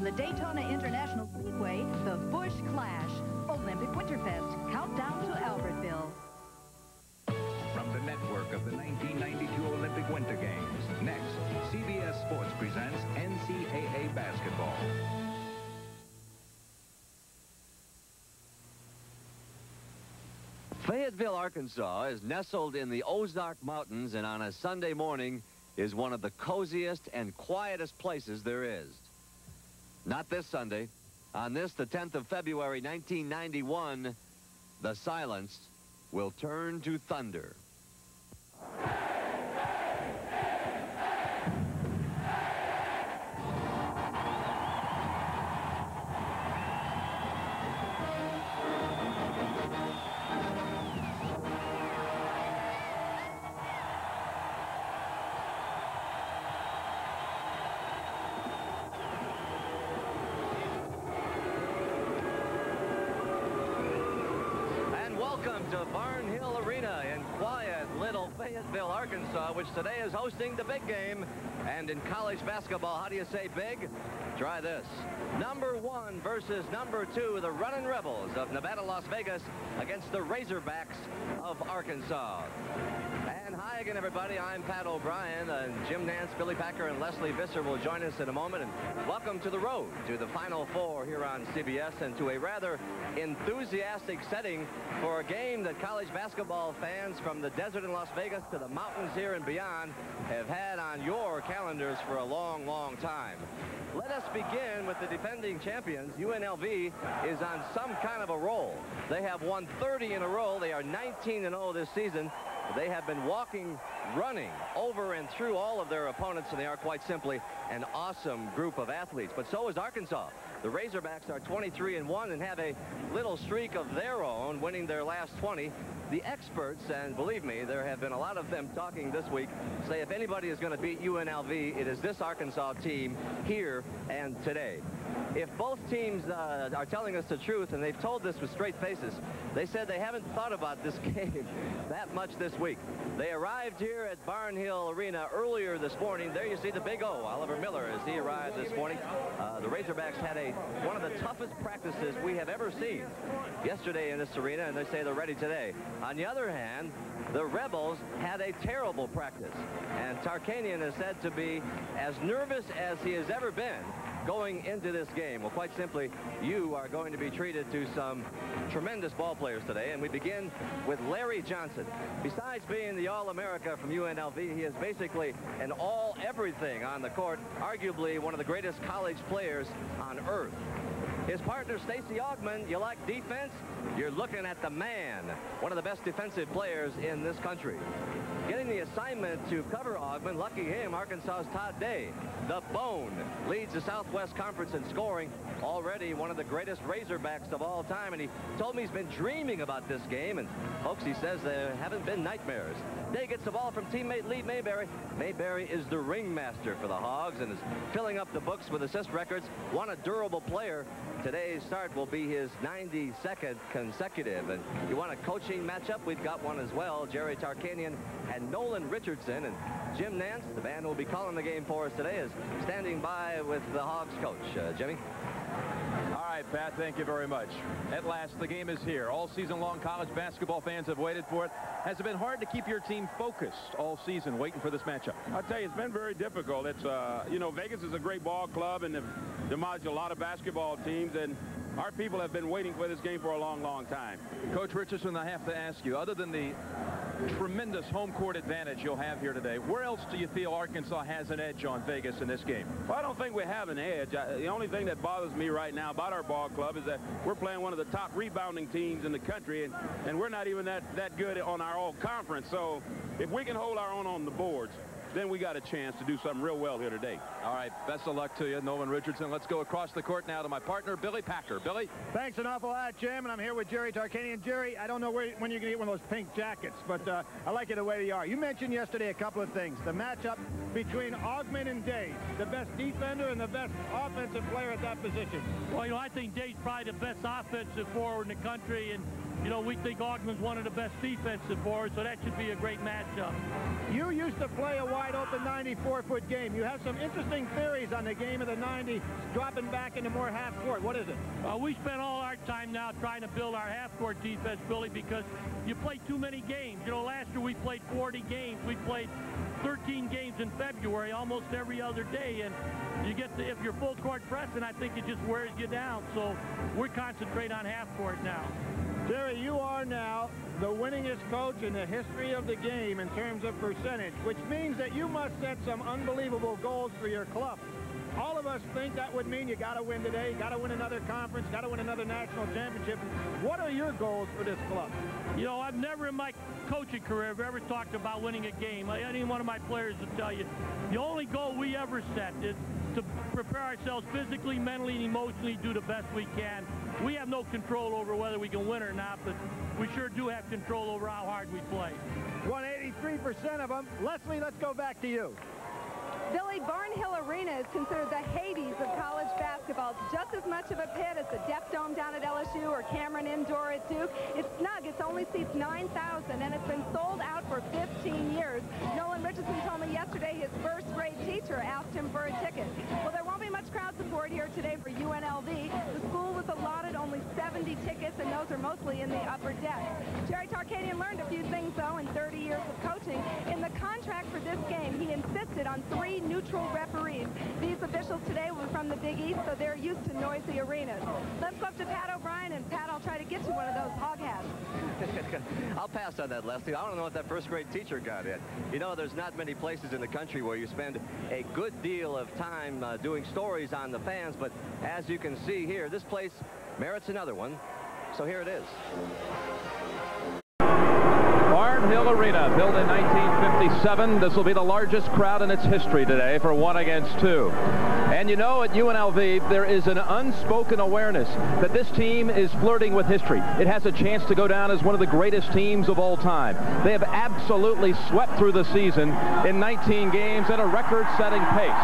the Daytona International Speedway, the Busch Clash, Olympic Winterfest, countdown to Albertville. From the network of the 1992 Olympic Winter Games, next, CBS Sports presents NCAA basketball. Fayetteville, Arkansas is nestled in the Ozark Mountains, and on a Sunday morning is one of the coziest and quietest places there is. Not this Sunday. On this, the 10th of February, 1991, the silence will turn to thunder. Welcome to Barnhill Arena in quiet little Fayetteville, Arkansas, which today is hosting the big game. And in college basketball, how do you say big? Try this. Number 1 versus number 2, the Runnin' Rebels of Nevada, Las Vegas against the Razorbacks of Arkansas. And hi again, everybody. I'm Pat O'Brien, and Jim Nance, Billy Packer, and Leslie Visser will join us in a moment. And welcome to the road to the Final Four here on CBS, and to a rather enthusiastic setting for a game that college basketball fans from the desert in Las Vegas to the mountains here and beyond have had on your calendars for a long, long time. Let us begin with the defending champions. UNLV is on some kind of a roll. They have won 30 in a row. They are 19-0 this season. They have been walking, running over and through all of their opponents, and they are quite simply an awesome group of athletes. But so is Arkansas. The Razorbacks are 23-1 and have a little streak of their own, winning their last 20. The experts, and believe me, there have been a lot of them talking this week, say if anybody is going to beat UNLV, it is this Arkansas team here and today. If both teams are telling us the truth, and they've told this with straight faces, they said they haven't thought about this game that much this week. They arrived here at Barnhill Arena earlier this morning. There you see the big O, Oliver Miller, as he arrived this morning. The Razorbacks had one of the toughest practices we have ever seen yesterday in this arena, and they say they're ready today. On the other hand, the Rebels had a terrible practice, and Tarkanian is said to be as nervous as he has ever been going into this game. Well, quite simply, you are going to be treated to some tremendous ball players today, and we begin with Larry Johnson. Besides being the All-America from UNLV, he is basically an all-everything on the court, arguably one of the greatest college players on earth. His partner, Stacey Augmon. You like defense? You're looking at the man, one of the best defensive players in this country. Getting the assignment to cover Augmon, lucky him, Arkansas's Todd Day. The Bone leads the Southwest Conference in scoring, already one of the greatest Razorbacks of all time, and he told me he's been dreaming about this game, and folks, he says there haven't been nightmares. Day gets the ball from teammate Lee Mayberry. Mayberry is the ringmaster for the Hogs and is filling up the books with assist records. One, a durable player. Today's start will be his 92nd consecutive. And you want a coaching matchup? We've got one as well. Jerry Tarkanian and Nolan Richardson. And Jim Nance, the man who will be calling the game for us today, is standing by with the Hogs coach. Jimmy? All right, Pat, thank you very much. At last, the game is here. All season long, college basketball fans have waited for it. Has it been hard to keep your team focused all season waiting for this matchup? I'll tell you, it's been very difficult. It's, you know, Vegas is a great ball club, and they've demolished a lot of basketball teams, and our people have been waiting for this game for a long, long time. Coach Richardson, I have to ask you, other than the tremendous home court advantage you'll have here today, where else do you feel Arkansas has an edge on Vegas in this game? Well, I don't think we have an edge. The only thing that bothers me right now about our ball club is that we're playing one of the top rebounding teams in the country, and we're not even that good on our all-conference. So if we can hold our own on the boards, then we got a chance to do something real well here today. All right, best of luck to you, Nolan Richardson. Let's go across the court now to my partner, Billy Packer. Billy? Thanks an awful lot, Jim, and I'm here with Jerry Tarkanian. Jerry, I don't know when you're going to get one of those pink jackets, but I like it the way they are. You mentioned yesterday a couple of things. The matchup between Augmon and Day, the best defender and the best offensive player at that position. Well, you know, I think Day's probably the best offensive forward in the country, and you know, we think Augman's one of the best defensive forwards, so that should be a great matchup. You used to play a wide-open 94-foot game. You have some interesting theories on the game of the 90, dropping back into more half-court. What is it? We spend all our time now trying to build our half-court defense, Billy, because you play too many games. You know, last year we played 40 games. We played 13 games in February, almost every other day, and you get if you're full court pressing, I think it just wears you down. So we're concentrating on half court now. Jerry, you are now the winningest coach in the history of the game in terms of percentage, which means that you must set some unbelievable goals for your club. All of us think that would mean you got to win today, got to win another conference, got to win another national championship. What are your goals for this club? You know, I've never in my coaching career ever talked about winning a game. Any one of my players will tell you, the only goal we ever set is to prepare ourselves physically, mentally, and emotionally, do the best we can. We have no control over whether we can win or not, but we sure do have control over how hard we play. 183% of them. Leslie, let's go back to you. Billy, Barnhill Arena is considered the Hades of college basketball. It's just as much of a pit as the Depp Dome down at LSU or Cameron Indoor at Duke. It's snug. It only seats 9,000, and it's been sold out for 15 years. Nolan Richardson told me yesterday his first-grade teacher asked him for a ticket. Well, there won't be much crowd support here today for UNLV. The school was allotted only 70 tickets, and those are mostly in the upper deck. Jerry Tarkanian learned a few things, though, in 30 years of coaching. In the contract for this game, he insisted on 3 neutral referees. These officials today were from the Big East, so they're used to noisy arenas. Let's go up to Pat O'Brien, and Pat, I'll try to get you one of those hog hats. I'll pass on that, Leslie. I don't know what that first-grade teacher got in. You know, there's not many places in the country where you spend a good deal of time doing stories on the fans, but as you can see here, this place merits another one. So here it is. Barnhill Arena, built in 1957. This will be the largest crowd in its history today for 1 against 2. And you know, at UNLV, there is an unspoken awareness that this team is flirting with history. It has a chance to go down as one of the greatest teams of all time. They have absolutely swept through the season in 19 games at a record-setting pace.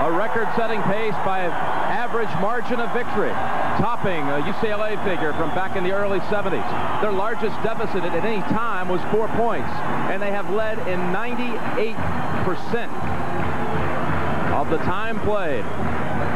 A record-setting pace by average margin of victory, topping a UCLA figure from back in the early 70s. Their largest deficit at any time was 4 points, and they have led in 98% of the time played.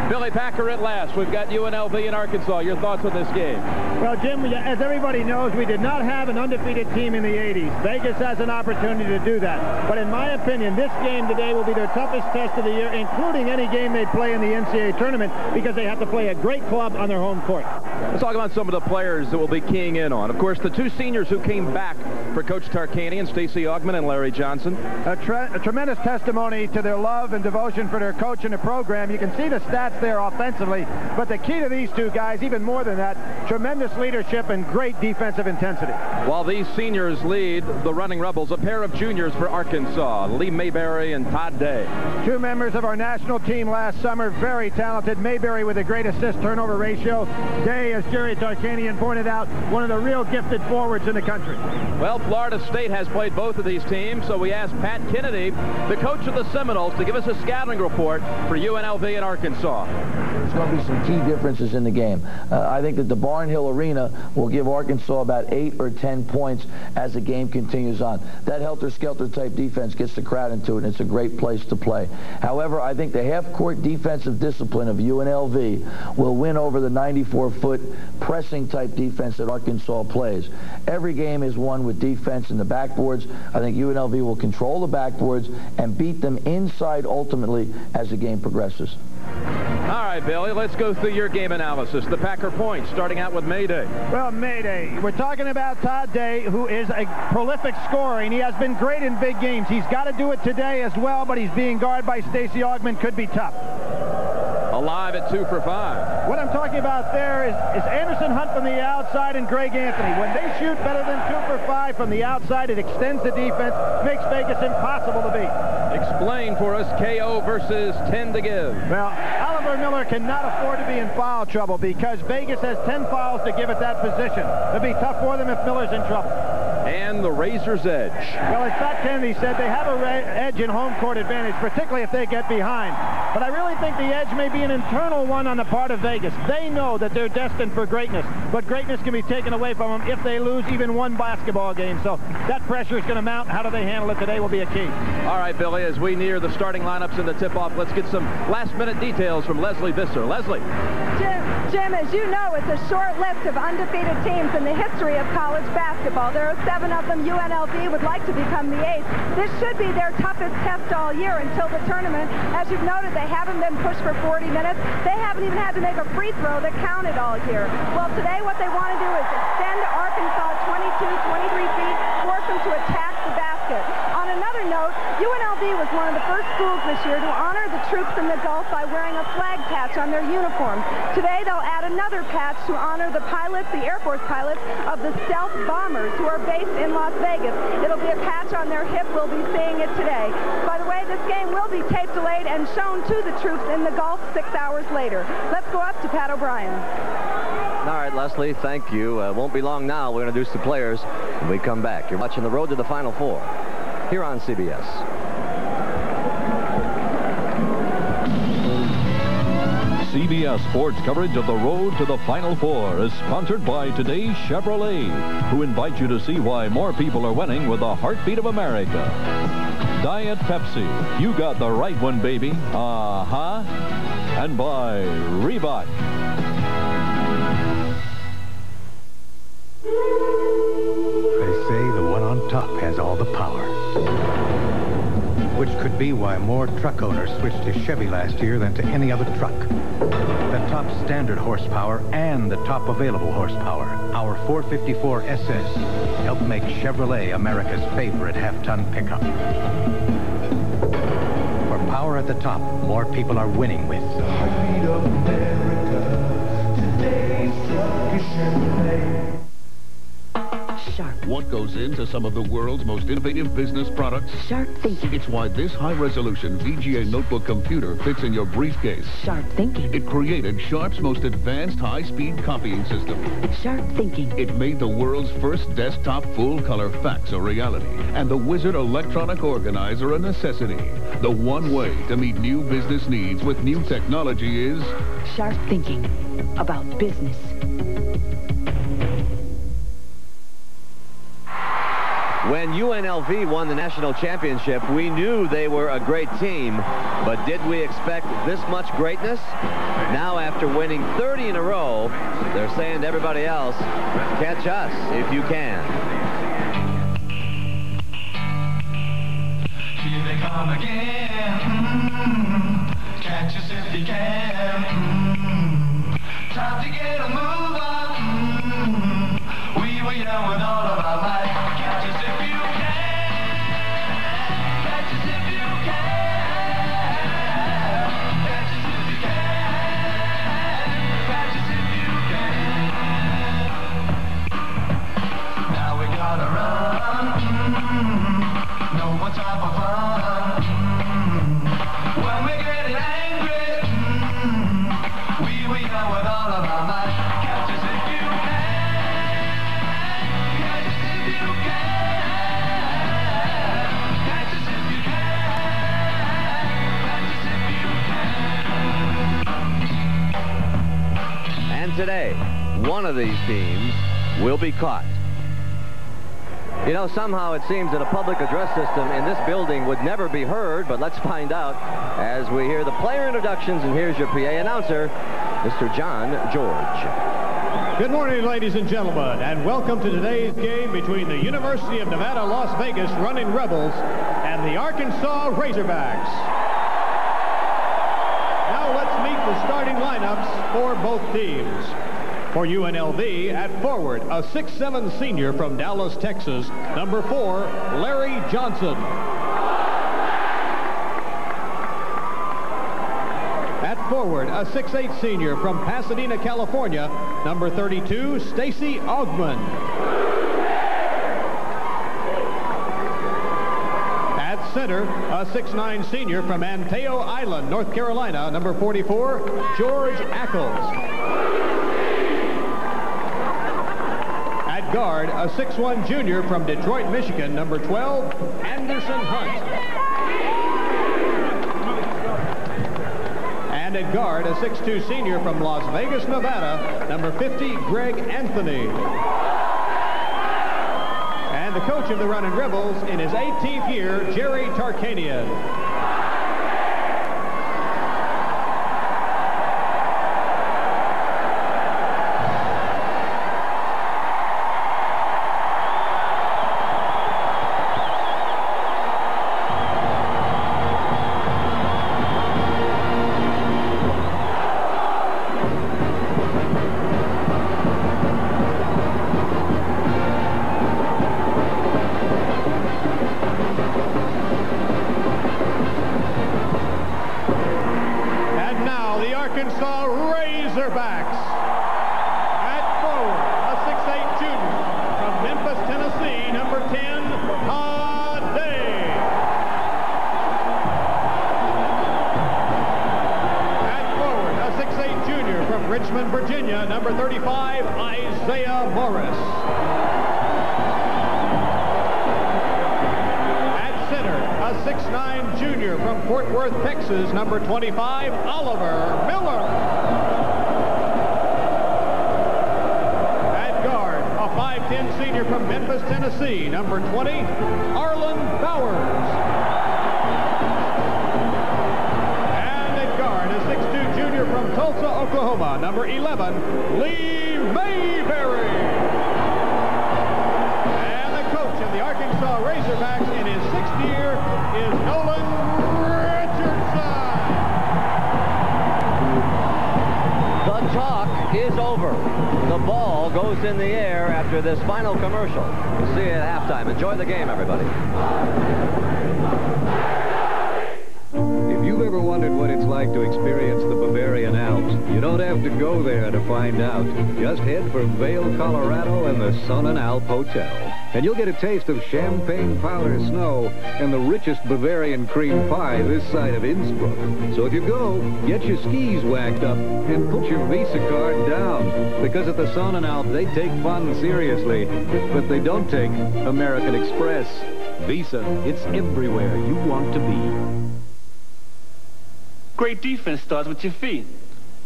Billy Packer at last. We've got UNLV in Arkansas. Your thoughts on this game? Well, Jim, as everybody knows, we did not have an undefeated team in the 80s. Vegas has an opportunity to do that. But in my opinion, this game today will be their toughest test of the year, including any game they play in the NCAA tournament, because they have to play a great club on their home court. Let's talk about some of the players that we'll be keying in on. Of course, the 2 seniors who came back for Coach Tarkanian, Stacey Augman and Larry Johnson. A tremendous testimony to their love and devotion for their coach and the program. You can see the stats there offensively, but the key to these 2 guys, even more than that, tremendous leadership and great defensive intensity. While these seniors lead the Running Rebels, a pair of juniors for Arkansas, Lee Mayberry and Todd Day. 2 members of our national team last summer, very talented. Mayberry with a great assist-turnover ratio. Day, as Jerry Tarkanian pointed out, one of the real gifted forwards in the country. Well, Florida State has played both of these teams, so we asked Pat Kennedy, the coach of the Seminoles, to give us a scouting report for UNLV in Arkansas. There's going to be some key differences in the game. I think that the Barnhill Arena will give Arkansas about 8 or 10 points as the game continues on. That helter-skelter type defense gets the crowd into it, and it's a great place to play. However, I think the half-court defensive discipline of UNLV will win over the 94-foot pressing type defense that Arkansas plays. Every game is won with defense in the backboards. I think UNLV will control the backboards and beat them inside ultimately as the game progresses. All right, Billy, let's go through your game analysis. The Packer points, starting out with Mayday. Well, Mayday, we're talking about Todd Day, who is a prolific scorer, and he has been great in big games. He's got to do it today as well, but he's being guarded by Stacey Augman. Could be tough. Alive at 2 for 5. What I'm talking about there is Anderson Hunt from the outside and Greg Anthony. When they shoot better than 2 for 5 from the outside, it extends the defense, makes Vegas impossible to beat. Explain for us KO versus 10 to give. Well, Oliver Miller cannot afford to be in foul trouble because Vegas has 10 fouls to give at that position. It'll be tough for them if Miller's in trouble. And the Razor's edge. Well, as Pat Kennedy said, they have an edge in home court advantage, particularly if they get behind. But I really think the edge may be an internal one on the part of Vegas. They know that they're destined for greatness, but greatness can be taken away from them if they lose even one basketball game. So that pressure is going to mount. How do they handle it today will be a key. All right, Billy, as we near the starting lineups in the tip-off, let's get some last-minute details from Leslie Visser. Leslie. Jim, as you know, it's a short list of undefeated teams in the history of college basketball. There are 7 of them. UNLV would like to become the 8th. This should be their toughest test all year until the tournament. As you've noted, they haven't been pushed for 40 minutes. They haven't even had to make a free throw that counted all year. Well, today what they want to do is extend Arkansas 22, 23 feet, force them to attack the basket. On another note, UNLV was one of the first schools this year to honor the troops in the Gulf by wearing a flag patch on their uniform. Today, they'll add another patch to honor the pilots, the Air Force pilots, of the stealth bombers who are based in Las Vegas. It'll be a patch on their hip. We'll be seeing it today. By the way, this game will be tape delayed and shown to the troops in the Gulf 6 hours later. Let's go up to Pat O'Brien. All right, Leslie, thank you. Won't be long now. We're going to introduce the players when we come back. You're watching the Road to the Final Four here on CBS. CBS Sports coverage of the Road to the Final Four is sponsored by today's Chevrolet, who invite you to see why more people are winning with the heartbeat of America. Diet Pepsi, you got the right one, baby. And by Reebok. They say the one on top has all the power. Which could be why more truck owners switched to Chevy last year than to any other truck. The top standard horsepower and the top available horsepower, our 454 SS, help make Chevrolet America's favorite half-ton pickup. For power at the top, more people are winning with the heartbeat of America. Today's truck is Chevrolet. Sharp. What goes into some of the world's most innovative business products? Sharp thinking. It's why this high-resolution VGA notebook computer fits in your briefcase. Sharp thinking. It created Sharp's most advanced high-speed copying system. Sharp thinking. It made the world's first desktop full-color fax a reality, and the Wizard electronic organizer a necessity. The one way to meet new business needs with new technology is Sharp thinking about business. When UNLV won the national championship, we knew they were a great team, but did we expect this much greatness? Now, after winning 30 in a row, they're saying to everybody else, catch us if you can. Here they come again. Catch us if you can. Time to get a move on. We were young with all of our might. Catch us if you can. Catch us if you can. Catch us if you can. Catch us if you can. Now we gotta run. No more time for fun. When we're getting angry, we were young with all of our might. Catch us if you can. Catch us if you can. Catch us if you can. Catch us if you can. And today, one of these teams will be caught. You know, somehow it seems that a public address system in this building would never be heard, but let's find out as we hear the player introductions, and here's your PA announcer, Mr. John George. Good morning, ladies and gentlemen, and welcome to today's game between the University of Nevada, Las Vegas Running Rebels and the Arkansas Razorbacks. Now let's meet the starting lineups for both teams. For UNLV, at forward, a 6'7" senior from Dallas, Texas, number 4, Larry Johnson. At forward, a 6'8" senior from Pasadena, California, number 32, Stacy Augman. At center, a 6'9" senior from Anteo Island, North Carolina, number 44, George Ackles. Guard, a 6'1" junior from Detroit, Michigan, number 12, Anderson Hunt. And at guard, a 6'2 senior from Las Vegas, Nevada, number 50, Greg Anthony. And the coach of the Runnin' Rebels in his 18th year, Jerry Tarkanian. Arkansas Razorbacks. At forward, a 6'8 junior from Memphis, Tennessee, number 10, Todd Day. At forward, a 6'8 junior from Richmond, Virginia, number 35, Isaiah Morris. At center, a 6'9 junior from Fort Worth, Texas, number 25, Oliver Miller. At guard, a 5'10 senior from Memphis, Tennessee, number 20, Arlen Bowers. And at guard, a 6'2 junior from Tulsa, Oklahoma, number 11, Lee Mayberry. And the coach of the Arkansas Razorbacks in his 6th year is Nolan Richardson. The talk is over. The ball goes in the air after this final commercial. We'll see you at halftime. Enjoy the game, everybody. If you've ever wondered what it's like to experience the Bavarian Alps, you don't have to go there to find out. Just head for Vail, Colorado and the Sun and Alp Hotel. And you'll get a taste of champagne powder snow and the richest Bavarian cream pie this side of Innsbruck. So if you go, get your skis whacked up and put your Visa card down. Because at the Sun and Alp, they take fun seriously, but they don't take American Express. Visa, it's everywhere you want to be. Great defense starts with your feet.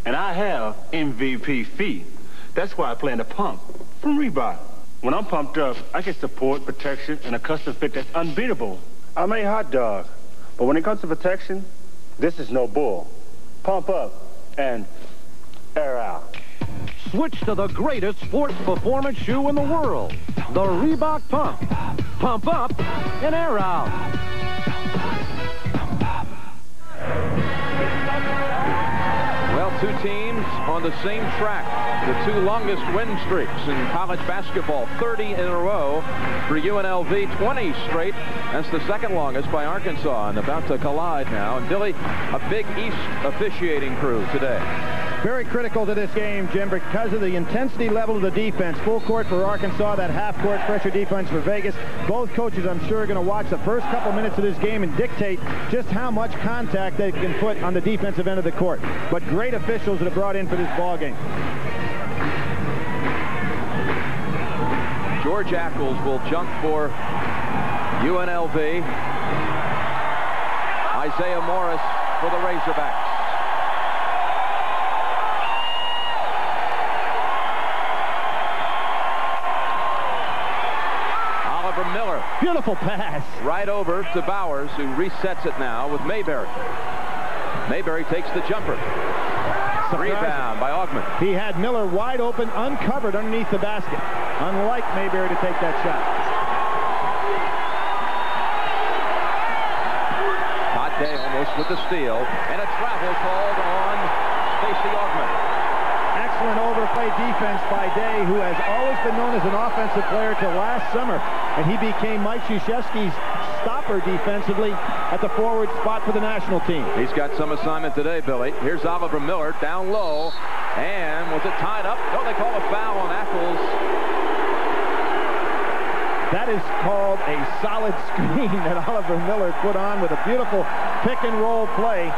And I have MVP feet. That's why I plan to pump from Reebok. When I'm pumped up, I get support, protection, and a custom fit that's unbeatable. I'm a hot dog, but when it comes to protection, this is no bull. Pump up and air out. Switch to the greatest sports performance shoe in the world, the Reebok Pump. Pump up and air out. Well, two teams on the same track. The two longest win streaks in college basketball, 30 in a row for UNLV, 20 straight. That's the second longest by Arkansas, and about to collide now. And Billy, a big East officiating crew today. Very critical to this game, Jim, because of the intensity level of the defense. Full court for Arkansas, that half-court pressure defense for Vegas. Both coaches, I'm sure, are going to watch the first couple minutes of this game and dictate just how much contact they can put on the defensive end of the court. But great officials that have brought in for this ball game. George Ackles will jump for UNLV. Isaiah Morris for the Razorbacks. Miller. Beautiful pass. Right over to Bowers, who resets it now with Mayberry. Mayberry takes the jumper. Rebound by Augman. He had Miller wide open, uncovered underneath the basket. Unlike Mayberry to take that shot. Todd Day almost with the steal. And a travel called on Stacey Augman. Excellent overplay defense by Day, who has always been known as an offensive player till last summer. And he became Mike Krzyzewski's stopper defensively at the forward spot for the national team. He's got some assignment today, Billy. Here's Oliver Miller down low. And was it tied up? No, they call a foul on Ackles. That is called a solid screen that Oliver Miller put on with a beautiful pick and roll play.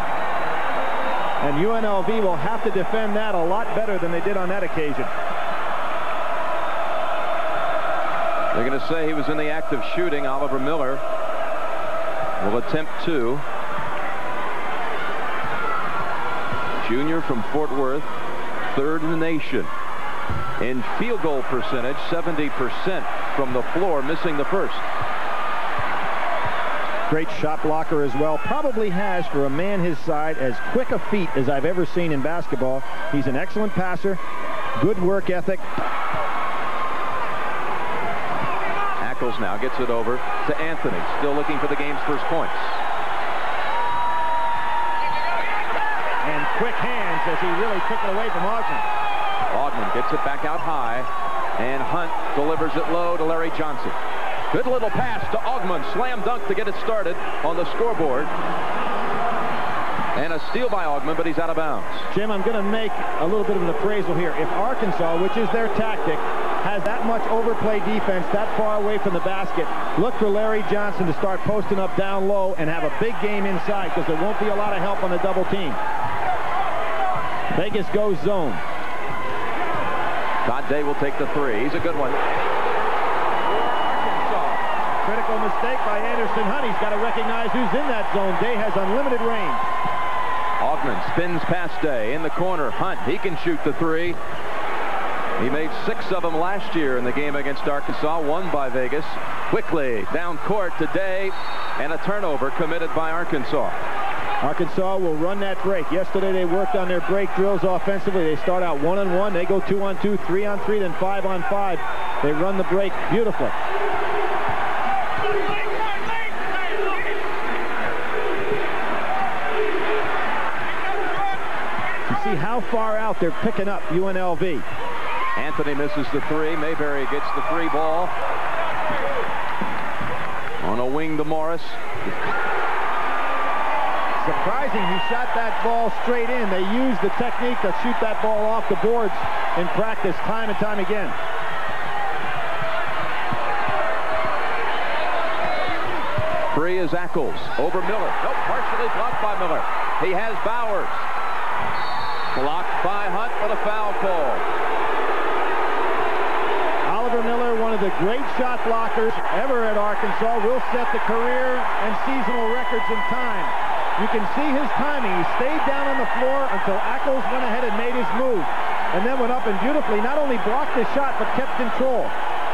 And UNLV will have to defend that a lot better than they did on that occasion. They're going to say he was in the act of shooting. Oliver Miller will attempt to. junior from Fort Worth, third in the nation. In field goal percentage, 70% from the floor, missing the first. Great shot blocker as well. Probably has, for a man his side, as quick a feet as I've ever seen in basketball. He's an excellent passer, good work ethic. Ackles now gets it over to Anthony, still looking for the game's first points. And quick hands as he really took it away from Augman. Augman gets it back out high, and Hunt delivers it low to Larry Johnson. Good little pass to Augman, slam dunk to get it started on the scoreboard. And a steal by Augman, but he's out of bounds. Jim, I'm going to make a little bit of an appraisal here. If Arkansas, which is their tactic, has that much overplay defense that far away from the basket, look for Larry Johnson to start posting up down low and have a big game inside, because there won't be a lot of help on the double team. Vegas goes zone. Todd Day will take the three. He's a good one. Critical mistake by Anderson Hunt. He's got to recognize who's in that zone. Day has unlimited range. Augman spins past Day in the corner. Hunt, he can shoot the three. He made 6 of them last year in the game against Arkansas, won by Vegas. Quickly down court to Day, and a turnover committed by Arkansas. Arkansas will run that break. Yesterday they worked on their break drills offensively. They start out 1-on-1, they go 2-on-2, 3-on-3, then 5-on-5. They run the break beautifully. You see how far out they're picking up UNLV. Anthony misses the three. Mayberry gets the free ball. On a wing to Morris. Surprising he shot that ball straight in. They used the technique to shoot that ball off the boards in practice time and time again. Free is Ackles over Miller. Nope, partially blocked by Miller. He has Bowers. Blocked by Hunt with a foul call. Oliver Miller, one of the great shot blockers ever at Arkansas, will set the career and seasonal records in time. You can see his timing. He stayed down on the floor until Ackles went ahead and made his move, and then went up and beautifully not only blocked the shot but kept control,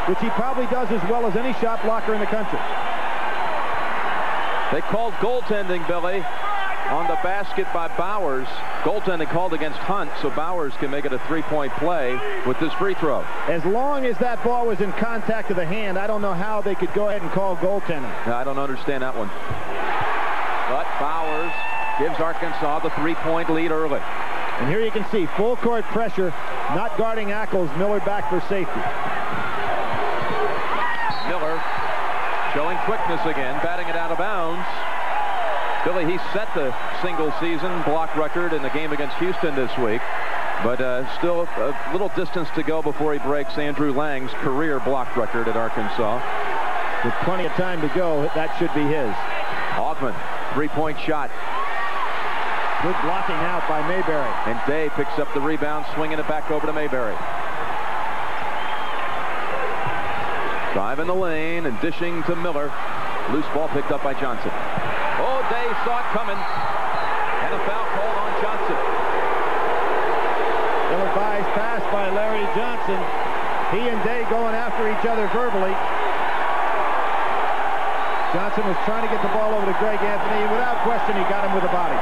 which he probably does as well as any shot blocker in the country. They called goaltending, Billy, on the basket by Bowers. Goaltending called against Hunt, so Bowers can make it a three-point play with this free throw. As long as that ball was in contact of the hand, I don't know how they could go ahead and call goaltending. I don't understand that one. But Bowers gives Arkansas the three-point lead early. And here you can see full court pressure, not guarding Ackles. Miller back for safety. Miller showing quickness again, batting it out of bounds. Billy, he set the single-season block record in the game against Houston this week, but still a little distance to go before he breaks Andrew Lang's career block record at Arkansas. With plenty of time to go, that should be his. Augman, three-point shot. Good blocking out by Mayberry. And Day picks up the rebound, swinging it back over to Mayberry. Drive in the lane and dishing to Miller. Loose ball picked up by Johnson. Oh, Day saw it coming. And a foul called on Johnson. Ill-advised pass by Larry Johnson. He and Day going after each other verbally. Johnson was trying to get the ball over to Greg Anthony. Without question, he got him with a body.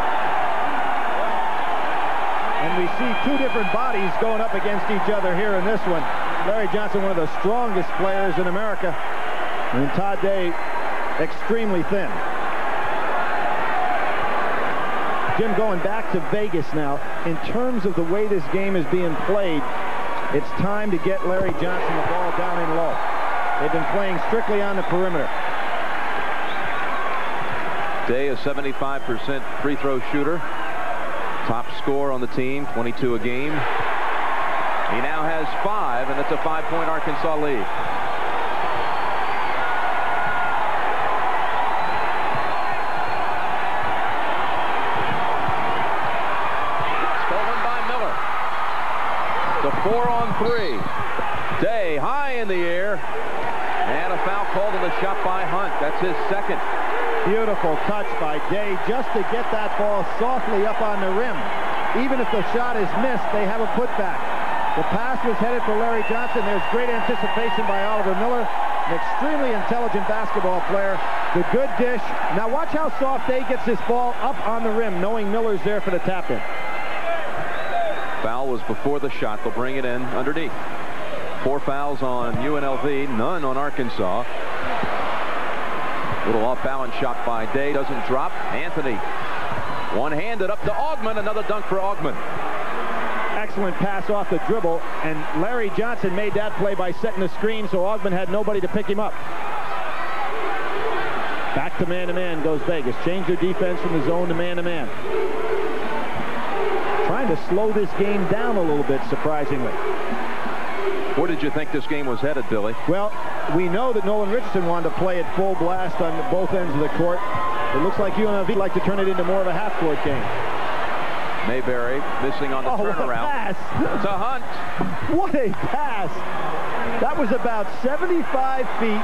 And we see two different bodies going up against each other here in this one. Larry Johnson, one of the strongest players in America. And Todd Day, extremely thin. Jim, going back to Vegas now, in terms of the way this game is being played, it's time to get Larry Johnson the ball down in low. They've been playing strictly on the perimeter. Day, a 75% free throw shooter. Top scorer on the team, 22 a game. He now has 5, and it's a 5-point Arkansas lead. Stolen by Miller. The 4-on-3. Day high in the air. And a foul called on the shot by Hunt. That's his second. Beautiful touch by Day just to get that ball softly up on the rim. even if the shot is missed, they have a putback. The pass was headed for Larry Johnson. There's great anticipation by Oliver Miller, an extremely intelligent basketball player. The good dish. Now watch how soft Day gets this ball up on the rim, knowing Miller's there for the tap-in. Foul was before the shot. They'll bring it in underneath. 4 fouls on UNLV, none on Arkansas. Little off-balance shot by Day, doesn't drop. Anthony, one-handed up to Augmon, another dunk for Augmon. Excellent pass off the dribble, and Larry Johnson made that play by setting the screen, so Augmon had nobody to pick him up. Back to man-to-man goes Vegas. Change their defense from the zone to man-to-man. Trying to slow this game down a little bit, surprisingly. Where did you think this game was headed, Billy? Well, we know that Nolan Richardson wanted to play at full blast on both ends of the court. It looks like UNLV would like to turn it into more of a half-court game. Mayberry missing on the turnaround. Pass. It's a Hunt. What a pass. That was about 75 feet.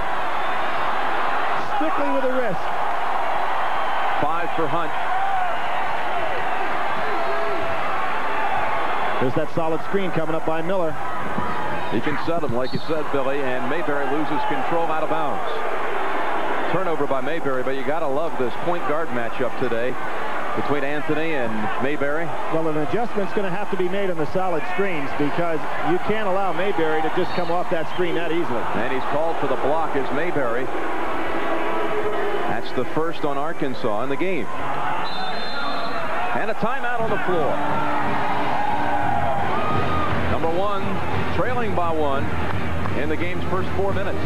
Strictly with a wrist. 5 for Hunt. There's that solid screen coming up by Miller. He can set him, like you said, Billy, and Mayberry loses control out of bounds. Turnover by Mayberry, but you got to love this point guard matchup today between Anthony and Mayberry. Well, an adjustment's going to have to be made on the solid screens because you can't allow Mayberry to just come off that screen that easily. And he's called for the block as Mayberry. That's the first on Arkansas in the game. And a timeout on the floor. Number 1, trailing by 1 in the game's first 4 minutes.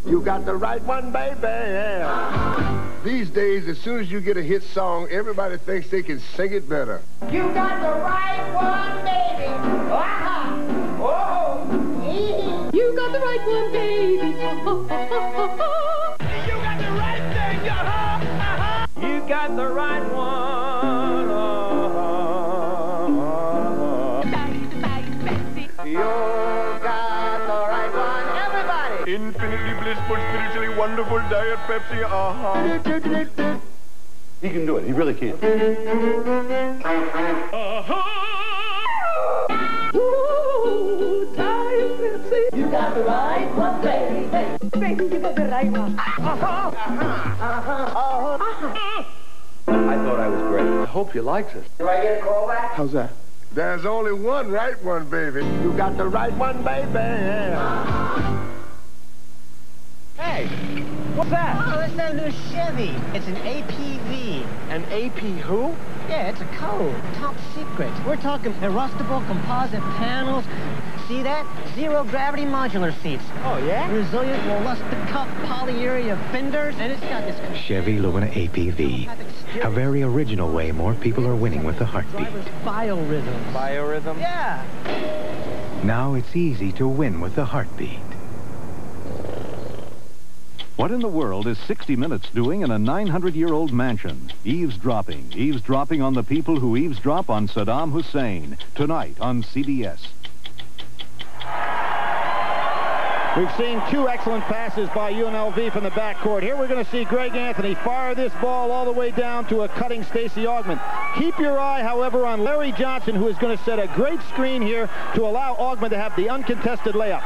You got the right one, baby. Yeah. These days, as soon as you get a hit song, everybody thinks they can sing it better. You got the right one, baby. Ah! Oh! You got the right one, baby. You got the right thing. You got the right one. You got the right one, everybody. Infinitely blissful, spiritually wonderful Diet Pepsi. He can do it. He really can. Ooh, Diet Pepsi. You got the right one, baby. Baby, you got the right one. I thought I was great. I hope you likes us. Do I get a call back? How's that? There's only one right one, baby. You got the right one, baby. Yeah. Hey, what's that? Oh, that's our new Chevy. It's an APV. An AP who? Yeah, it's a code. Top secret. We're talking adjustable composite panels. See that? Zero gravity modular seats. Oh, yeah? Resilient mollustic cup polyurea fenders. And it's got this... Chevy Lumina APV. A very original way more people are winning with the heartbeat. Biorhythms. Biorhythm? Yeah. Now it's easy to win with the heartbeat. What in the world is 60 Minutes doing in a 900-year-old mansion? Eavesdropping. Eavesdropping on the people who eavesdrop on Saddam Hussein. Tonight on CBS. We've seen 2 excellent passes by UNLV from the backcourt. Here we're going to see Greg Anthony fire this ball all the way down to a cutting Stacey Augmon. Keep your eye, however, on Larry Johnson, who is going to set a great screen here to allow Augmon to have the uncontested layup.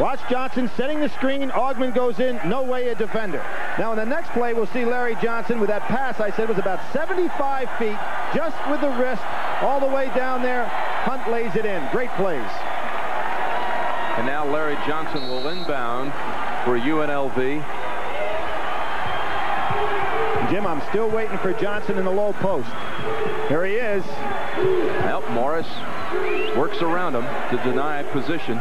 Watch Johnson setting the screen. Augmon goes in. No way a defender. Now in the next play, we'll see Larry Johnson with that pass I said was about 75 feet, just with the wrist, all the way down there. Hunt lays it in. Great plays. And now Larry Johnson will inbound for UNLV. Jim, I'm still waiting for Johnson in the low post. Here he is. Well, Morris works around him to deny position.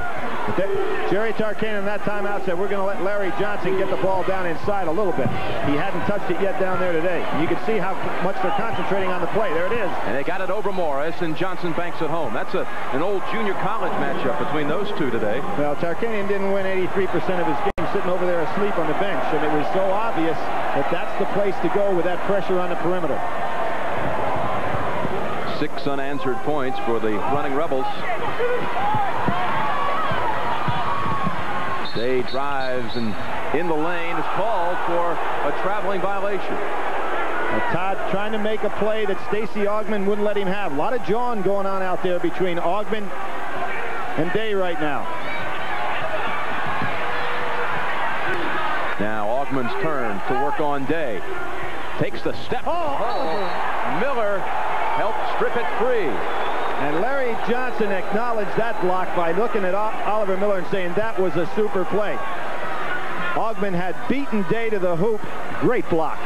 Jerry Tarkanian in that timeout said we're going to let Larry Johnson get the ball down inside a little bit. He hadn't touched it yet down there today. You can see how much they're concentrating on the play. There it is. And they got it over Morris, and Johnson banks it home. That's an old junior college matchup between those two today. Well, Tarkanian didn't win 83% of his game sitting over there asleep on the bench, and it was so obvious that that's the place to go with that pressure on the perimeter. 6 unanswered points for the running Rebels. Day drives and in the lane is called for a traveling violation. Todd trying to make a play that Stacy Augmon wouldn't let him have. A lot of jawing going on out there between Augmon and Day right now. Now Augman's turn to work on Day. Takes the step. Miller helped strip it free. And Larry Johnson acknowledged that block by looking at Oliver Miller and saying that was a super play. Augmon had beaten Day to the hoop. Great block.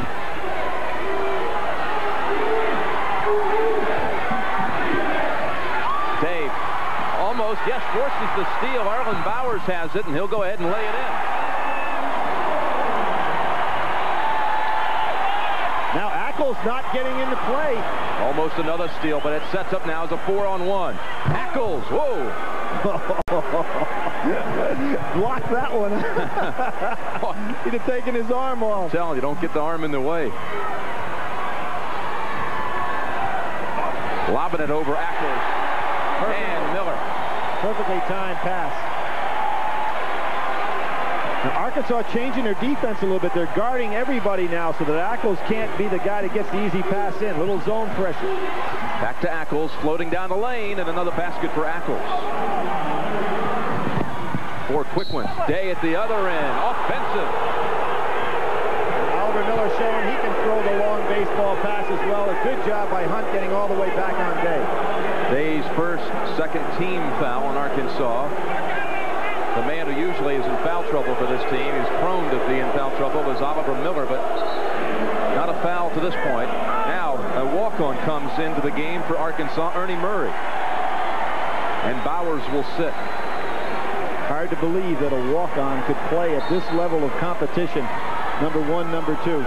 Dave almost, yes, forces the steal. Arlen Bowers has it, and he'll go ahead and lay it in. Now Ackles not getting into play. Almost another steal, but it sets up now as a 4-on-1. Ackles, whoa. Block that one. He'd have taken his arm off. Tell you, don't get the arm in the way. Lobbing it over Ackles. And Miller. Perfectly timed pass. Now Arkansas changing their defense a little bit. They're guarding everybody now so that Ackles can't be the guy that gets the easy pass in. Little zone pressure. Back to Ackles, floating down the lane, and another basket for Ackles. 4 quick ones. Day at the other end. Offensive. Oliver Miller showing he can throw the long baseball pass as well. A good job by Hunt getting all the way back on Day. Day's second team foul on Arkansas. The man who usually is in foul trouble for this team, he's prone to be in foul trouble, is Oliver Miller, but not a foul to this point. Now a walk-on comes into the game for Arkansas, Ernie Murray. And Bowers will sit. Hard to believe that a walk-on could play at this level of competition. Number 1, number 2.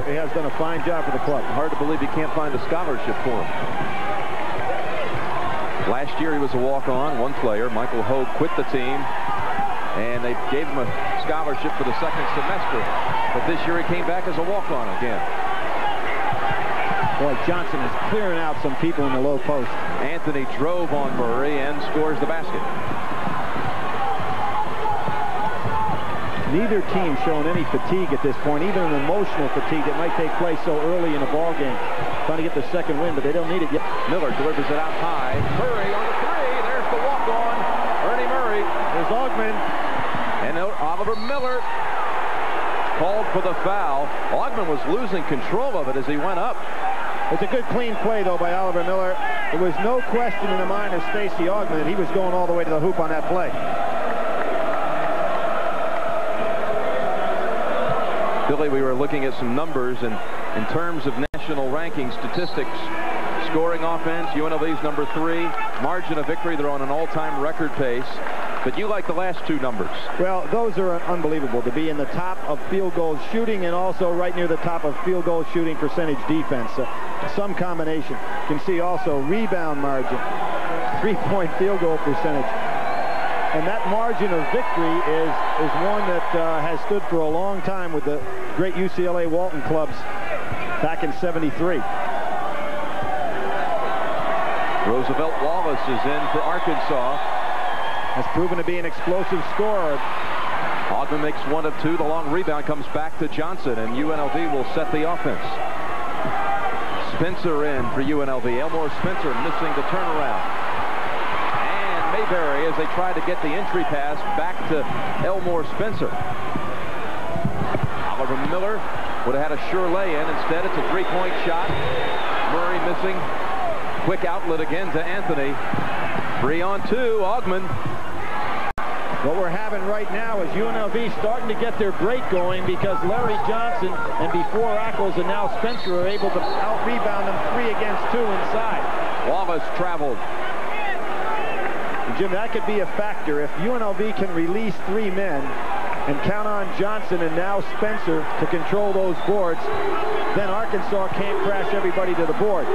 He has done a fine job for the club. Hard to believe he can't find a scholarship for him. Last year he was a walk-on, one player. Michael Hogue quit the team, and they gave him a scholarship for the second semester. But this year he came back as a walk-on again. Boy, Johnson is clearing out some people in the low post. Anthony drove on Murray and scores the basket. Neither team showing any fatigue at this point, even an emotional fatigue that might take place so early in a ball game. Trying to get the second win, but they don't need it yet. Miller delivers it out high. Murray on the 3. There's the walk-on. Ernie Murray. There's Augmon. And Oliver Miller called for the foul. Augmon was losing control of it as he went up. It's a good clean play, though, by Oliver Miller. There was no question in the mind of Stacy Augmon that he was going all the way to the hoop on that play. Billy, we were looking at some numbers, and in terms of national ranking statistics, scoring offense, UNLV's number 3. Margin of victory, they're on an all-time record pace. But you like the last 2 numbers. Well, those are unbelievable, to be in the top of field goal shooting and also right near the top of field goal shooting percentage defense. Some combination. You can see also rebound margin, 3-point field goal percentage. And that margin of victory is one that has stood for a long time with the great UCLA Walton clubs back in '73. Roosevelt Wallace is in for Arkansas. Has proven to be an explosive scorer. Augmon makes 1 of 2. The long rebound comes back to Johnson, and UNLV will set the offense. Spencer in for UNLV. Elmore Spencer missing the turnaround. Mayberry as they try to get the entry pass back to Elmore Spencer. Oliver Miller would have had a sure lay-in. Instead, it's a 3-point shot. Murray missing. Quick outlet again to Anthony. 3 on 2. Augmon. What we're having right now is UNLV starting to get their break going because Larry Johnson and before Ackles and now Spencer are able to out-rebound them 3 against 2 inside. Wallace traveled. Jim, that could be a factor. If UNLV can release 3 men and count on Johnson and now Spencer to control those boards, then Arkansas can't crash everybody to the board.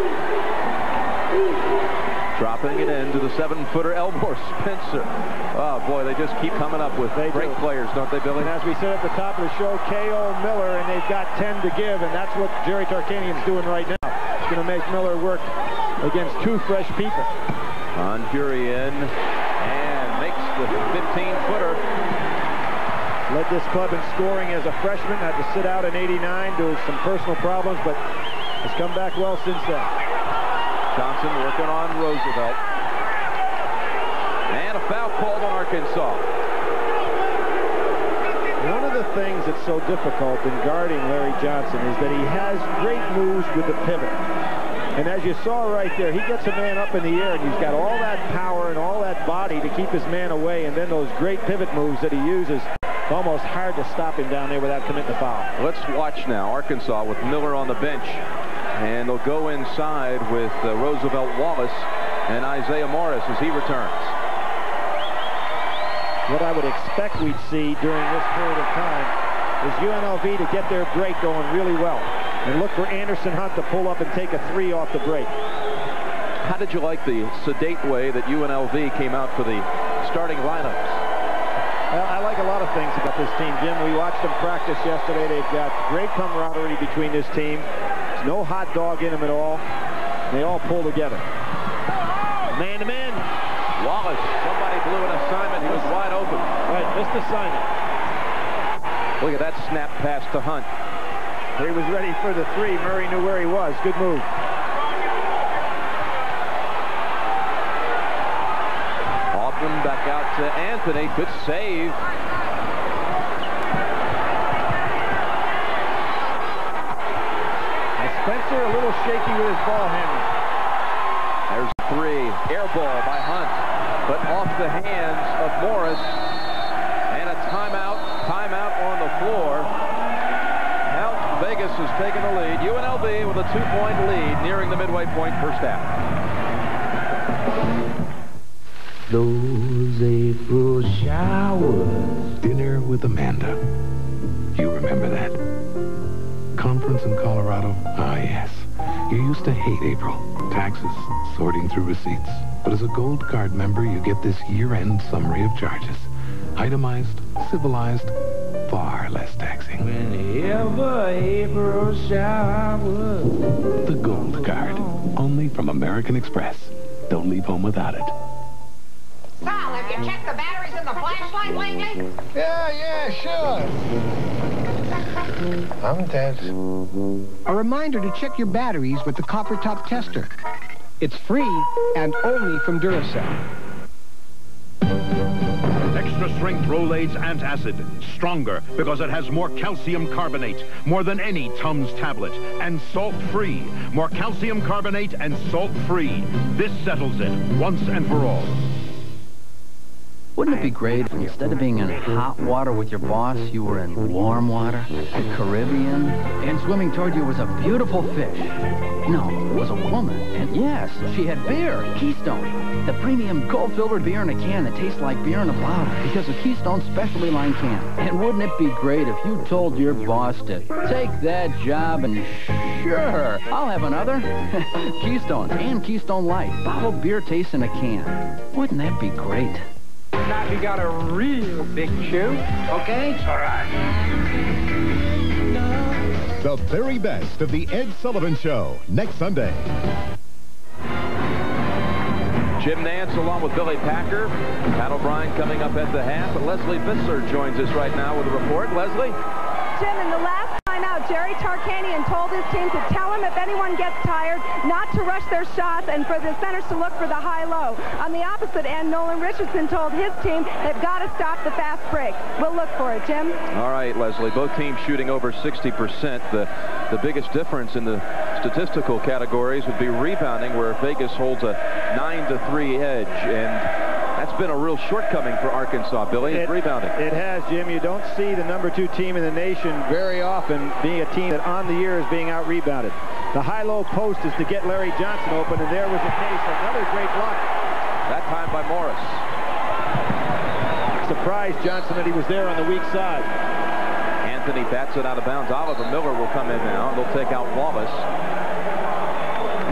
Dropping it into the 7-footer Elmore Spencer. Oh, boy, they just keep coming up with great players, don't they, Billy? And as we said at the top of the show, K.O. Miller, and they've got 10 to give, and that's what Jerry Tarkanian's doing right now. He's going to make Miller work against 2 fresh people. On Fury in and makes the 15-footer. Led this club in scoring as a freshman. Had to sit out in '89 due to some personal problems, but has come back well since then. Johnson working on Roosevelt. And a foul called on Arkansas. One of the things that's so difficult in guarding Larry Johnson is that he has great moves with the pivot. And as you saw right there, he gets a man up in the air, and he's got all that power and all that body to keep his man away, and then those great pivot moves that he uses. Almost hard to stop him down there without committing a foul. Let's watch now Arkansas with Miller on the bench. And they'll go inside with Roosevelt Wallace and Isaiah Morris as he returns. What I would expect we'd see during this period of time is UNLV to get their break going really well and look for Anderson Hunt to pull up and take a three off the break. How did you like the sedate way that UNLV came out for the starting lineups? Well, I like a lot of things about this team, Jim. We watched them practice yesterday. They've got great camaraderie between this team. There's no hot dog in them at all. They all pull together. Man-to-man. Wallace, somebody blew an assignment. He was wide open. Right, missed assignment. Look at that snap pass to Hunt. He was ready for the three. Murray knew where he was. Good move. Hoffman back out to Anthony. Good save. Spencer a little shaky with his ball handling. There's three. Air ball by Hunt, but off the hands of Morris. And a timeout. Timeout on the floor. Now Vegas has taken the lead. UNLV with a 2-point lead nearing the midway point first half. Those April showers. Dinner with Amanda. You remember that? Conference in Colorado? Ah, yes. You used to hate April. Taxes, sorting through receipts. But as a Gold Card member, you get this year-end summary of charges. Itemized, civilized, far less taxing. Whenever April showers. The Gold Card. Only from American Express. Don't leave home without it. Sal, have you checked the batteries in the flashlight lately? Yeah, sure. I'm dead. A reminder to check your batteries with the copper top tester. It's free and only from Duracell. Extra strength Rolaids antacid. Stronger because it has more calcium carbonate. More than any Tums tablet. And salt-free. More calcium carbonate and salt-free. This settles it once and for all. Wouldn't it be great if instead of being in hot water with your boss, you were in warm water, the Caribbean, and swimming toward you was a beautiful fish? No, it was a woman. And yes, she had beer, Keystone. The premium gold-filtered beer in a can that tastes like beer in a bottle because of Keystone's specialty line can. And wouldn't it be great if you told your boss to take that job and sure, I'll have another. Keystone and Keystone Light. Bottled beer taste in a can. Wouldn't that be great? Now you got a real big chew, okay? All right. The very best of the Ed Sullivan Show, next Sunday. Jim Nance along with Billy Packer. Pat O'Brien coming up at the half. But Leslie Visser joins us right now with a report. Leslie? Jim, in the last time out, Jerry Tarkanian told his team to tell him if anyone gets tired not to rush their shots and for the centers to look for the high-low. On the opposite end, Nolan Richardson told his team they've got to stop the fast break. We'll look for it, Jim. All right, Leslie. Both teams shooting over 60%. The biggest difference in the statistical categories would be rebounding, where Vegas holds a 9-3 edge. And that's been a real shortcoming for Arkansas, Billy, is rebounding. It has, Jim. You don't see the #2 team in the nation very often being a team that on the year is being out-rebounded. The high-low post is to get Larry Johnson open, and there was the case. Another great block. That time by Morris. Surprised Johnson that he was there on the weak side. Anthony bats it out of bounds. Oliver Miller will come in now. They'll take out Wallace.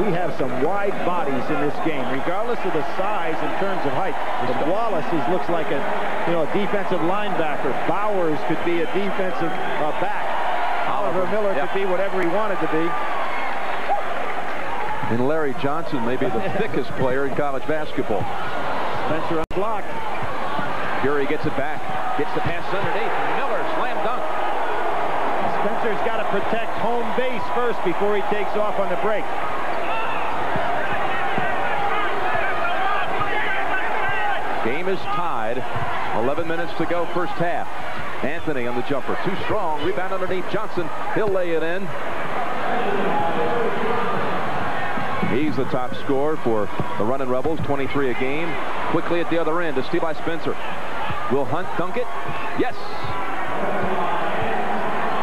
We have some wide bodies in this game, regardless of the size in terms of height. Wallace looks like a defensive linebacker. Bowers could be a defensive back. Oliver Miller could be whatever he wanted to be. And Larry Johnson may be the thickest player in college basketball. Spencer unblocked. Fury gets it back. Gets the pass underneath. Miller Spencer's got to protect home base first before he takes off on the break. Game is tied. 11 minutes to go, first half. Anthony on the jumper. Too strong. Rebound underneath Johnson. He'll lay it in. He's the top scorer for the Runnin' Rebels. 23 a game. Quickly at the other end. A steal by Spencer. Will Hunt dunk it? Yes.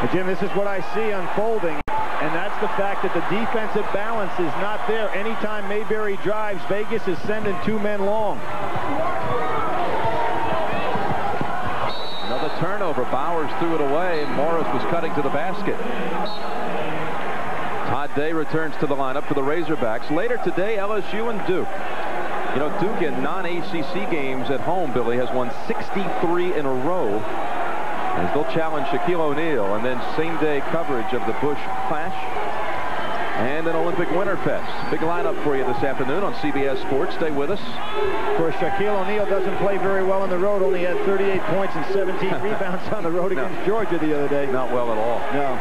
But Jim, this is what I see unfolding. And that's the fact that the defensive balance is not there. Anytime Mayberry drives, Vegas is sending 2 men long. Another turnover. Bowers threw it away. Morris was cutting to the basket. Todd Day returns to the lineup for the Razorbacks. Later today, LSU and Duke. You know, Duke in non-ACC games at home, Billy, has won 63 in a row. As they'll challenge Shaquille O'Neal, and then same-day coverage of the Busch Clash and an Olympic Winterfest. Big lineup for you this afternoon on CBS Sports. Stay with us. Of course, Shaquille O'Neal doesn't play very well on the road. Only had 38 points and 17 rebounds on the road against Georgia the other day. Not well at all. No.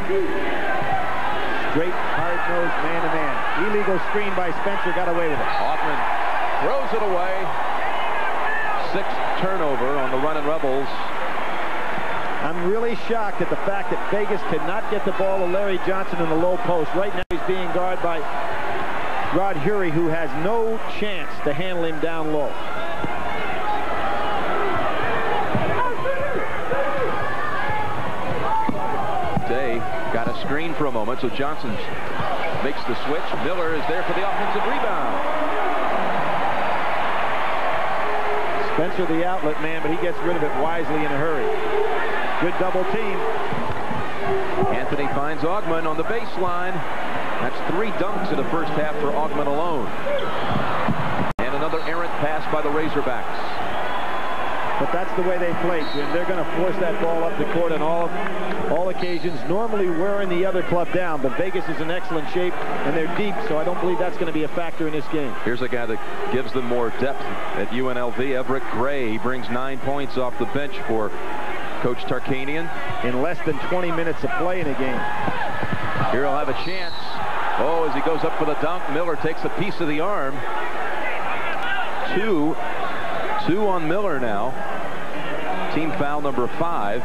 Straight, hard-nosed man-to-man. Illegal screen by Spencer. Got away with it. Hoffman throws it away. 6th turnover on the Runnin' Rebels. I'm really shocked at the fact that Vegas cannot get the ball to Larry Johnson in the low post. Right now he's being guarded by Rod Hury, who has no chance to handle him down low. Day got a screen for a moment, so Johnson makes the switch. Miller is there for the offensive rebound. Spencer the outlet man, but he gets rid of it wisely in a hurry. Good double team. Anthony finds Augman on the baseline. That's 3 dunks in the first half for Augman alone. And another errant pass by the Razorbacks. But that's the way they play, Jim. They're going to force that ball up the court on all occasions, normally wearing the other club down. But Vegas is in excellent shape, and they're deep, so I don't believe that's going to be a factor in this game. Here's a guy that gives them more depth at UNLV, Everett Gray. He brings 9 points off the bench for Coach Tarkanian. In less than 20 minutes of play in a game. Here he'll have a chance. Oh, as he goes up for the dunk, Miller takes a piece of the arm. Two on Miller now. Team foul number 5.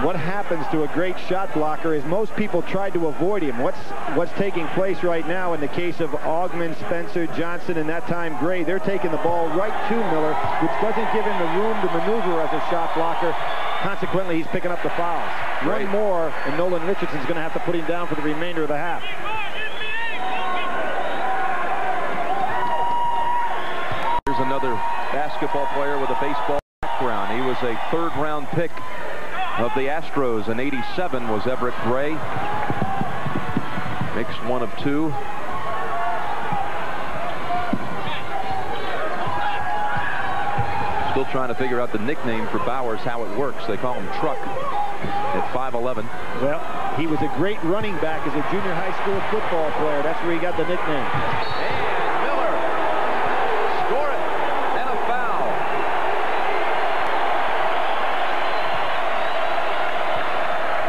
What happens to a great shot blocker is most people try to avoid him. What's taking place right now in the case of Augman, Spencer, Johnson, and that time Gray, they're taking the ball right to Miller, which doesn't give him the room to maneuver as a shot blocker. Consequently, he's picking up the fouls. Right. One more, and Nolan Richardson's going to have to put him down for the remainder of the half. Here's another basketball player with a baseball background. He was a 3rd-round pick of the Astros in '87 was Everett Gray. Makes 1 of 2. Still trying to figure out the nickname for Bowers, how it works. They call him Truck at 5'11". Well, he was a great running back as a junior high school football player. That's where he got the nickname. And Miller score it, and a foul.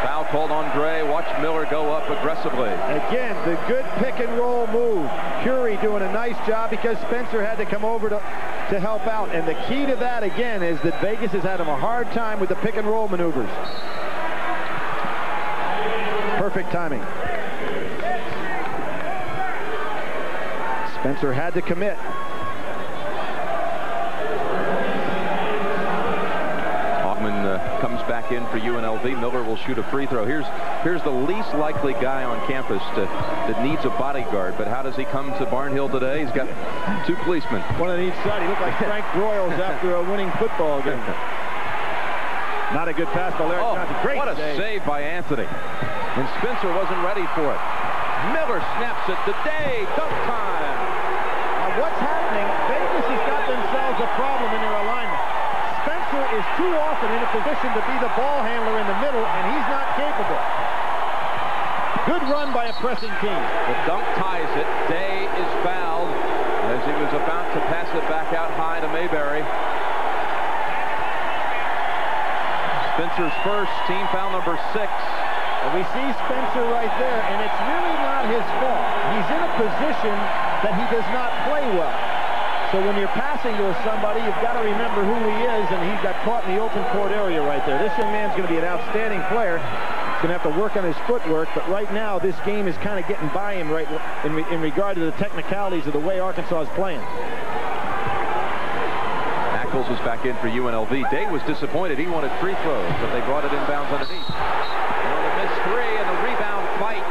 Foul called on Gray. Watch Miller go up aggressively. Again, the good pick and roll move. Curie doing a nice job because Spencer had to come over to help out. And the key to that, again, is that Vegas has had him a hard time with the pick and roll maneuvers. Perfect timing. Spencer had to commit. Comes back in for UNLV. Miller will shoot a free throw. Here's the least likely guy on campus that needs a bodyguard. But how does he come to Barnhill today? He's got 2 policemen. One on each side. He looked like Frank Broyles after a winning football game. Not a good pass by Larry Johnson. Great what a save by Anthony. And Spencer wasn't ready for it. Miller snaps it. The Day dunk time. Now what's happening? Vegas has got themselves a problem in their alignment. Spencer is too often in a position to be the ball handler in the middle, and he's not capable. Good run by a pressing team. The dunk ties it. Day is fouled as he was about to pass it back out high to Mayberry. Spencer's first, team foul number 6. And we see Spencer right there, and it's really not his fault. He's in a position that he does not play well. So when you're passing to somebody, you've got to remember who he is, and he got caught in the open court area right there. This young man's going to be an outstanding player. He's going to have to work on his footwork, but right now this game is kind of getting by him right in regard to the technicalities of the way Arkansas is playing. Ackles was back in for UNLV. Day was disappointed. He wanted free throws, but they brought it inbounds underneath. On the missed three and the rebound fight.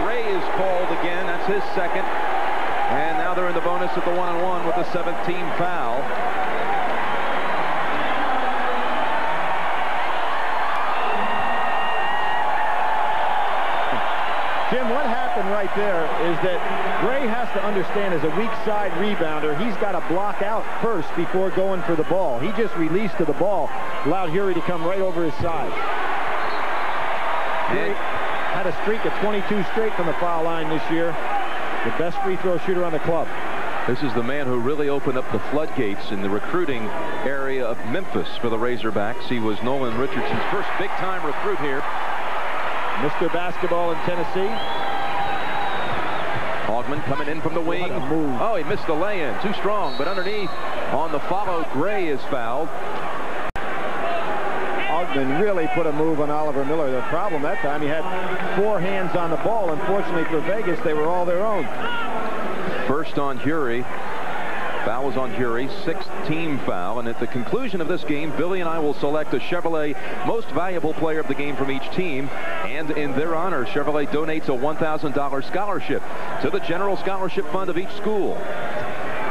Gray is called again. That's his second. And now they're in the bonus at the 1-on-1 with the 7th-team foul. Jim, what happened right there is that Gray has to understand as a weak side rebounder, he's got to block out first before going for the ball. He just released to the ball, allowed Hury to come right over his side. Hury had a streak of 22 straight from the foul line this year. The best free throw shooter on the club. This is the man who really opened up the floodgates in the recruiting area of Memphis for the Razorbacks. He was Nolan Richardson's first big-time recruit here. Mr. Basketball in Tennessee. Hogman coming in from the wing. Oh, he missed the lay-in. Too strong, but underneath on the follow, Gray is fouled. Hogman really put a move on Oliver Miller. The problem that time, he had 4 hands on the ball. Unfortunately for Vegas, they were all their own. First on Hury. Foul was on Hury, 6th team foul, and at the conclusion of this game, Billy and I will select a Chevrolet most valuable player of the game from each team, and in their honor, Chevrolet donates a $1,000 scholarship to the General Scholarship Fund of each school.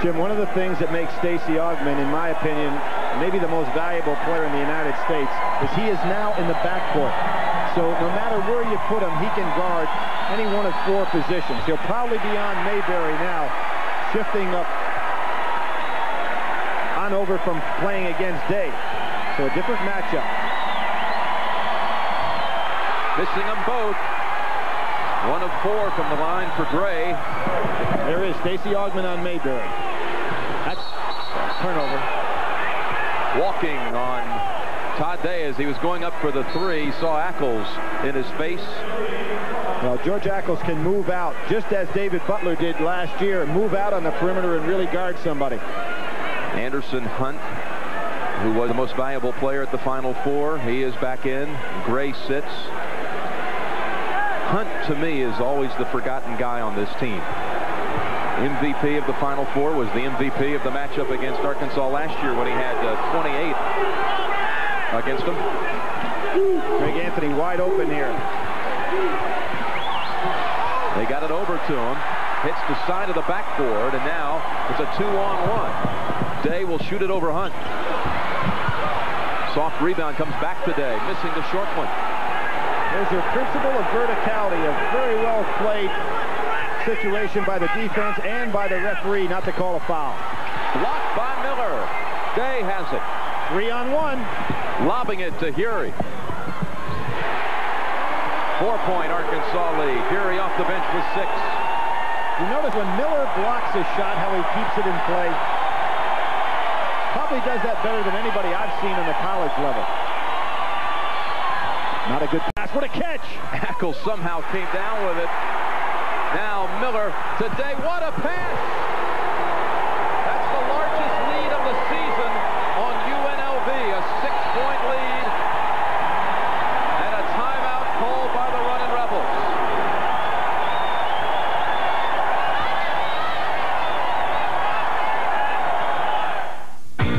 Jim, one of the things that makes Stacey Augmon, in my opinion, maybe the most valuable player in the United States, is he is now in the backcourt. So no matter where you put him, he can guard any one of 4 positions. He'll probably be on Mayberry now, shifting up on over from playing against Day. So a different matchup. Missing them both. 1 of 4 from the line for Gray. There is Stacey Augmon on Mayberry. That's turnover. Walking on Todd Day as he was going up for the 3. He saw Ackles in his face. Well, George Ackles can move out, just as David Butler did last year, move out on the perimeter and really guard somebody. Anderson Hunt, who was the most valuable player at the Final Four, he is back in. Gray sits. Hunt, to me, is always the forgotten guy on this team. MVP of the Final Four, was the MVP of the matchup against Arkansas last year when he had 28 against them. Greg Anthony wide open here. They got it over to him. Hits the side of the backboard, and now it's a 2-on-1. Day will shoot it over Hunt. Soft rebound comes back to Day, missing the short one. There's your principle of verticality, a very well played situation by the defense and by the referee not to call a foul. Blocked by Miller. Day has it. 3-on-1. Lobbing it to Hury. 4-point Arkansas lead. Hury off the bench with 6. You notice when Miller blocks a shot, how he keeps it in play. Probably does that better than anybody I've seen on the college level. Not a good pass. What a catch! Ackles somehow came down with it. Now Miller to Day. What a pass! That's the largest lead of the season on UNLV. A 6-point lead. And a timeout called by the Runnin' Rebels.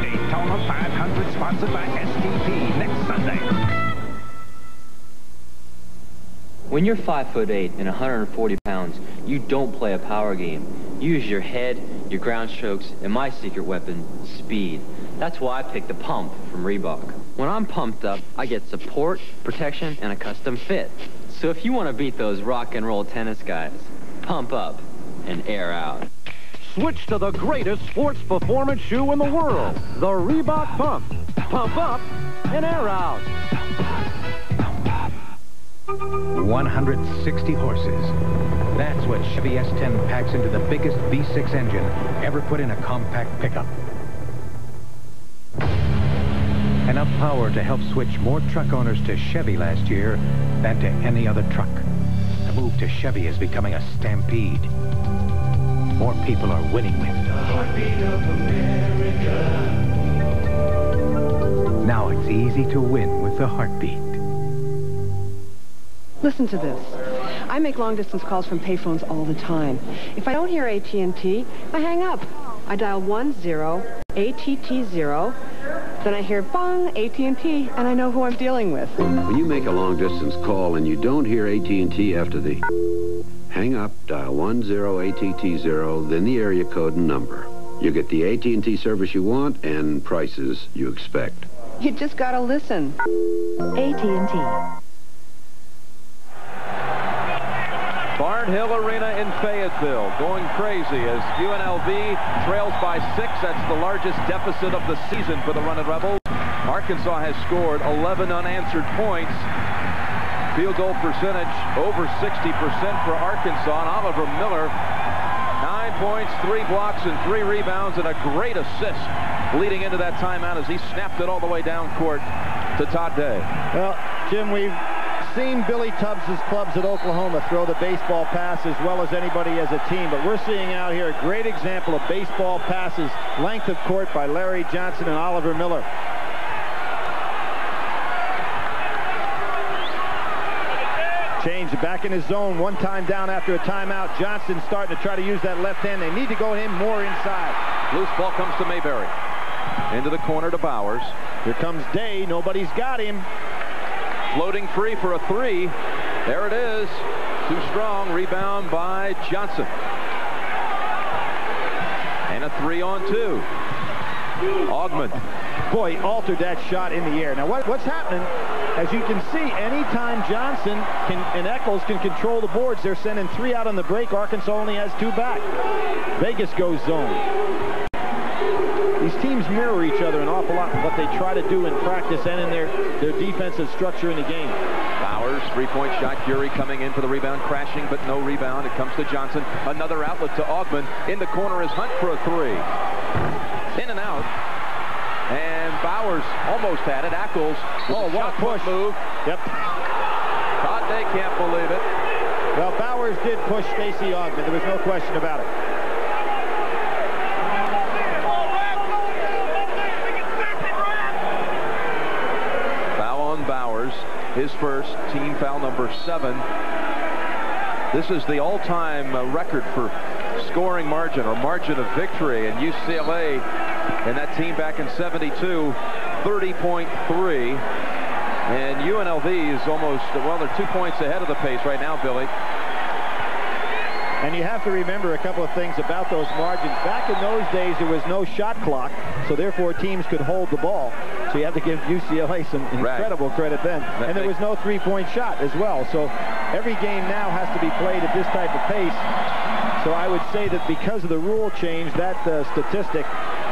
Daytona 500 sponsored by STP next Sunday. When you're 5'8" and 140 pounds, you don't play a power game. You use your head, your ground strokes, and my secret weapon, speed. That's why I picked the pump from Reebok. When I'm pumped up, I get support, protection, and a custom fit. So if you want to beat those rock and roll tennis guys, pump up and air out. Switch to the greatest sports performance shoe in the world, the Reebok Pump. Pump up and air out. 160 horses. That's what Chevy S10 packs into the biggest V6 engine ever put in a compact pickup. Enough power to help switch more truck owners to Chevy last year than to any other truck. The move to Chevy is becoming a stampede. More people are winning with the heartbeat of America. Now it's easy to win with the heartbeat. Listen to this. I make long-distance calls from payphones all the time. If I don't hear AT&T, I hang up. I dial 10-ATT-0. Then I hear bong, AT&T, and I know who I'm dealing with. When you make a long-distance call and you don't hear AT&T after the hang up, dial 10-ATT-0, then the area code and number. You get the AT&T service you want and prices you expect. You just gotta listen. AT&T. Barnhill Arena in Fayetteville going crazy as UNLV trails by 6. That's the largest deficit of the season for the Runnin' Rebels. Arkansas has scored 11 unanswered points. Field goal percentage over 60% for Arkansas. And Oliver Miller, 9 points, 3 blocks, and 3 rebounds, and a great assist leading into that timeout as he snapped it all the way down court to Todd Day. Well, Jim, we've seen Billy Tubbs' clubs at Oklahoma throw the baseball pass as well as anybody as a team, but we're seeing out here a great example of baseball passes, length of court by Larry Johnson and Oliver Miller. Change back in his zone, one time down after a timeout. Johnson starting to try to use that left hand. They need to go him more inside. Loose ball comes to Mayberry. Into the corner to Bowers. Here comes Day. Nobody's got him. Floating free for a 3. There it is. Too strong. Rebound by Johnson. And a 3-on-2. Augman. Boy, he altered that shot in the air. Now, what's happening, as you can see, anytime Johnson and Eccles can control the boards, they're sending 3 out on the break. Arkansas only has 2 back. Vegas goes zone. These teams mirror each other an awful lot in what they try to do in practice and in their defensive structure in the game. Bowers, 3-point shot. Curie coming in for the rebound, crashing, but no rebound. It comes to Johnson. Another outlet to Augman. In the corner is Hunt for a 3. In and out. And Bowers almost had it. Eccles. Oh, what a push move. Yep. Todd Day can't believe it. Well, Bowers did push Stacey Augman. There was no question about it. His first, team foul number 7. This is the all-time record for scoring margin or margin of victory, and UCLA and that team back in 72, 30.3. And UNLV is almost, well, they're 2 points ahead of the pace right now, Billy. And you have to remember a couple of things about those margins. Back in those days, there was no shot clock, so therefore teams could hold the ball. So you have to give UCLA some incredible credit then. And there was no 3-point shot as well. So every game now has to be played at this type of pace. So I would say that because of the rule change, that statistic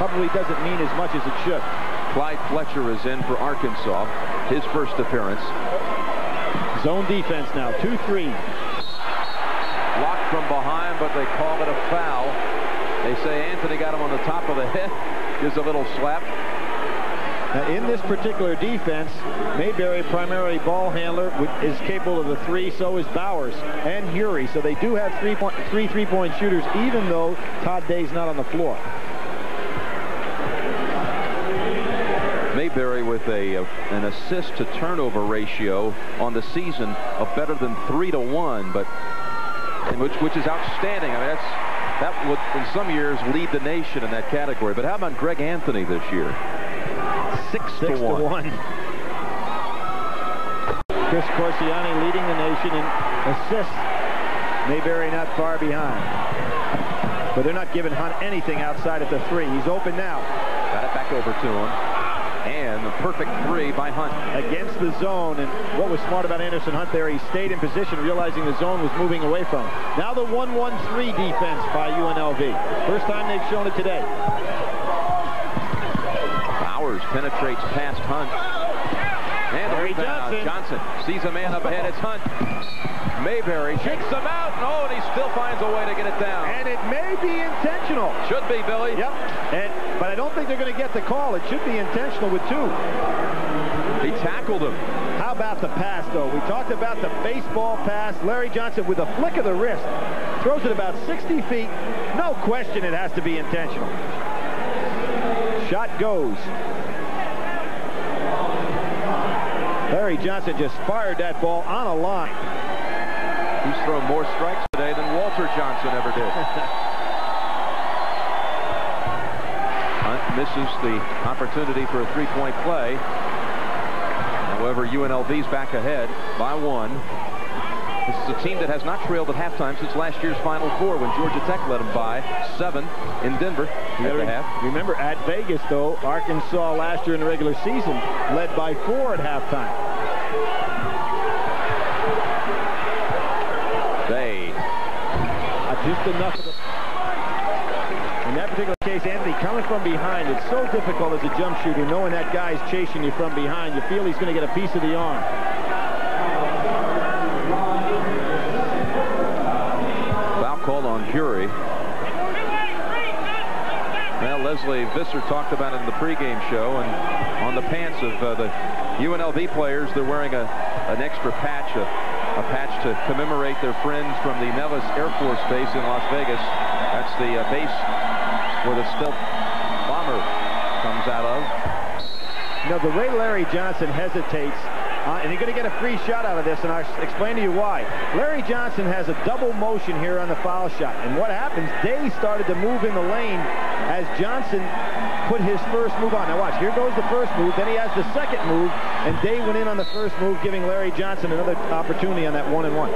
probably doesn't mean as much as it should. Clyde Fletcher is in for Arkansas. His first appearance. Zone defense now, 2-3. Blocked from behind, but they call it a foul. They say Anthony got him on the top of the head. Gives a little slap. Now, in this particular defense, Mayberry, primarily ball handler, is capable of a 3. So is Bowers and Hury. So they do have 3 3-point shooters, even though Todd Day's not on the floor. Mayberry with an assist to turnover ratio on the season of better than 3-to-1, but which is outstanding. I mean, that would in some years lead the nation in that category. But how about Greg Anthony this year? 6-to-1. Chris Corsiani leading the nation in assists. Mayberry not far behind. But they're not giving Hunt anything outside at the 3. He's open now. Got it back over to him. And the perfect 3 by Hunt. Against the zone, and what was smart about Anderson Hunt there, he stayed in position, realizing the zone was moving away from him. Now the 1-1-3 defense by UNLV. First time they've shown it today. Bowers penetrates past Hunt. And the rebound. Johnson sees a man up ahead. It's Hunt. Mayberry shakes him out. And he still finds a way to get it down. And it may be intentional. Should be, Billy. Yep. And but I don't think they're going to get the call. It should be intentional with 2. He tackled him. How about the pass, though? We talked about the baseball pass. Larry Johnson, with a flick of the wrist, throws it about 60 feet. No question it has to be intentional. Shot goes. Larry Johnson just fired that ball on a line. He's thrown more strikes today than Walter Johnson ever did. Hunt misses the opportunity for a 3-point play. However, UNLV's back ahead by 1. This is a team that has not trailed at halftime since last year's Final Four when Georgia Tech led them by 7 in Denver at the half. Remember, at Vegas, though, Arkansas last year in the regular season led by 4 at halftime. They. Just enough of the... In that particular case, Anthony, coming from behind, it's so difficult as a jump shooter, knowing that guy's chasing you from behind. You feel he's going to get a piece of the arm. Foul called on Curie. Well, Leslie Visser talked about it in the pregame show, and on the pants of the UNLV players, they're wearing an extra patch, a patch to commemorate their friends from the Nellis Air Force Base in Las Vegas. That's the base where the stealth bomber comes out of. Now, the way Larry Johnson hesitates, and you're going to get a free shot out of this, and I'll explain to you why. Larry Johnson has a double motion here on the foul shot, and what happens, Day started to move in the lane as Johnson put his first move on. Now watch, here goes the first move, then he has the second move, and Day went in on the first move, giving Larry Johnson another opportunity on that 1-and-1.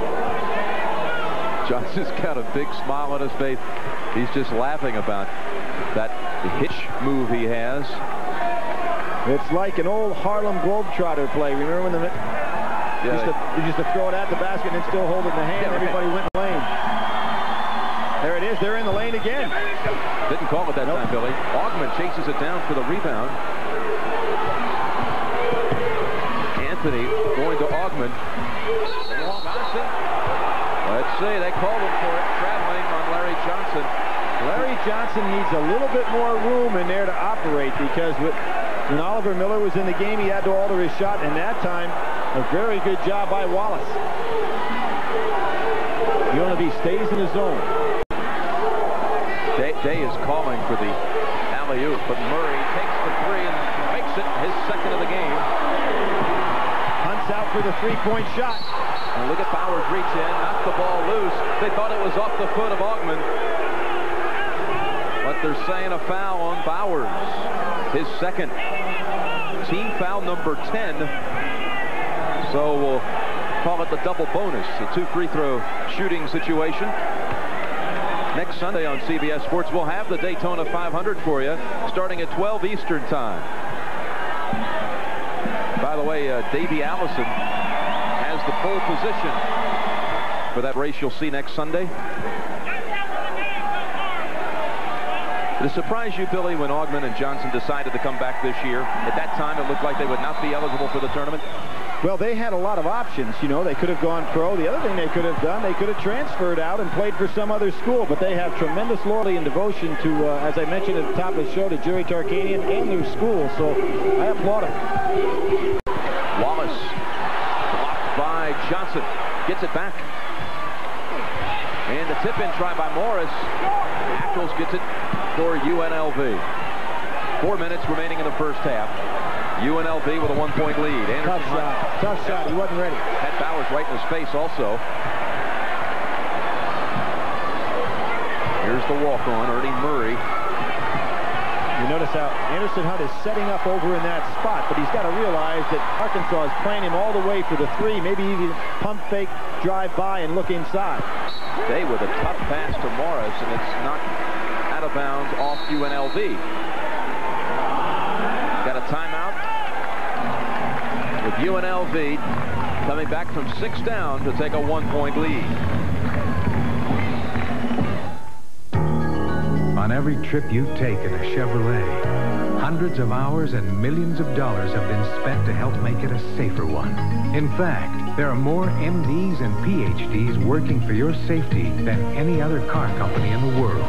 Johnson's got a big smile on his face. He's just laughing about that hitch move he has. It's like an old Harlem Globetrotter play. Remember when you used to throw it at the basket and then still hold it in the hand? Everybody went in the lane. There it is. They're in the lane again. Didn't call it that time, Billy. Augman chases it down for the rebound. Anthony going to Augman. Johnson. Let's see. They called him for it. Traveling on Larry Johnson. Larry Johnson needs a little bit more room in there to operate, because when Oliver Miller was in the game, he had to alter his shot, and that time, a very good job by Wallace. UNLV stays in the zone. Day is calling for the alley-oop, but Murray takes the 3 and makes it his second of the game. Hunts out for the 3-point shot. And look at Bowers reach in, knock the ball loose. They thought it was off the foot of Augman. But they're saying a foul on Bowers. His second. Team foul number 10. So we'll call it the double bonus, a 2 free throw shooting situation. Next Sunday on CBS Sports, we'll have the Daytona 500 for you, starting at 12 Eastern time. By the way, Davey Allison has the pole position for that race you'll see next Sunday. Did it surprise you, Billy, when Augman and Johnson decided to come back this year? At that time, it looked like they would not be eligible for the tournament. Well, they had a lot of options. You know, they could have gone pro. The other thing they could have done, they could have transferred out and played for some other school. But they have tremendous loyalty and devotion to, as I mentioned at the top of the show, to Jerry Tarkanian and their school. So I applaud them. Wallace, blocked by Johnson, gets it back. And the tip-in try by Morris. Ackles gets it for UNLV. 4 minutes remaining in the first half. UNLV with a 1-point lead. Tough shot. Tough shot. He wasn't ready. Had Bowers right in his face also. Here's the walk-on, Ernie Murray. You notice how Anderson Hunt is setting up over in that spot, but he's got to realize that Arkansas is playing him all the way for the 3. Maybe even pump fake, drive by, and look inside. Day with a tough pass to Morris, and it's knocked out of bounds off UNLV. Got a timeout with UNLV coming back from 6 down to take a 1-point lead. On every trip you take in a Chevrolet, hundreds of hours and millions of dollars have been spent to help make it a safer one. In fact, there are more MDs and PhDs working for your safety than any other car company in the world.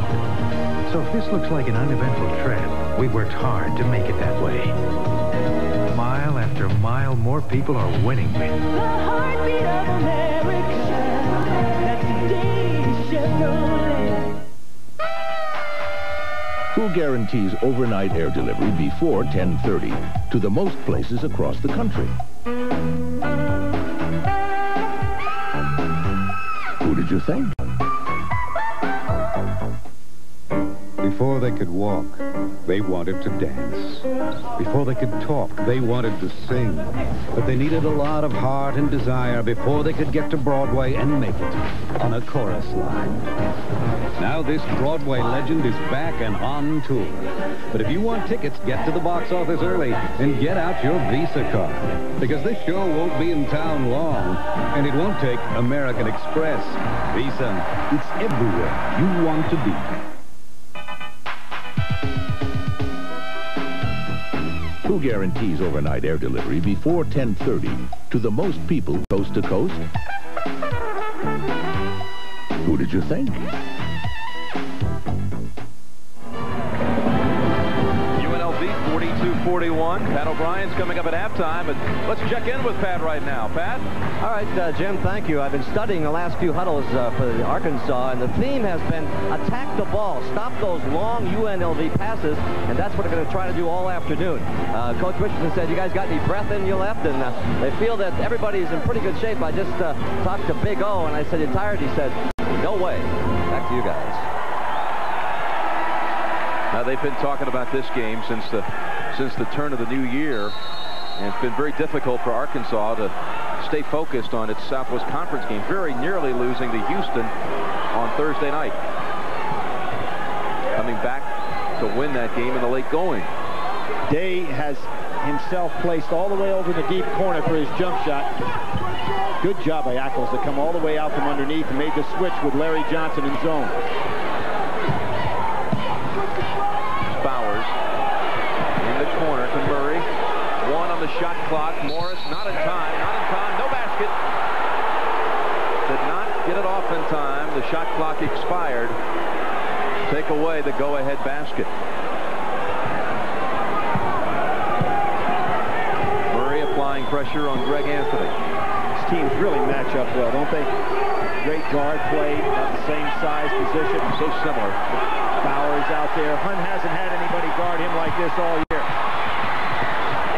So if this looks like an uneventful trip, we worked hard to make it that way. Mile after mile, more people are winning. The heartbeat of America. That's today's Chevrolet. Who guarantees overnight air delivery before 10:30 to the most places across the country? Who did you think? Before they could walk, they wanted to dance. Before they could talk, they wanted to sing. But they needed a lot of heart and desire before they could get to Broadway and make it on a chorus line. Now this Broadway legend is back and on tour. But if you want tickets, get to the box office early and get out your Visa card. Because this show won't be in town long, and it won't take American Express. Visa, it's everywhere you want to be. Who guarantees overnight air delivery before 10:30 to the most people coast to coast? Who did you think? UNLV 42-41. Pat O'Brien's coming up at halftime, but let's check in with Pat right now. Pat? All right, Jim, thank you. I've been studying the last few huddles for Arkansas, and the theme has been attack the ball, stop those long UNLV passes, and that's what we're going to try to do all afternoon. Coach Richardson said, you guys got any breath in you left? And they feel that everybody's in pretty good shape. I just talked to Big O, and I said, you tired? He said, no way. Back to you guys. Now, they've been talking about this game since the turn of the new year, and it's been very difficult for Arkansas to stay focused on its Southwest Conference game, very nearly losing to Houston on Thursday night. Coming back to win that game in the late going. Day has himself placed all the way over the deep corner for his jump shot. Good job by Ackles to come all the way out from underneath and made the switch with Larry Johnson in zone. Bowers in the corner to Murray. One on the shot clock. Morris not in time. No basket. Did not get it off in time. The shot clock expired. Take away the go-ahead basket. Murray applying pressure on Greg Anthony. These teams really match up well, don't they? Great guard play, about the same size, position. So similar. Bowers out there. Hunt hasn't had anybody guard him like this all year.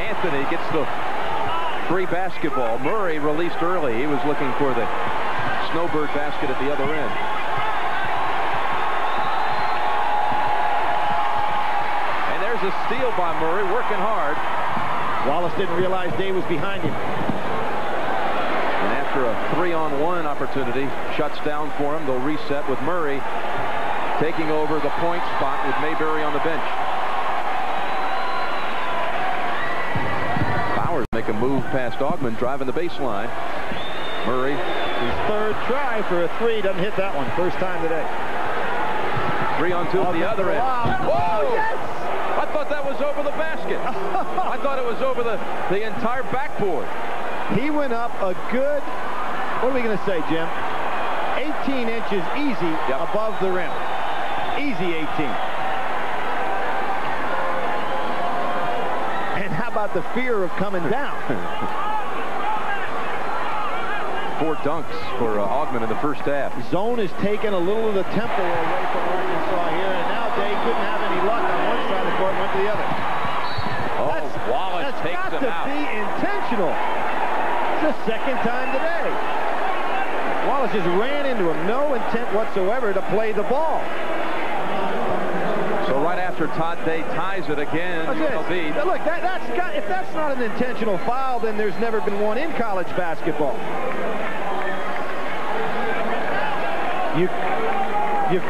Anthony gets the free basketball. Murray released early. He was looking for the snowbird basket at the other end. And there's a steal by Murray, working hard. Wallace didn't realize Day was behind him. And after a 3-on-1 opportunity, shuts down for him. They'll reset with Murray taking over the point spot with Mayberry on the bench. Bowers make a move past Augman, driving the baseline. Murray. His third try for a three. Doesn't hit that one. First time today. 3-on-2 at the other end. Whoa! Yes! I thought that was over the basket. I thought it was over the entire backboard. He went up a good, what are we going to say, Jim? 18 inches easy above the rim. Easy 18. And how about the fear of coming down? 4 dunks for Augman in the first half. Zone has taken a little of the tempo away from Arkansas here, and now Day couldn't have any luck on one side of the court and went to the other. Oh, Wallace takes him out. That's got to be intentional. It's the second time today. Wallace just ran into him. No intent whatsoever to play the ball. So right after Todd Day ties it again, UNLV. Look, if that's not an intentional foul, then there's never been one in college basketball. You've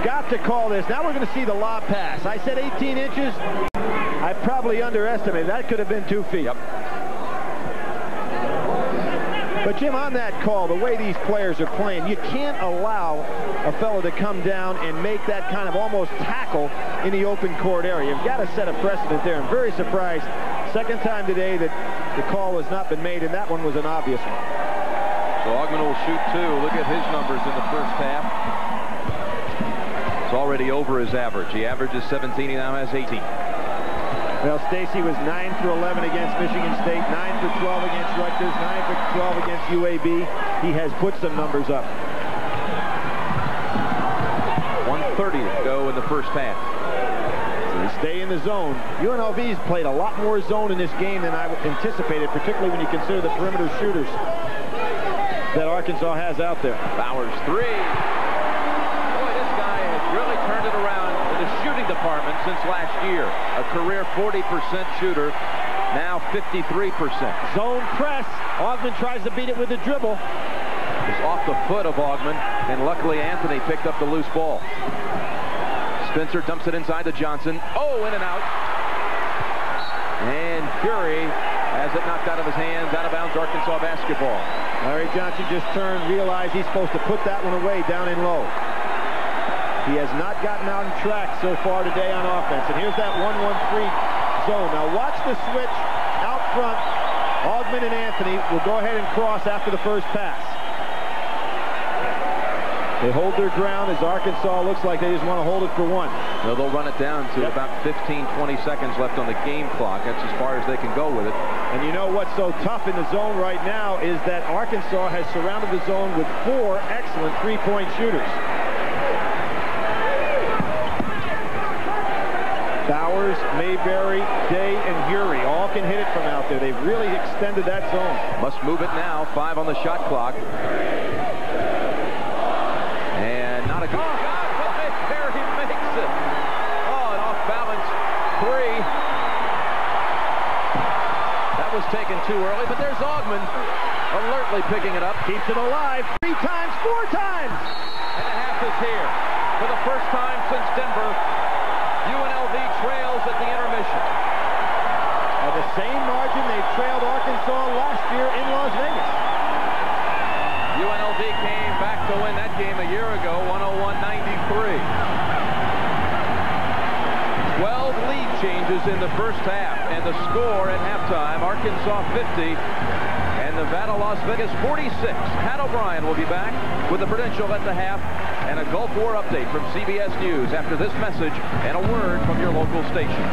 got to call this. Now we're going to see the lob pass. I said 18 inches. I probably underestimated. That could have been 2 feet. Yep. But, Jim, on that call, the way these players are playing, you can't allow a fellow to come down and make that kind of almost tackle in the open court area. You've got to set a precedent there. I'm very surprised. Second time today that the call has not been made, and that one was an obvious one. So Augman will shoot 2. Look at his numbers in the first half. It's already already over his average. He averages 17. He now has 18. Well, Stacy was 9 for 11 against Michigan State, 9 for 12 against Rutgers, 9 for 12 against UAB. He has put some numbers up. 1:30 to go in the first half. So they stay in the zone. UNLV's played a lot more zone in this game than I anticipated, particularly when you consider the perimeter shooters that Arkansas has out there. Bowers 3. Boy, this guy has really turned it around in the shooting department since last year. A career 40% shooter, now 53%. Zone press. Augman tries to beat it with the dribble. It's off the foot of Augman, and luckily Anthony picked up the loose ball. Spencer dumps it inside to Johnson. Oh, in and out. And Fury has it knocked out of his hands, out of bounds, Arkansas basketball. Larry Johnson just turned, realized he's supposed to put that one away down in low. He has not gotten out in track so far today on offense. And here's that 1-1-3 zone. Now watch the switch out front. Augman and Anthony will go ahead and cross after the first pass. They hold their ground as Arkansas looks like they just want to hold it for one. No, they'll run it down to about 15-20 seconds left on the game clock. That's as far as they can go with it. And you know what's so tough in the zone right now is that Arkansas has surrounded the zone with 4 excellent three-point shooters. Bowers, Mayberry, Day, and Hury all can hit it from out there. They've really extended that zone. Must move it now. 5 on the shot clock. And not a good shot. Mayberry makes it. Oh, an off-balance 3. That was taken too early, but there's Augman alertly picking it up. Keeps it alive 3 times, 4 times. And the half is here. For the first time since Denver, UNLV trails at the intermission. By the same margin they trailed Arkansas last year in Las Vegas. UNLV came back to win that game a year ago, 101-93. 12 lead changes in the first half, and the score at halftime, Arkansas 50, and Nevada, Las Vegas 46. Pat O'Brien will be back with the Prudential at the half and a Gulf War update from CBS News after this message and a word from your local station.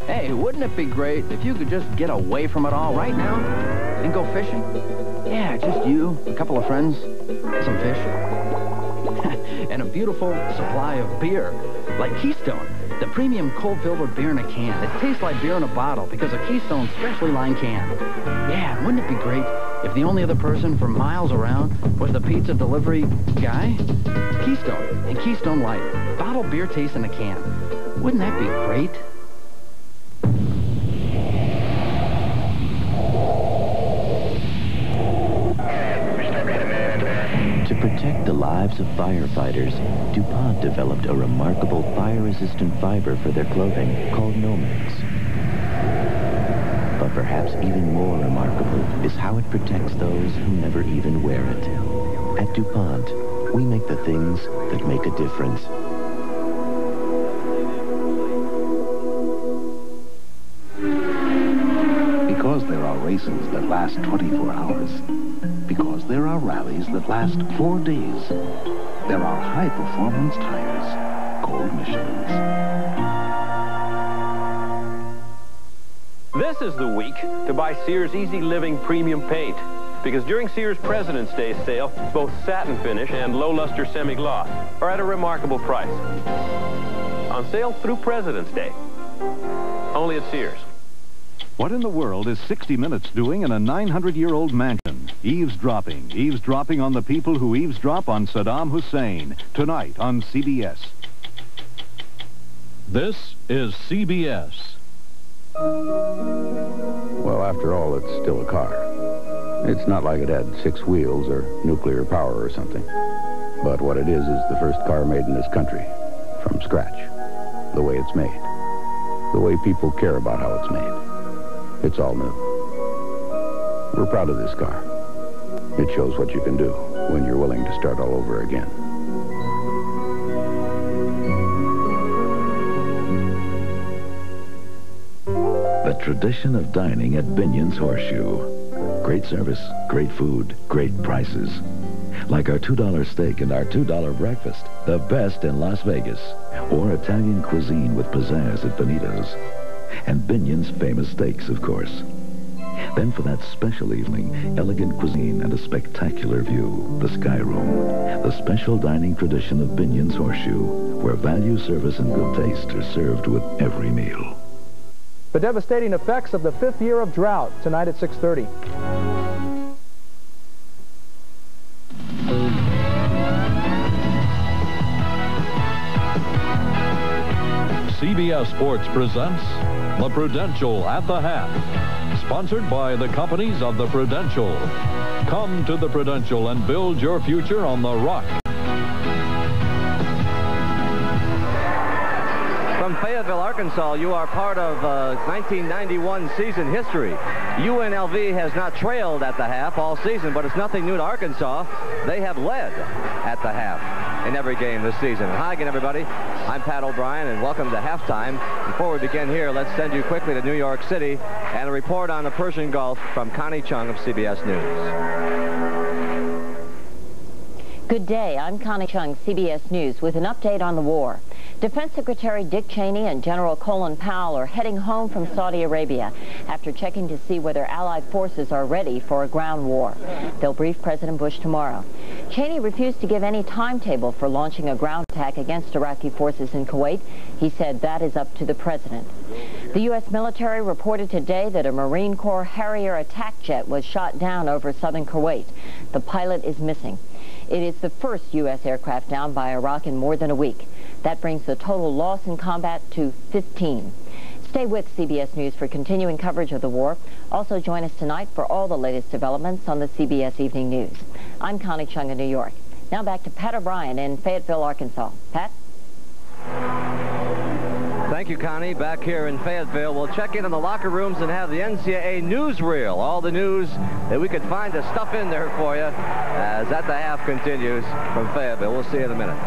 Hey, wouldn't it be great if you could just get away from it all right now and go fishing? Yeah, just you, a couple of friends, some fish, and a beautiful supply of beer, like Keystone, the premium cold-filtered beer in a can. It tastes like beer in a bottle because of Keystone's specially lined can. Yeah, wouldn't it be great if the only other person for miles around was the pizza delivery guy? Keystone and Keystone Light, bottled beer taste in a can. Wouldn't that be great? To protect the lives of firefighters, DuPont developed a remarkable fire-resistant fiber for their clothing called Nomex. But perhaps even more remarkable is how it protects those who never even wear it. At DuPont, we make the things that make a difference. Because there are races that last 24 hours. Because there are rallies that last 4 days. There are high-performance tires, Gold Michelin's. This is the week to buy Sears Easy Living Premium Paint. Because during Sears President's Day sale, both satin finish and low-luster semi-gloss are at a remarkable price. On sale through President's Day. Only at Sears. What in the world is 60 Minutes doing in a 900-year-old mansion? Eavesdropping. Eavesdropping on the people who eavesdrop on Saddam Hussein. Tonight on CBS. This is CBS. Well, after all, it's still a car. It's not like it had 6 wheels or nuclear power or something. But what it is the first car made in this country. From scratch. The way it's made. The way people care about how it's made. It's all new. We're proud of this car. It shows what you can do when you're willing to start all over again. The tradition of dining at Binion's Horseshoe. Great service, great food, great prices. Like our $2 steak and our $2 breakfast, the best in Las Vegas. Or Italian cuisine with pizzazz at Benito's. And Binion's famous steaks, of course. Then for that special evening, elegant cuisine and a spectacular view, the Sky Room, the special dining tradition of Binion's Horseshoe, where value, service, and good taste are served with every meal. The devastating effects of the 5th year of drought, tonight at 6:30. CBS Sports presents The Prudential at the Half, sponsored by the companies of the Prudential. Come to the Prudential and build your future on the rock. From Fayetteville, Arkansas, you are part of 1991 season history. UNLV has not trailed at the half all season, but it's nothing new to Arkansas. They have led at the half in every game this season. Hi again, everybody. I'm Pat O'Brien, and welcome to halftime. Before we begin here, let's send you quickly to New York City and a report on the Persian Gulf from Connie Chung of CBS News. Good day. I'm Connie Chung, CBS News, with an update on the war. Defense Secretary Dick Cheney and General Colin Powell are heading home from Saudi Arabia after checking to see whether Allied forces are ready for a ground war. They'll brief President Bush tomorrow. Cheney refused to give any timetable for launching a ground attack against Iraqi forces in Kuwait. He said that is up to the president. The U.S. military reported today that a Marine Corps Harrier attack jet was shot down over southern Kuwait. The pilot is missing. It is the first U.S. aircraft down by Iraq in more than a week. That brings the total loss in combat to 15. Stay with CBS News for continuing coverage of the war. Also join us tonight for all the latest developments on the CBS Evening News. I'm Connie Chung in New York. Now back to Pat O'Brien in Fayetteville, Arkansas. Pat? Thank you, Connie. Back here in Fayetteville, we'll check in the locker rooms and have the NCAA newsreel. All the news that we could find to stuff in there for you as At the Half continues from Fayetteville. We'll see you in a minute.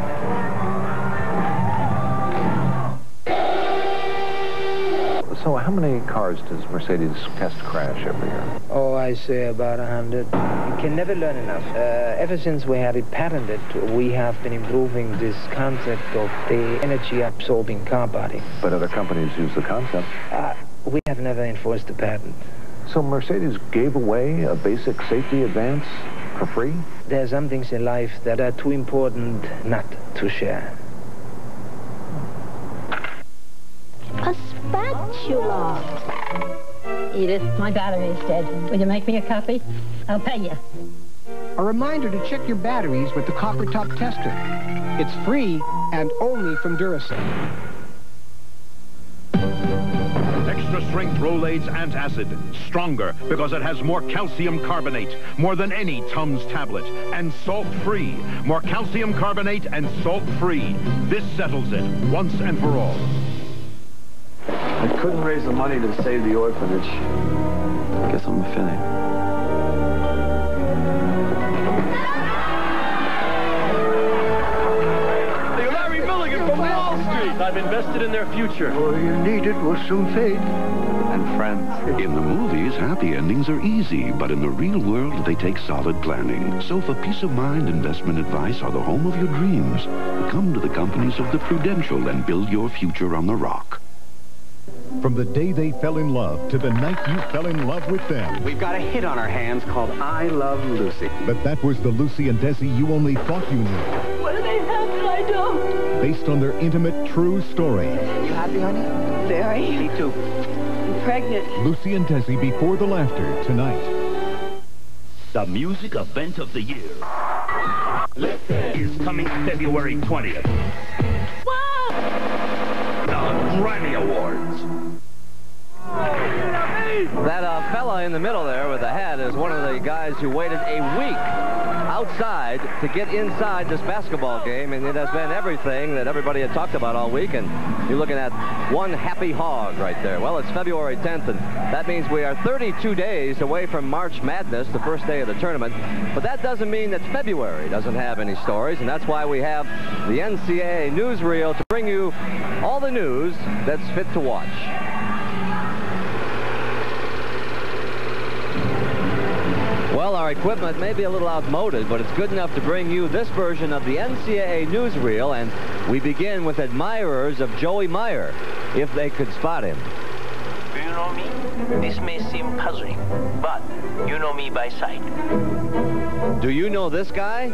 So how many cars does Mercedes test crash every year? Oh, I say about 100. You can never learn enough. Ever since we had it patented, we have been improving this concept of the energy-absorbing car body. But other companies use the concept. We have never enforced the patent. So Mercedes gave away a basic safety advance for free? There are some things in life that are too important not to share. A spatula. Edith, my battery is dead. Will you make me a copy? I'll pay you. A reminder to check your batteries with the copper top tester. It's free and only from Duracell. Extra strength Rolaids antacid. Stronger because it has more calcium carbonate, more than any Tums tablet. And salt-free. More calcium carbonate and salt-free. This settles it once and for all. I couldn't raise the money to save the orphanage. I guess I'm a failure. Hey, Larry Milligan from Wall Street! I've invested in their future. All you needed was some faith. And friends. In the movies, happy endings are easy, but in the real world, they take solid planning. So for peace of mind, investment advice are the home of your dreams. Come to the companies of the Prudential and build your future on the rock. From the day they fell in love to the night you fell in love with them. We've got a hit on our hands called I Love Lucy. But that was the Lucy and Desi you only thought you knew. What do they have that I don't? Based on their intimate, true story. You happy, honey? Very. Me too. I'm pregnant. Lucy and Desi Before the Laughter, tonight. The music event of the year is coming February 20th. Wow! The Grammy Awards. That fella in the middle there with the hat is one of the guys who waited a week outside to get inside this basketball game, and it has been everything that everybody had talked about all week, and you're looking at one happy hog right there. Well, it's February 10th, and that means we are 32 days away from March Madness, the first day of the tournament, but that doesn't mean that February doesn't have any stories, and that's why we have the NCAA newsreel to bring you all the news that's fit to watch. Well, our equipment may be a little outmoded, but it's good enough to bring you this version of the NCAA newsreel, and we begin with admirers of Joey Meyer, if they could spot him. Do you know me? This may seem puzzling, but you know me by sight. Do you know this guy?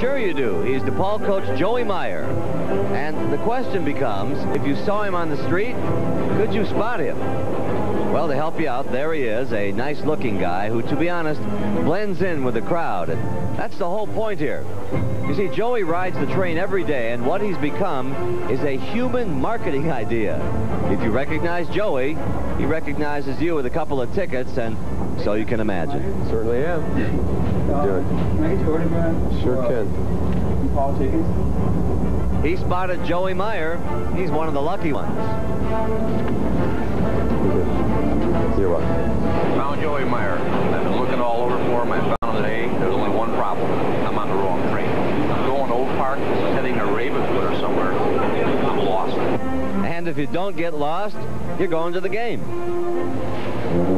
Sure you do. He's DePaul coach Joey Meyer. And the question becomes, if you saw him on the street, could you spot him? Well, to help you out, there he is, a nice-looking guy who, to be honest, blends in with the crowd. And that's the whole point here. You see, Joey rides the train every day, and what he's become is a human marketing idea. If you recognize Joey, he recognizes you with a couple of tickets, and so you can imagine. Certainly am. Do it. Can I get your autograph? Sure can. Paul tickets? He spotted Joey Meyer. He's one of the lucky ones. You're welcome. Found Joey Meyer. I've been looking all over for him. I found him today. There's only one problem. I'm on the wrong train. I'm going to Oak Park, heading to Ravenswood or somewhere. I'm lost. And if you don't get lost, you're going to the game.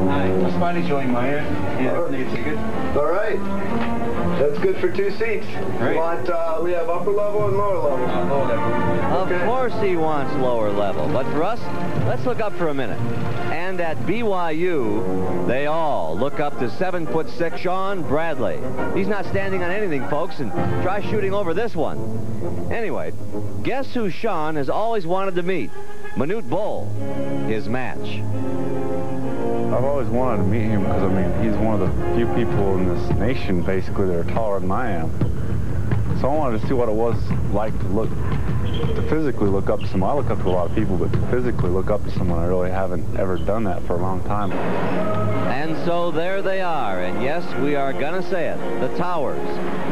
Hi, I spotted Joey Meyer. Yeah, need a ticket. All right. That's good for 2 seats. Right. You want, we have upper level and lower level. Lower level. Of course he wants lower level. But for us, let's look up for a minute. And at BYU, they all look up to 7'6" Sean Bradley. He's not standing on anything, folks, and try shooting over this one. Anyway, guess who Sean has always wanted to meet? Manute Bol, his match. I've always wanted to meet him because, I mean, he's one of the few people in this nation, basically, that are taller than I am. So I wanted to see what it was like to physically look up to someone. I look up to a lot of people, but to physically look up to someone, I really haven't ever done that for a long time. And so there they are, and yes, we are gonna say it, the towers.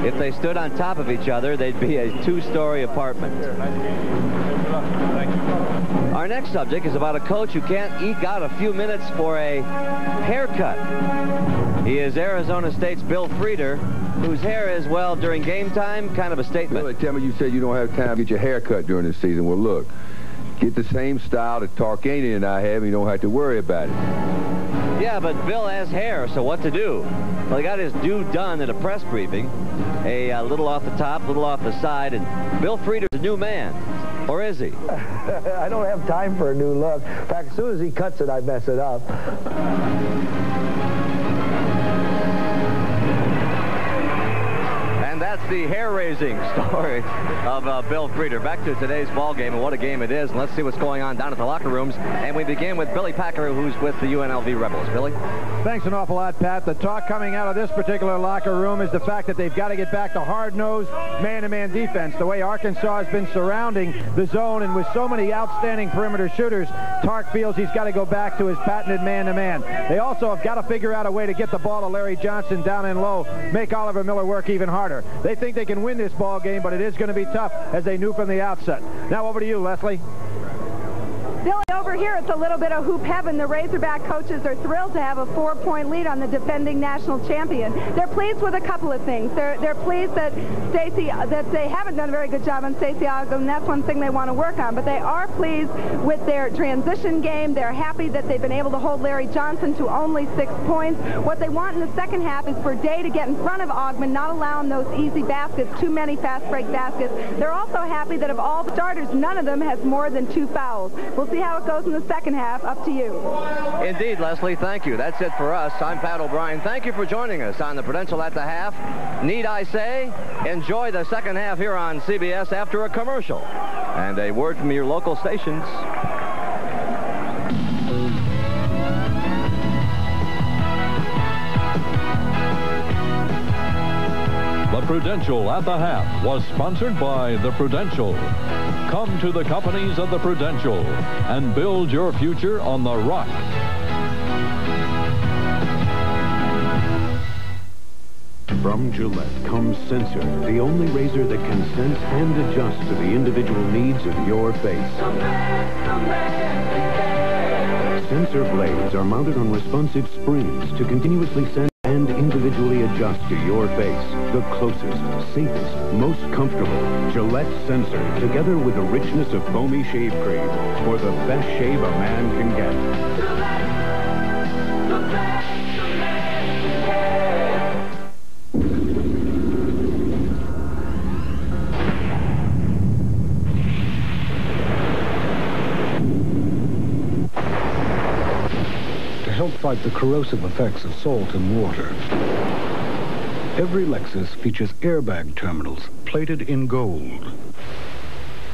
If they stood on top of each other, they'd be a 2-story apartment. Our next subject is about a coach who can't eke out a few minutes for a haircut. He is Arizona State's Bill Frieder, whose hair is, well, during game time, kind of a statement. Billy, tell me you said you don't have time to get your hair cut during the season. Well, look, get the same style that Tarkanian and I have, and you don't have to worry about it. Yeah, but Bill has hair, so what to do? Well, he got his due done at a press briefing. A little off the top, a little off the side, and Bill Frieder's a new man. Or is he? I don't have time for a new look. In fact, as soon as he cuts it, I mess it up. That's the hair-raising story of Bill Frieder. Back to today's ball game, and what a game it is. And let's see what's going on down at the locker rooms. And we begin with Billy Packer, who's with the UNLV Rebels. Billy? Thanks an awful lot, Pat. The talk coming out of this particular locker room is the fact that they've got to get back to hard-nosed, man-to-man defense. The way Arkansas has been surrounding the zone, and with so many outstanding perimeter shooters, Tark feels he's got to go back to his patented man-to-man. They also have got to figure out a way to get the ball to Larry Johnson down and low, make Oliver Miller work even harder. They think they can win this ball game, but it is going to be tough, as they knew from the outset. Now over to you, Leslie. Billy, over here, it's a little bit of hoop heaven. The Razorback coaches are thrilled to have a 4-point lead on the defending national champion. They're pleased with a couple of things. They're pleased that they haven't done a very good job on Stacey Ogden, and that's one thing they want to work on. But they are pleased with their transition game. They're happy that they've been able to hold Larry Johnson to only 6 points. What they want in the second half is for Day to get in front of Ogden, not allowing those easy baskets, too many fast break baskets. They're also happy that of all the starters, none of them has more than 2 fouls. We'll see how it goes in the second half. Up to you. Indeed, Leslie. Thank you. That's it for us. I'm Pat O'Brien. Thank you for joining us on the Prudential at the Half. Need I say, enjoy the second half here on CBS after a commercial. And a word from your local stations. The Prudential at the Half was sponsored by the Prudential. Come to the companies of the Prudential and build your future on the rock. From Gillette comes Sensor, the only razor that can sense and adjust to the individual needs of your face. Sensor blades are mounted on responsive springs to continuously sense and individually adjust to your face. The closest, safest, most comfortable Gillette Sensor, together with the richness of foamy shave cream for the best shave a man can get. fight the corrosive effects of salt and water. Every Lexus features airbag terminals plated in gold.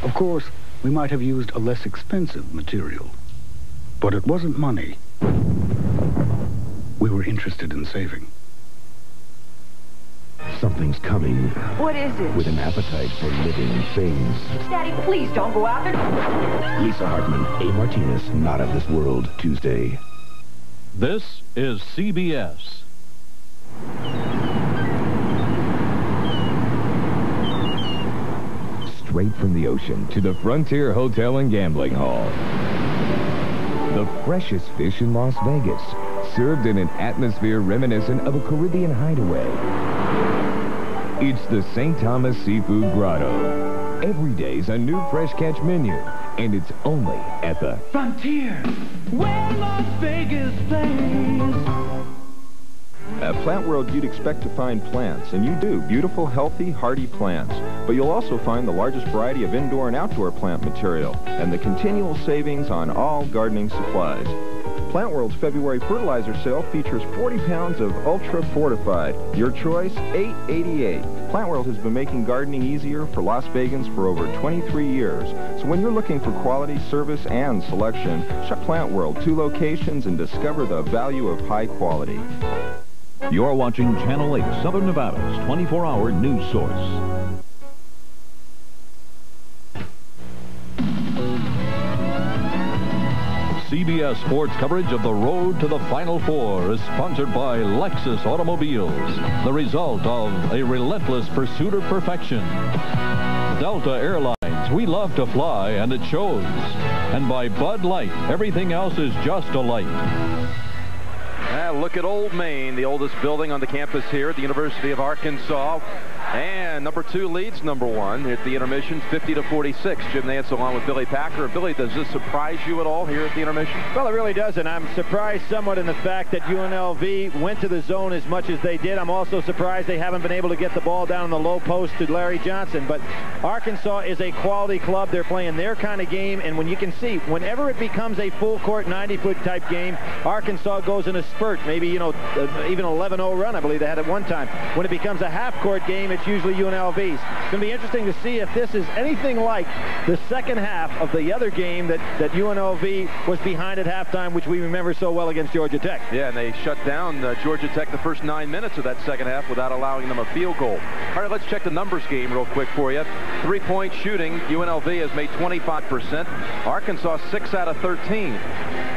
Of course, we might have used a less expensive material, but it wasn't money we were interested in saving. Something's coming. What is it? With an appetite for living things. Daddy, please don't go out there. Lisa Hartman, A. Martinez, Not of This World, Tuesday. This is CBS. Straight from the ocean to the Frontier Hotel and Gambling Hall. The freshest fish in Las Vegas, served in an atmosphere reminiscent of a Caribbean hideaway. It's the St. Thomas Seafood Grotto. Every day's a new fresh catch menu, and it's only at the Frontier, where Las Vegas plays. At Plant World, you'd expect to find plants, and you do. Beautiful, healthy, hardy plants. But you'll also find the largest variety of indoor and outdoor plant material, and the continual savings on all gardening supplies. Plant World's February fertilizer sale features 40 pounds of Ultra Fortified. Your choice, $8.88. Plant World has been making gardening easier for Las Vegans for over 23 years. So when you're looking for quality, service, and selection, shop Plant World, 2 locations, and discover the value of high quality. You're watching Channel 8, Southern Nevada's 24-hour news source. CBS Sports coverage of the road to the Final Four is sponsored by Lexus Automobiles, the result of a relentless pursuit of perfection. Delta Airlines, we love to fly, and it shows. And by Bud Light, everything else is just a light. Look at Old Main, the oldest building on the campus here at the University of Arkansas. And number 2 leads number 1 at the intermission, 50-46. Jim Nance along with Billy Packer. Billy, does this surprise you at all here at the intermission? Well, it really doesn't. I'm surprised somewhat in the fact that UNLV went to the zone as much as they did. I'm also surprised they haven't been able to get the ball down in the low post to Larry Johnson. But Arkansas is a quality club. They're playing their kind of game. And when you can see, whenever it becomes a full-court 90-foot type game, Arkansas goes in a spurt. Maybe, you know, even 11-0 run, I believe they had at one time. When it becomes a half-court game, it's usually UNLV's. It's going to be interesting to see if this is anything like the second half of the other game that UNLV was behind at halftime, which we remember so well against Georgia Tech. Yeah, and they shut down Georgia Tech the first 9 minutes of that second half without allowing them a field goal. All right, let's check the numbers game real quick for you. 3-point shooting, UNLV has made 25%. Arkansas 6 out of 13.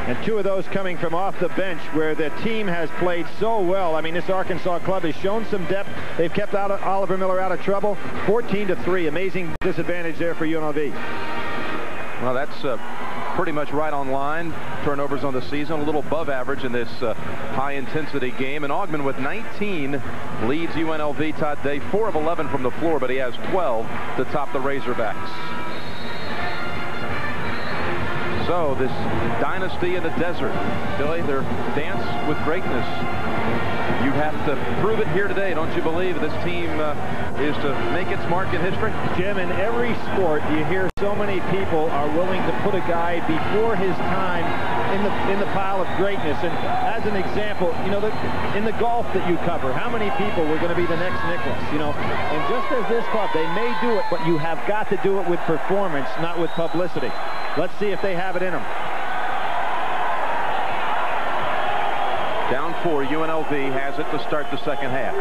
And 2 of those coming from off the bench, where the team has played so well. I mean, this Arkansas club has shown some depth. They've kept Oliver Miller out of trouble. 14-3. Amazing disadvantage there for UNLV. Well, that's pretty much right on line. Turnovers on the season, a little above average in this high-intensity game. And Augman with 19 leads UNLV. Todd Day, 4 of 11 from the floor, but he has 12 to top the Razorbacks. So this dynasty in the desert, Billy, their dance with greatness. You have to prove it here today. Don't you believe this team is to make its mark in history? Jim, in every sport, you hear so many people are willing to put a guy before his time in the pile of greatness. And as an example, you know, in the golf that you cover, how many people were going to be the next Nicklaus? You know, and just as this club, they may do it, but you have got to do it with performance, not with publicity. Let's see if they have it in them. Down 4, UNLV has it to start the second half.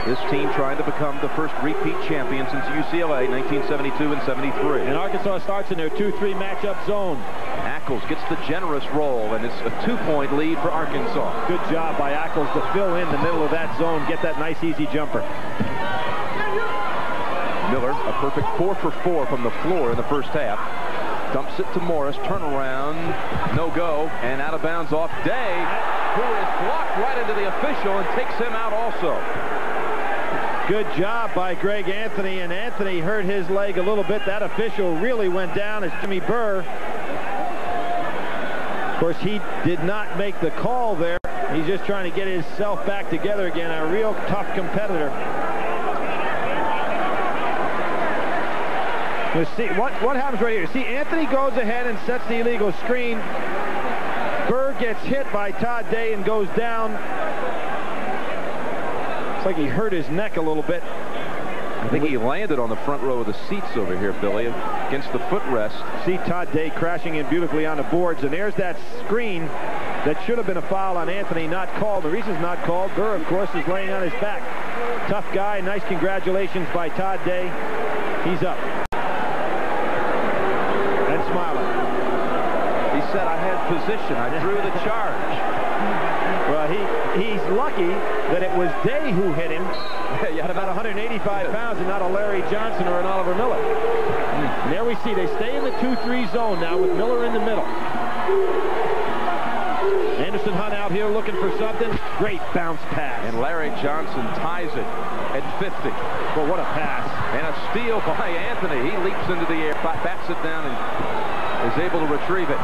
This team trying to become the first repeat champion since UCLA, 1972 and 73. And Arkansas starts in their 2-3 matchup zone. Ackles gets the generous roll, and it's a 2-point lead for Arkansas. Good job by Ackles to fill in the middle of that zone, get that nice, easy jumper. Miller, a perfect 4 for 4 from the floor in the first half. Dumps it to Morris, turnaround, no go, and out of bounds off Day, who is blocked right into the official and takes him out also. Good job by Greg Anthony, and Anthony hurt his leg a little bit. That official really went down as Jimmy Burr. Of course, he did not make the call there. He's just trying to get himself back together again. A real tough competitor. You see what happens right here. See, Anthony goes ahead and sets the illegal screen. Burr gets hit by Todd Day and goes down. It's like he hurt his neck a little bit. I think he landed on the front row of the seats over here, Billy, against the footrest. See Todd Day crashing in beautifully on the boards, and there's that screen that should have been a foul on Anthony, not called. The reason it's not called, Burr, of course, is laying on his back. Tough guy. Nice congratulations by Todd Day. He's up. And smiling. He said, I had position. I drew the charge. Well, he's lucky that it was Day who hit him. You had about 185 pounds and not a Larry Johnson or an Oliver Miller. And there we see they stay in the 2-3 zone now with Miller in the middle. Anderson Hunt out here looking for something. Great bounce pass. And Larry Johnson ties it at 50. Well, what a pass. And a steal by Anthony. He leaps into the air, bats it down, and is able to retrieve it.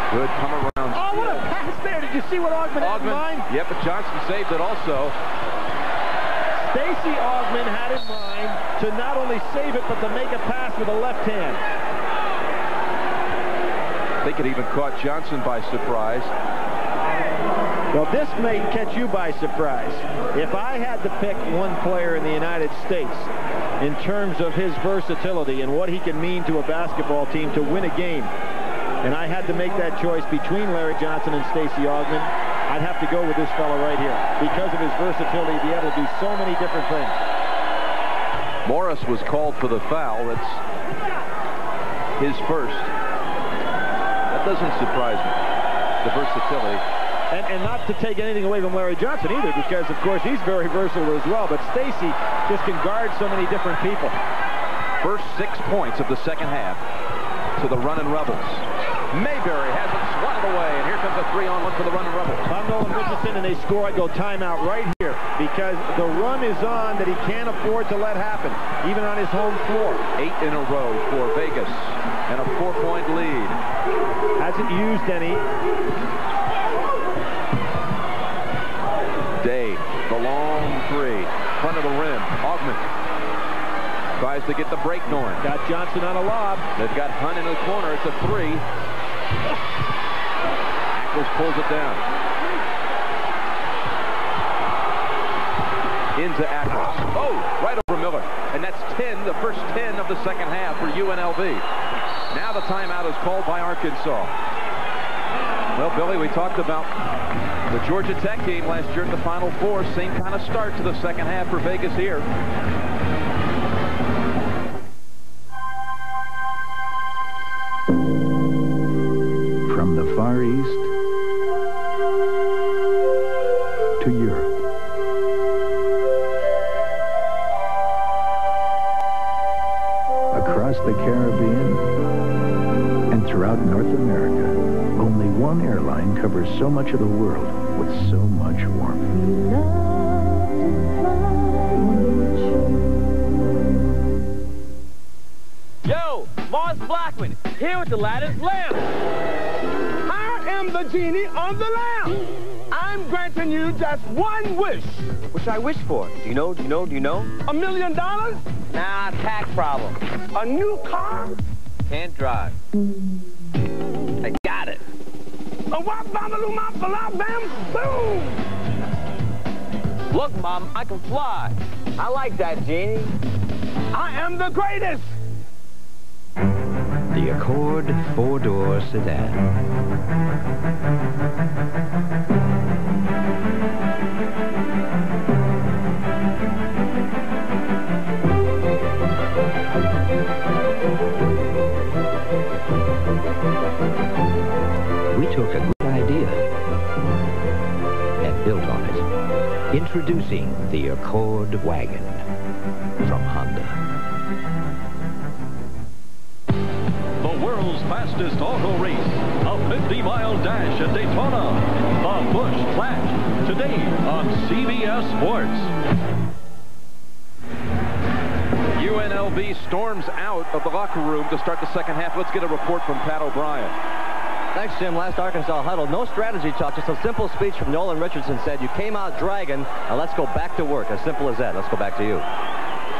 Good come around. Oh, what a pass there. Did you see what Augman had in mind? Yep, but Johnson saved it also. Stacey Augman had in mind to not only save it, but to make a pass with a left hand. I think it even caught Johnson by surprise. Well, this may catch you by surprise. If I had to pick one player in the United States in terms of his versatility and what he can mean to a basketball team to win a game, and I had to make that choice between Larry Johnson and Stacey Augman, I'd have to go with this fellow right here because of his versatility to be able to do so many different things. Morris was called for the foul. That's his first. That doesn't surprise me, the versatility. And not to take anything away from Larry Johnson either, because, of course, he's very versatile as well. But Stacey just can guard so many different people. First 6 points of the second half to the running Rebels. Mayberry has it swatted away, and here comes a 3-on-1 for the running Rebels. If I'm Nolan Richardson and they score, I go timeout right here because the run is on that he can't afford to let happen, even on his home floor. 8 in a row for Vegas, and a 4-point lead. Hasn't used any. Day, the long three, front of the rim. Augman tries to get the break going. Got Johnson on a lob. They've got Hunt in the corner. It's a 3. Ackles pulls it down. Into Ackles. Oh, right over Miller. And that's 10, the first 10 of the second half for UNLV. Now the timeout is called by Arkansas. Well, Billy, we talked about the Georgia Tech game last year in the Final Four. Same kind of start to the second half for Vegas here. From the Far East to Europe. Across the Caribbean and throughout North America, only one airline covers so much of the world with so much warmth. Yo, Mars Blackman, here with the Aladdin's lamp. I am the genie on the lamp. I'm granting you just one wish. What should I wish for? Do you know? $1 million? Nah, tax problem. A new car? Can't drive. I got it. A wop bam bam boom! Look, Mom, I can fly. I like that, Genie. I am the greatest! The Accord 4-door sedan. We took a good idea and built on it. Introducing the Accord wagon from Honda. The world's fastest auto race, a 50-mile dash at Daytona, the Busch Clash, today on CBS Sports. UNLV storms out of the locker room to start the second half. Let's get a report from Pat O'Brien. Thanks, Jim. Last Arkansas huddle. No strategy talk, just a simple speech from Nolan Richardson. Said, you came out dragging, now let's go back to work. As simple as that. Let's go back to you.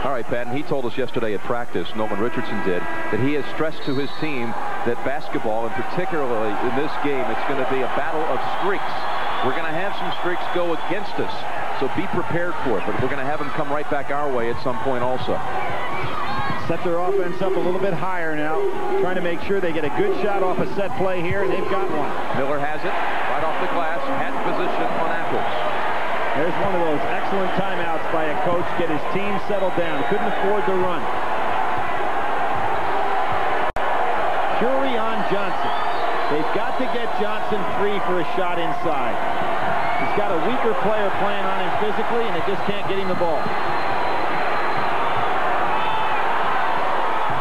All right, Pat, and he told us yesterday at practice, Nolan Richardson did, that he has stressed to his team that basketball, and particularly in this game, it's going to be a battle of streaks. We're going to have some streaks go against us, so be prepared for it, but we're going to have them come right back our way at some point also. Set their offense up a little bit higher now, trying to make sure they get a good shot off a set play here, and they've got one. Miller has it, right off the glass, hand position on Ackles. There's one of those excellent timeouts by a coach, get his team settled down. Couldn't afford to run. Curie on Johnson. They've got to get Johnson free for a shot inside. He's got a weaker player playing on him physically, and they just can't get him the ball.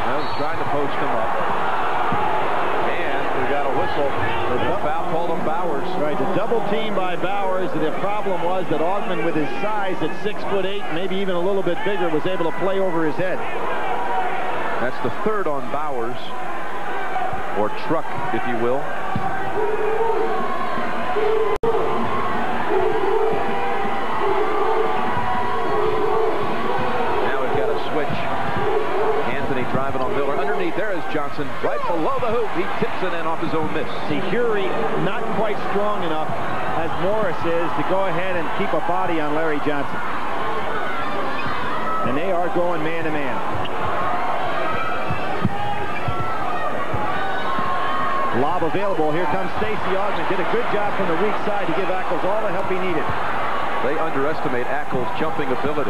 Well, he's trying to post him up. And we got a whistle for the foul called on Bowers. Right, the double team by Bowers. The problem was that Augman, with his size at 6'8", maybe even a little bit bigger, was able to play over his head. That's the third on Bowers. Or truck, if you will. Now we've got a switch. Anthony driving on Miller. Underneath, there is Johnson. Right below the hoop. He tips it in off his own miss. See, Curie not quite strong enough, as Morris is, to go ahead and keep a body on Larry Johnson. And they are going man-to-man. Lob available. Here comes Stacey Augman. Did a good job from the weak side to give Ackles all the help he needed. They underestimate Ackles' jumping ability.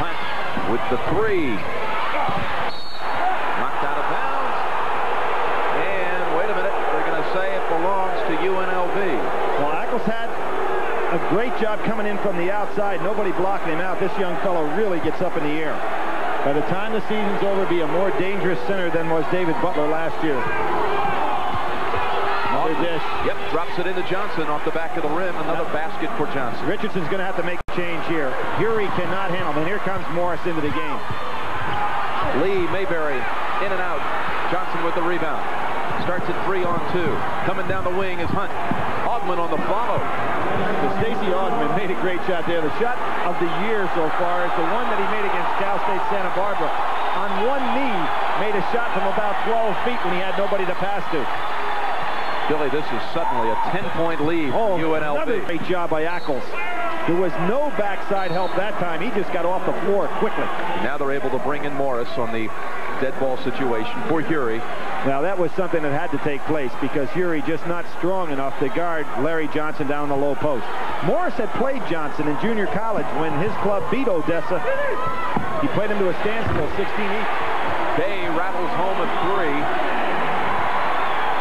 Hunt with the three. Knocked out of bounds. And wait a minute. They're going to say it belongs to UNLV. Well, Ackles had a great job coming in from the outside. Nobody blocking him out. This young fellow really gets up in the air. By the time the season's over, be a more dangerous center than was David Butler last year. Another dish. Yep, drops it into Johnson off the back of the rim. Another basket for Johnson. Richardson's going to have to make a change here. Curie cannot handle him. And here comes Morris into the game. Lee Mayberry in and out. Johnson with the rebound. Starts at 3-on-2. Coming down the wing is Hunt. Augman on the follow. Stacey Augman made a great shot there. The shot of the year so far is the one that he made against Cal State Santa Barbara. On one knee, made a shot from about 12 feet when he had nobody to pass to. Billy, this is suddenly a 10-point lead for UNLV. Another great job by Ackles. There was no backside help that time. He just got off the floor quickly. Now they're able to bring in Morris on the dead ball situation for Curie. Now that was something that had to take place because Curie just not strong enough to guard Larry Johnson down the low post. Morris had played Johnson in junior college when his club beat Odessa. He played him to a standstill, 16 each. Day rattles home a three.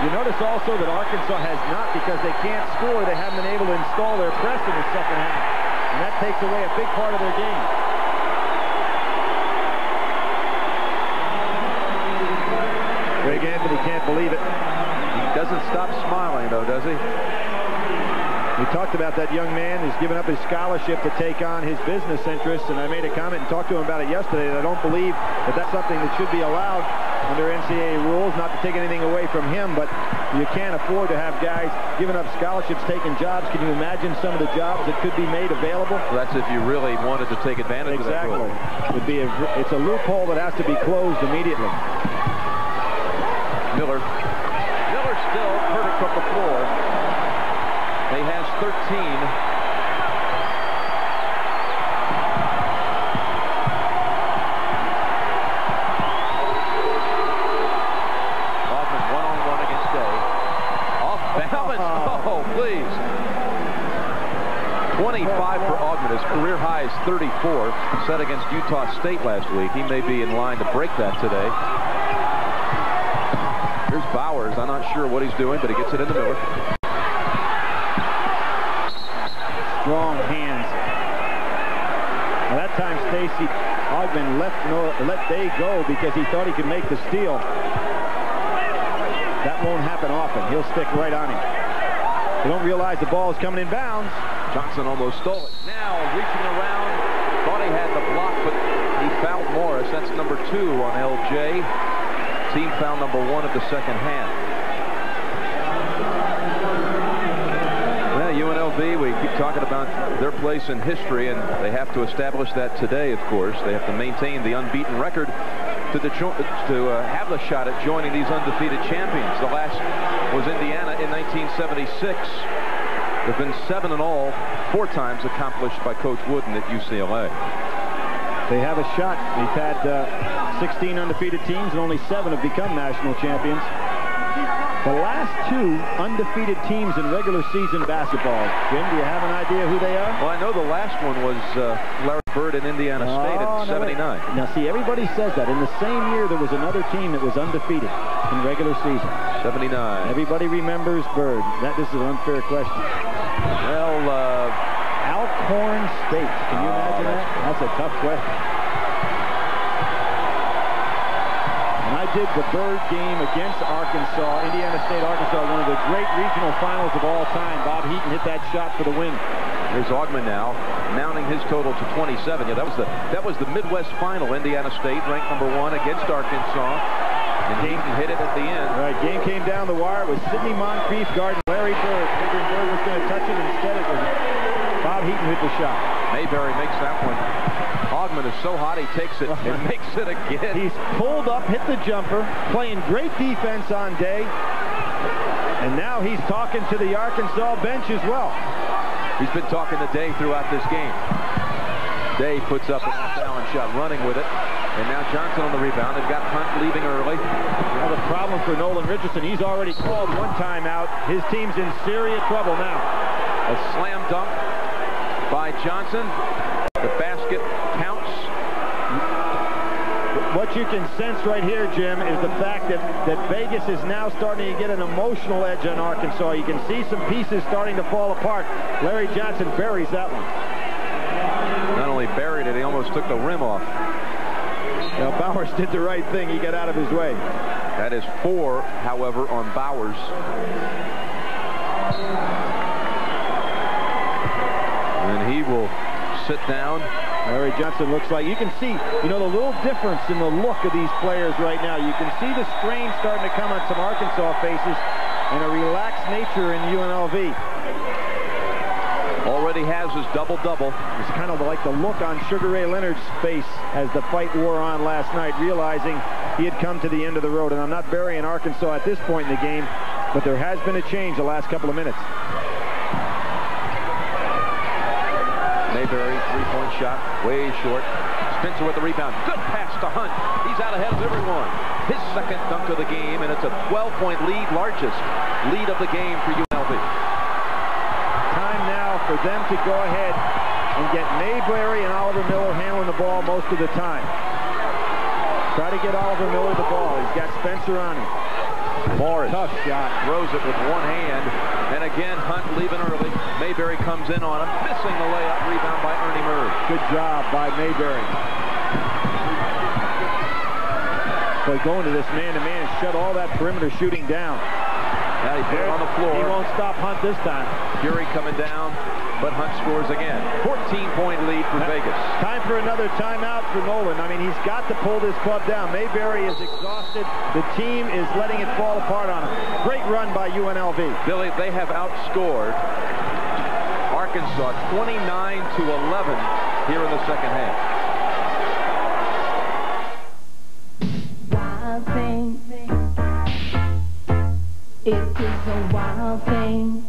You notice also that Arkansas has not, because they can't score, they haven't been able to install their press in the second half. And that takes away a big part of their game. Greg Anthony can't believe it. He doesn't stop smiling, though, does he? We talked about that young man who's given up his scholarship to take on his business interests, and I made a comment and talked to him about it yesterday that I don't believe that that's something that should be allowed under NCAA rules, not to take anything away from him, but you can't afford to have guys giving up scholarships, taking jobs. Can you imagine some of the jobs that could be made available? Well, that's if you really wanted to take advantage of that rule. Exactly. It's a loophole that has to be closed immediately. Miller still hurting from the floor. He has 13. Augman one-on-one against Day. Off balance. Oh, please. 25 for Augman. His career high is 34. Set against Utah State last week. He may be in line to break that today. Here's Bowers. I'm not sure what he's doing, but he gets it into Miller. Strong hands. Now that time Stacey Augman let Day go because he thought he could make the steal. That won't happen often. He'll stick right on him. They don't realize the ball is coming in bounds. Johnson almost stole it. Now reaching around. Thought he had the block, but he fouled Morris. That's number 2 on LJ. Team foul number 1 of the second half. Well, UNLV, we keep talking about their place in history, and they have to establish that today, of course. They have to maintain the unbeaten record to have the shot at joining these undefeated champions. The last was Indiana in 1976. There have been 7 in all, 4 times accomplished by Coach Wooden at UCLA. They have a shot. They've had 16 undefeated teams, and only 7 have become national champions. The last 2 undefeated teams in regular season basketball. Jim, do you have an idea who they are? Well, I know the last one was Larry Bird in Indiana State in '79. Now, see, everybody says that. In the same year, there was another team that was undefeated in regular season. 79. Everybody remembers Bird. This is an unfair question. Well, Alcorn State. Can you imagine that? That's a tough question. And I did the Bird game against Arkansas, Indiana State, Arkansas, one of the great regional finals of all time. Bob Heaton hit that shot for the win. Here's Augman now, mounting his total to 27. Yeah, that was the Midwest final. Indiana State ranked #1 against Arkansas, and Heaton hit it at the end. Right, game came down the wire with Sidney Moncrief guarding Larry Bird. Figuring Bird was going to touch it. Instead, it was Bob Heaton hit the shot. Mayberry makes that one. Augman is so hot, he takes it and makes it again. He's pulled up, hit the jumper, playing great defense on Day. And now he's talking to the Arkansas bench as well. He's been talking to Day throughout this game. Day puts up an off-balance shot, running with it. And now Johnson on the rebound. They've got Hunt leaving early. Now the problem for Nolan Richardson, he's already called 1 timeout. His team's in serious trouble now. A slam dunk by Johnson. The basket counts. What you can sense right here, Jim, is the fact that Vegas is now starting to get an emotional edge on Arkansas. You can see some pieces starting to fall apart. Larry Johnson buries that one. Not only buried it, he almost took the rim off. Now, Bowers did the right thing. He got out of his way. That is 4, however, on Bowers. And he will sit down. Larry Johnson looks like, you can see, you know, the little difference in the look of these players right now. You can see the strain starting to come on some Arkansas faces and a relaxed nature in UNLV. Already has his double-double. It's kind of like the look on Sugar Ray Leonard's face as the fight wore on last night, realizing he had come to the end of the road. And I'm not burying Arkansas at this point in the game, but there has been a change the last couple of minutes. Mayberry, 3-point shot, way short. Spencer with the rebound. Good pass to Hunt. He's out ahead of everyone. His second dunk of the game, and it's a 12-point lead, largest lead of the game for UNLV. Time now for them to go ahead and get Mayberry and Oliver Miller handling the ball most of the time. Try to get Oliver Miller the ball. He's got Spencer on him. Morris, tough shot. Throws it with one hand. And again, Hunt leaving early. Mayberry comes in on him, missing the layup. Rebound by Ernie Murray. Good job by Mayberry. Boy, going to this man-to-man and shut all that perimeter shooting down. Now he put it on the floor. He won't stop Hunt this time. Fury coming down, but Hunt scores again. 14-point lead for Vegas. Time for another timeout for Nolan. I mean, he's got to pull this club down. Mayberry is exhausted. The team is letting it fall apart on him. Great run by UNLV. Billy, they have outscored Arkansas 29-11 here in the second half. Wild thing. It is a wild thing.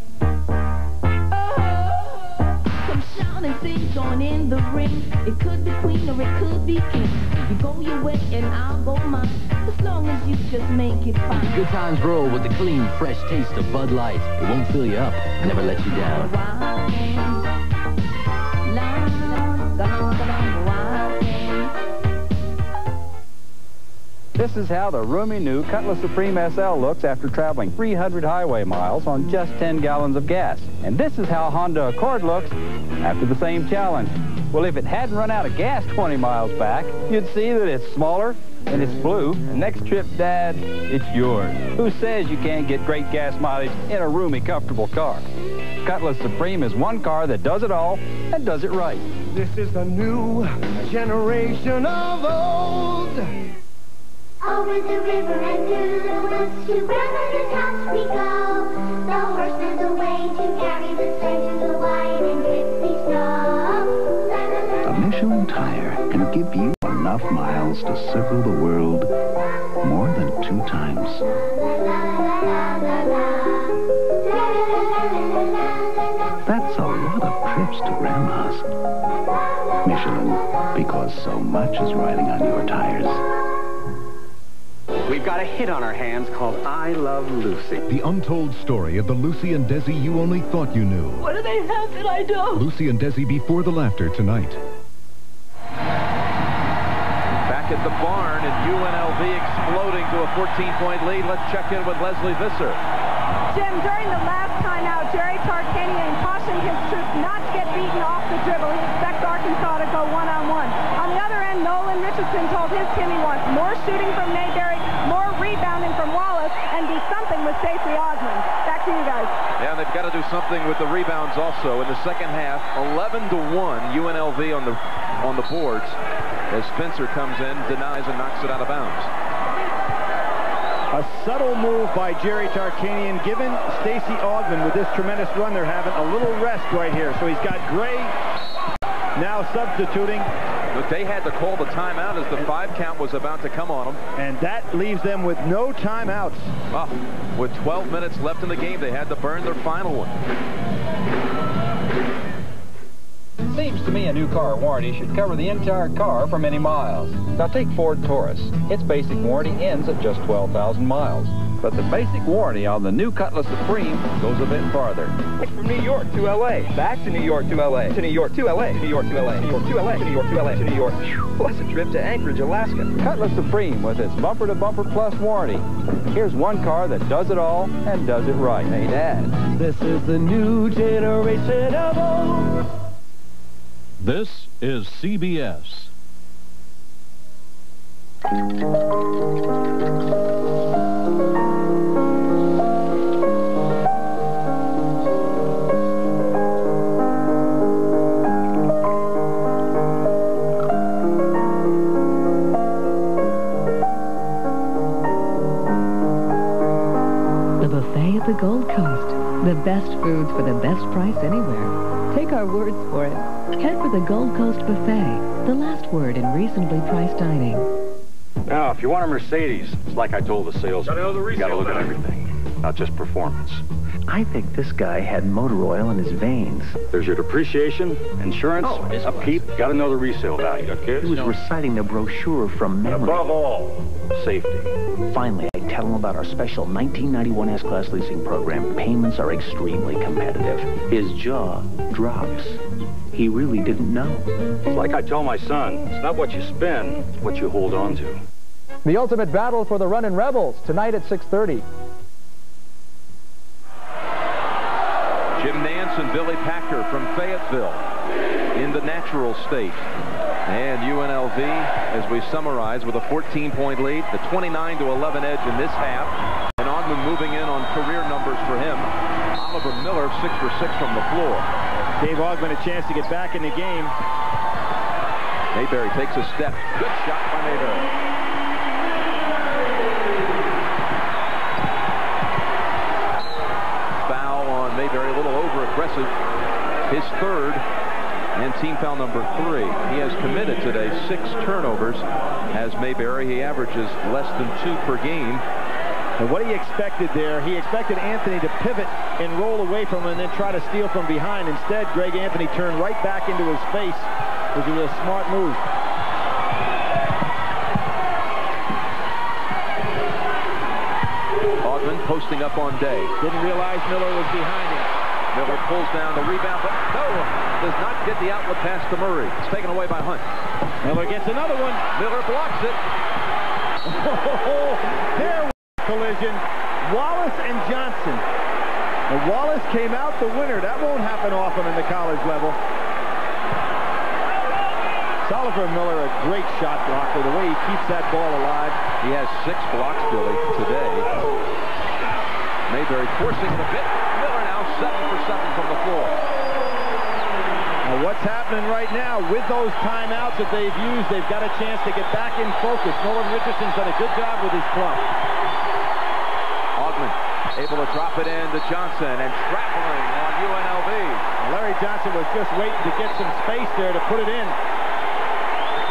Come shout and sing, join in the ring. It could be queen or it could be king. You go your way and I'll go mine. As long as you just make it fine. Good times roll with the clean, fresh taste of Bud Light. It won't fill you up, never let you down. Wild thing. Wild thing. This is how the roomy new Cutlass Supreme SL looks after traveling 300 highway miles on just 10 gallons of gas. And this is how Honda Accord looks after the same challenge. Well, if it hadn't run out of gas 20 miles back, you'd see that it's smaller and it's blue. And next trip, Dad, it's yours. Who says you can't get great gas mileage in a roomy, comfortable car? Cutlass Supreme is one car that does it all and does it right. This is the new generation of old. Over the river and through the woods to grandmother's house we go. The horseman's away to carry the sleigh to the wide and drippy snow. La, la, la. A Michelin tire can give you enough miles to circle the world more than 2 times. That's a lot of trips to Grandma's. Michelin, because so much is riding on your tires. We've got a hit on our hands called I Love Lucy. The untold story of the Lucy and Desi you only thought you knew. What do they have that I don't? Lucy and Desi Before the Laughter tonight. Back at the barn and UNLV exploding to a 14-point lead. Let's check in with Leslie Visser. Jim, during the last timeout, Jerry Tarkanian cautioned his troops not to get beaten off the dribble. He expects Arkansas to go one-on-one. On the other end, Nolan Richardson told his team he wants more shooting from Mayberry, more rebounding from Wallace, and do something with Stacey Osmond. Back to you guys. Yeah, they've got to do something with the rebounds also. In the second half, 11-1 UNLV on the boards as Spencer comes in, denies, and knocks it out of bounds. A subtle move by Jerry Tarkanian, giving Stacey Ogman, with this tremendous run they're having, a little rest right here. So he's got Gray now substituting. But they had to call the timeout as the 5 count was about to come on them. And that leaves them with no timeouts. Oh, with 12 minutes left in the game, they had to burn their final one. Seems to me a new car warranty should cover the entire car for many miles. Now take Ford Taurus. Its basic warranty ends at just 12,000 miles. But the basic warranty on the new Cutlass Supreme goes a bit farther. From New York to L.A., back to New York to L.A., to New York to L.A., to New York to L.A., New York to L.A., to New York to L.A., to New York, plus a trip to Anchorage, Alaska. Cutlass Supreme with its bumper-to-bumper plus warranty. Here's one car that does it all and does it right. Hey, Dad. This is the new generation of old. This is CBS. The buffet at the Gold Coast. The best foods for the best price anywhere. Take our words for it. Head for the Gold Coast Buffet, the last word in reasonably priced dining. Now, if you want a Mercedes, it's like I told the salesman. You gotta look at everything, not just performance. I think this guy had motor oil in his veins. There's your depreciation, insurance, upkeep. Gotta know the resale value. Got kids? He was reciting the brochure from memory. Above all, safety. Finally, I tell him about our special 1991 S-Class leasing program. Payments are extremely competitive. His jaw drops. He really didn't know. It's like I tell my son, it's not what you spend, it's what you hold on to. The ultimate battle for the Runnin' Rebels, tonight at 6:30. Jim Nance and Billy Packer from Fayetteville in the natural state. And UNLV, as we summarize, with a 14-point lead, the 29-11 edge in this half. And Ogman moving in on career numbers for him. Oliver Miller, 6 for 6 from the floor. Gave Ogman a chance to get back in the game. Mayberry takes a step. Good shot by Mayberry. Foul on Mayberry, a little over-aggressive. His third, and team foul number 3. He has committed today 6 turnovers as Mayberry. He averages less than 2 per game. And what he expected there, he expected Anthony to pivot and roll away from him and then try to steal from behind. Instead, Greg Anthony turned right back into his face, which was a smart move. Ogman posting up on Day. Didn't realize Miller was behind him. Miller pulls down the rebound, but no, does not get the outlet pass to Murray. It's taken away by Hunt. Miller gets another one. Miller blocks it. There was a collision. Wallace and Johnson. And Wallace came out the winner. That won't happen often in the college level. Oliver Miller, a great shot blocker. The way he keeps that ball alive. He has 6 blocks, Billy, today. Mayberry forcing it a bit. Miller now 7 for 7 from the floor. Now what's happening right now with those timeouts that they've used, they've got a chance to get back in focus. Nolan Richardson's done a good job with his club. Augman able to drop it in to Johnson, and traveling on UNLV. Larry Johnson was just waiting to get some space there to put it in.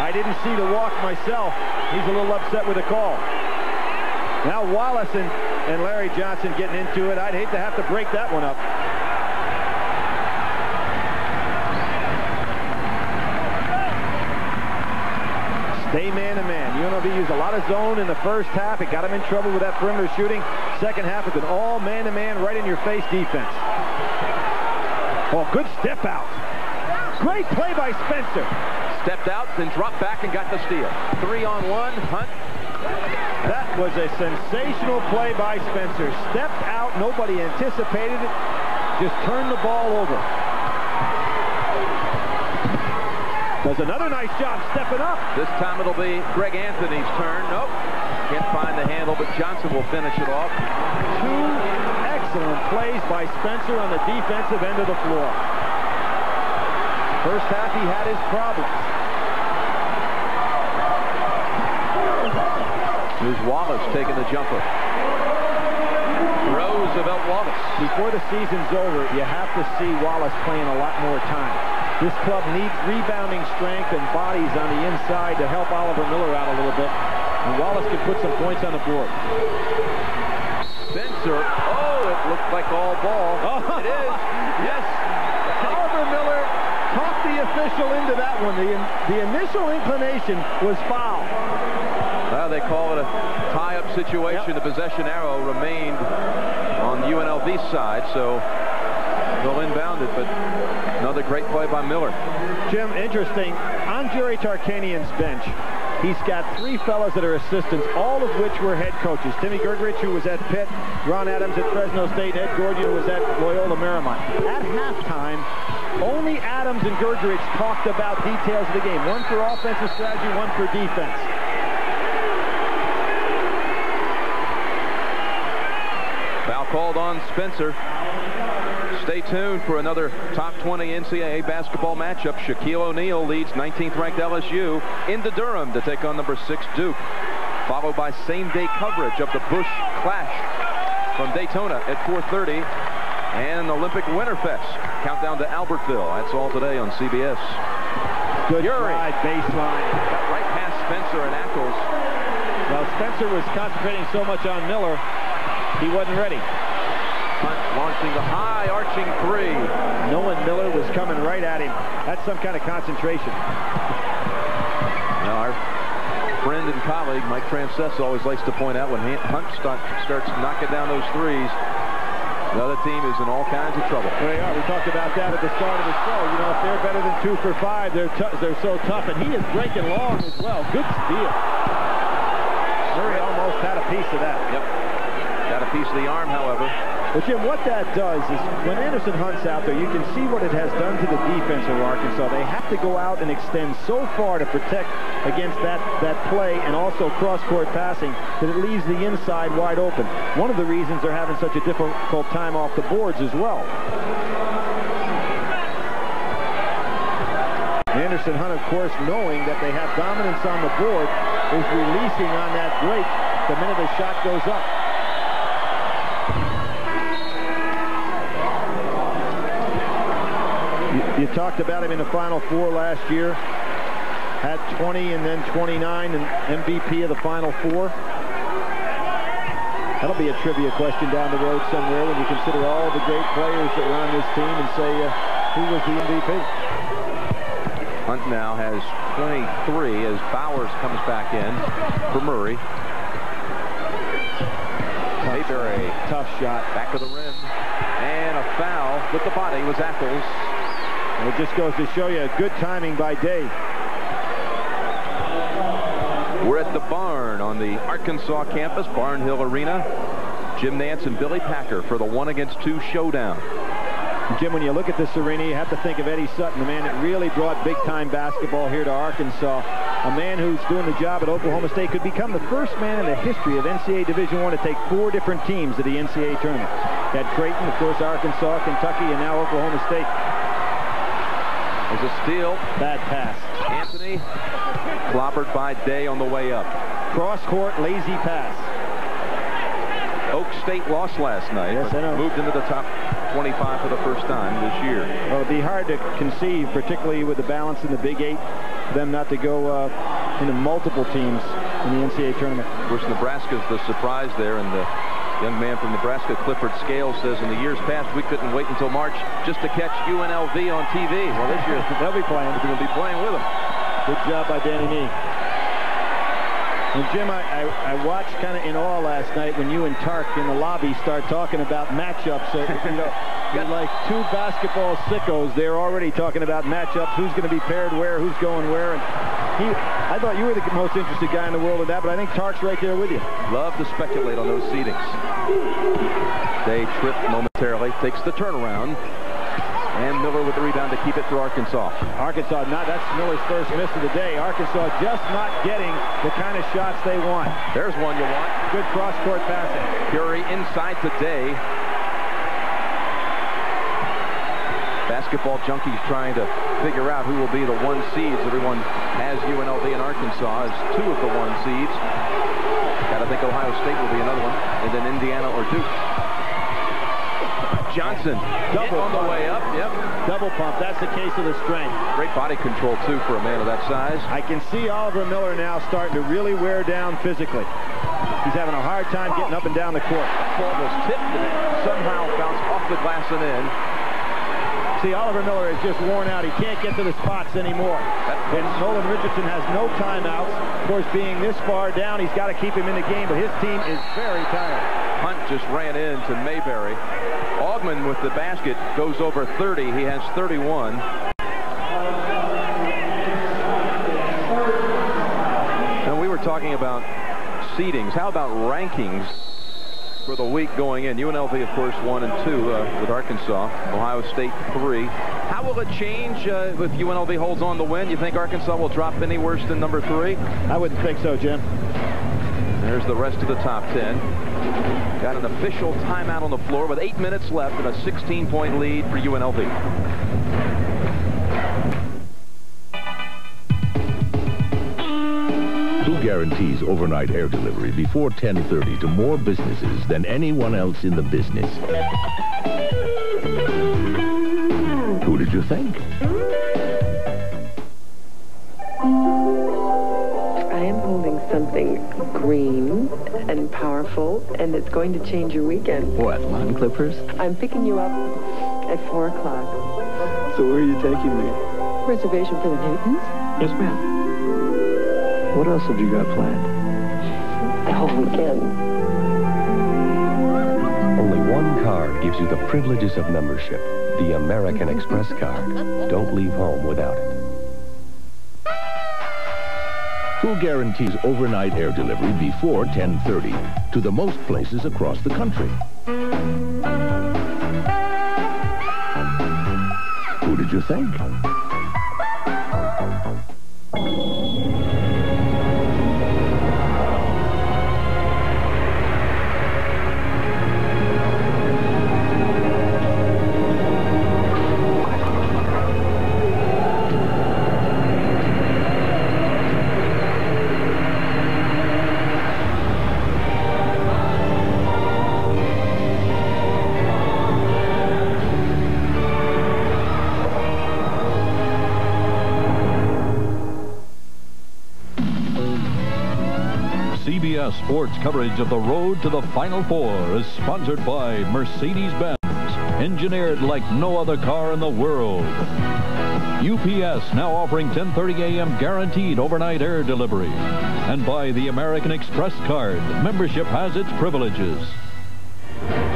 I didn't see the walk myself. He's a little upset with the call. Now Wallace and Larry Johnson getting into it. I'd hate to have to break that one up. Stay man-to-man. UNLV used a lot of zone in the first half. It got them in trouble with that perimeter shooting. Second half, it's an all man-to-man, right-in-your-face defense. Oh, good step out. Great play by Spencer. Stepped out, then dropped back and got the steal. 3-on-1, Hunt. That was a sensational play by Spencer. Stepped out, nobody anticipated it. Just turned the ball over. Does another nice job stepping up. This time it'll be Greg Anthony's turn. Nope. Can't find the handle, but Johnson will finish it off. Two excellent plays by Spencer on the defensive end of the floor. First half, he had his problems. Here's Wallace taking the jumper. Roosevelt Wallace. Before the season's over, you have to see Wallace playing a lot more time. This club needs rebounding strength and bodies on the inside to help Oliver Miller out a little bit. And Wallace can put some points on the board. Spencer. Oh, it looked like all ball. Oh, it is. Yes. Oliver Miller talked the official into that one. The initial inclination was foul. Well, they call it a tie-up situation. Yep. The possession arrow remained on the UNLV side, so they'll inbound it, but another great play by Miller. Jim, interesting. On Jerry Tarkanian's bench, he's got three fellas that are assistants, all of which were head coaches. Timmy Gergerich, who was at Pitt, Ron Adams at Fresno State, Ed Gordon, who was at Loyola Marymount. At halftime, only Adams and Gergerich talked about details of the game. One for offensive strategy, one for defense. Foul called on Spencer. Stay tuned for another top 20 NCAA basketball matchup. Shaquille O'Neal leads 19th ranked LSU into Durham to take on number 6 Duke. Followed by same-day coverage of the Busch Clash from Daytona at 4:30. And Olympic Winterfest. Countdown to Albertville. That's all today on CBS. Good ride, baseline. Got right past Spencer and Ackles. Well, Spencer was concentrating so much on Miller, he wasn't ready. Hunt launching the high arching three. Nolan Miller was coming right at him. That's some kind of concentration. Now our friend and colleague Mike Francesa always likes to point out when Hunt starts knocking down those threes, the other team is in all kinds of trouble. They are. We talked about that at the start of the show. You know, if they're better than 2 for 5, they're so tough. And he is breaking long as well. Good steal. Murray almost had a piece of that. Yep. Got a piece of the arm, however. But Jim, what that does is when Anderson Hunt's out there, you can see what it has done to the defense of Arkansas. They have to go out and extend so far to protect against that play and also cross-court passing that it leaves the inside wide open. One of the reasons they're having such a difficult time off the boards as well. Anderson Hunt, of course, knowing that they have dominance on the board, is releasing on that break the minute the shot goes up. You talked about him in the Final Four last year. Had 20 and then 29 and MVP of the Final Four. That'll be a trivia question down the road somewhere when you consider all the great players that were on this team and say who was the MVP. Hunt now has 23 as Bowers comes back in for Murray. Mayberry. Tough shot. Back of the rim. And a foul with the body was Ackles. And it just goes to show you good timing by Dave. We're at the Barn on the Arkansas campus, Barnhill Arena. Jim Nance and Billy Packer for the 1-against-2 showdown. Jim, when you look at this arena, you have to think of Eddie Sutton, the man that really brought big-time basketball here to Arkansas. A man who's doing the job at Oklahoma State, could become the first man in the history of NCAA Division I to take 4 different teams to the NCAA tournament. Had Creighton, of course, Arkansas, Kentucky, and now Oklahoma State. There's a steal. Bad pass. Anthony clobbered by Day on the way up. Cross-court, lazy pass. Oak State lost last night, yes, but moved into the top 25 for the first time this year. Well, it'd be hard to conceive, particularly with the balance in the Big 8, for them not to go into multiple teams in the NCAA tournament. Of course, Nebraska's the surprise there, and the young man from Nebraska, Clifford Scales, says in the years past we couldn't wait until March just to catch UNLV on TV. Well, this year they'll be playing. We're going to be playing with them. Good job by Danny Nee. And Jim, I watched kind of in awe last night when you and Tark in the lobby start talking about matchups. So, you're like two basketball sickos. They're already talking about matchups, who's going to be paired where, who's going where. And I thought you were the most interested guy in the world of that, but I think Tark's right there with you. Love to speculate on those seedings. They tripped momentarily, takes the turnaround. And Miller with the rebound to keep it for Arkansas. Arkansas, that's Miller's first miss of the day. Arkansas just not getting the kind of shots they want. There's one you want. Good cross-court passing. Curry inside today. Basketball junkies trying to figure out who will be the 1 seeds. Everyone has UNLV and Arkansas as 2 of the 1 seeds. Got to think Ohio State will be another one. And then Indiana or Duke. Johnson double on the way up. Yep. Double pump. That's the case of the strength. Great body control, too, for a man of that size. I can see Oliver Miller now starting to really wear down physically. He's having a hard time getting up and down the court. That ball was tipped and it somehow bounced off the glass and in. See, Oliver Miller is just worn out. He can't get to the spots anymore. And Nolan Richardson has no timeouts. Of course, being this far down, he's got to keep him in the game, but his team is very tired. Hunt just ran into Mayberry. Augman with the basket goes over 30. He has 31. And we were talking about seedings. How about rankings for the week going in? UNLV, of course, 1 and 2 with Arkansas. Ohio State 3. How will it change if UNLV holds on to win? You think Arkansas will drop any worse than number 3? I wouldn't think so, Jim. There's the rest of the top 10. Got an official timeout on the floor with 8 minutes left and a 16-point lead for UNLV. Who guarantees overnight air delivery before 10:30 to more businesses than anyone else in the business? Who did you think? I am holding something green and powerful, and it's going to change your weekend. What, lawn clippers? I'm picking you up at 4 o'clock. So where are you taking me? Reservation for the Newtons? Yes, ma'am. What else have you got planned? The whole weekend. Only one card gives you the privileges of membership. The American Express card. Don't leave home without it. Who guarantees overnight air delivery before 10:30 to the most places across the country? Who did you think? CBS Sports coverage of the road to the Final Four is sponsored by Mercedes-Benz, engineered like no other car in the world. UPS now offering 10:30 a.m. guaranteed overnight air delivery. And by the American Express card, membership has its privileges.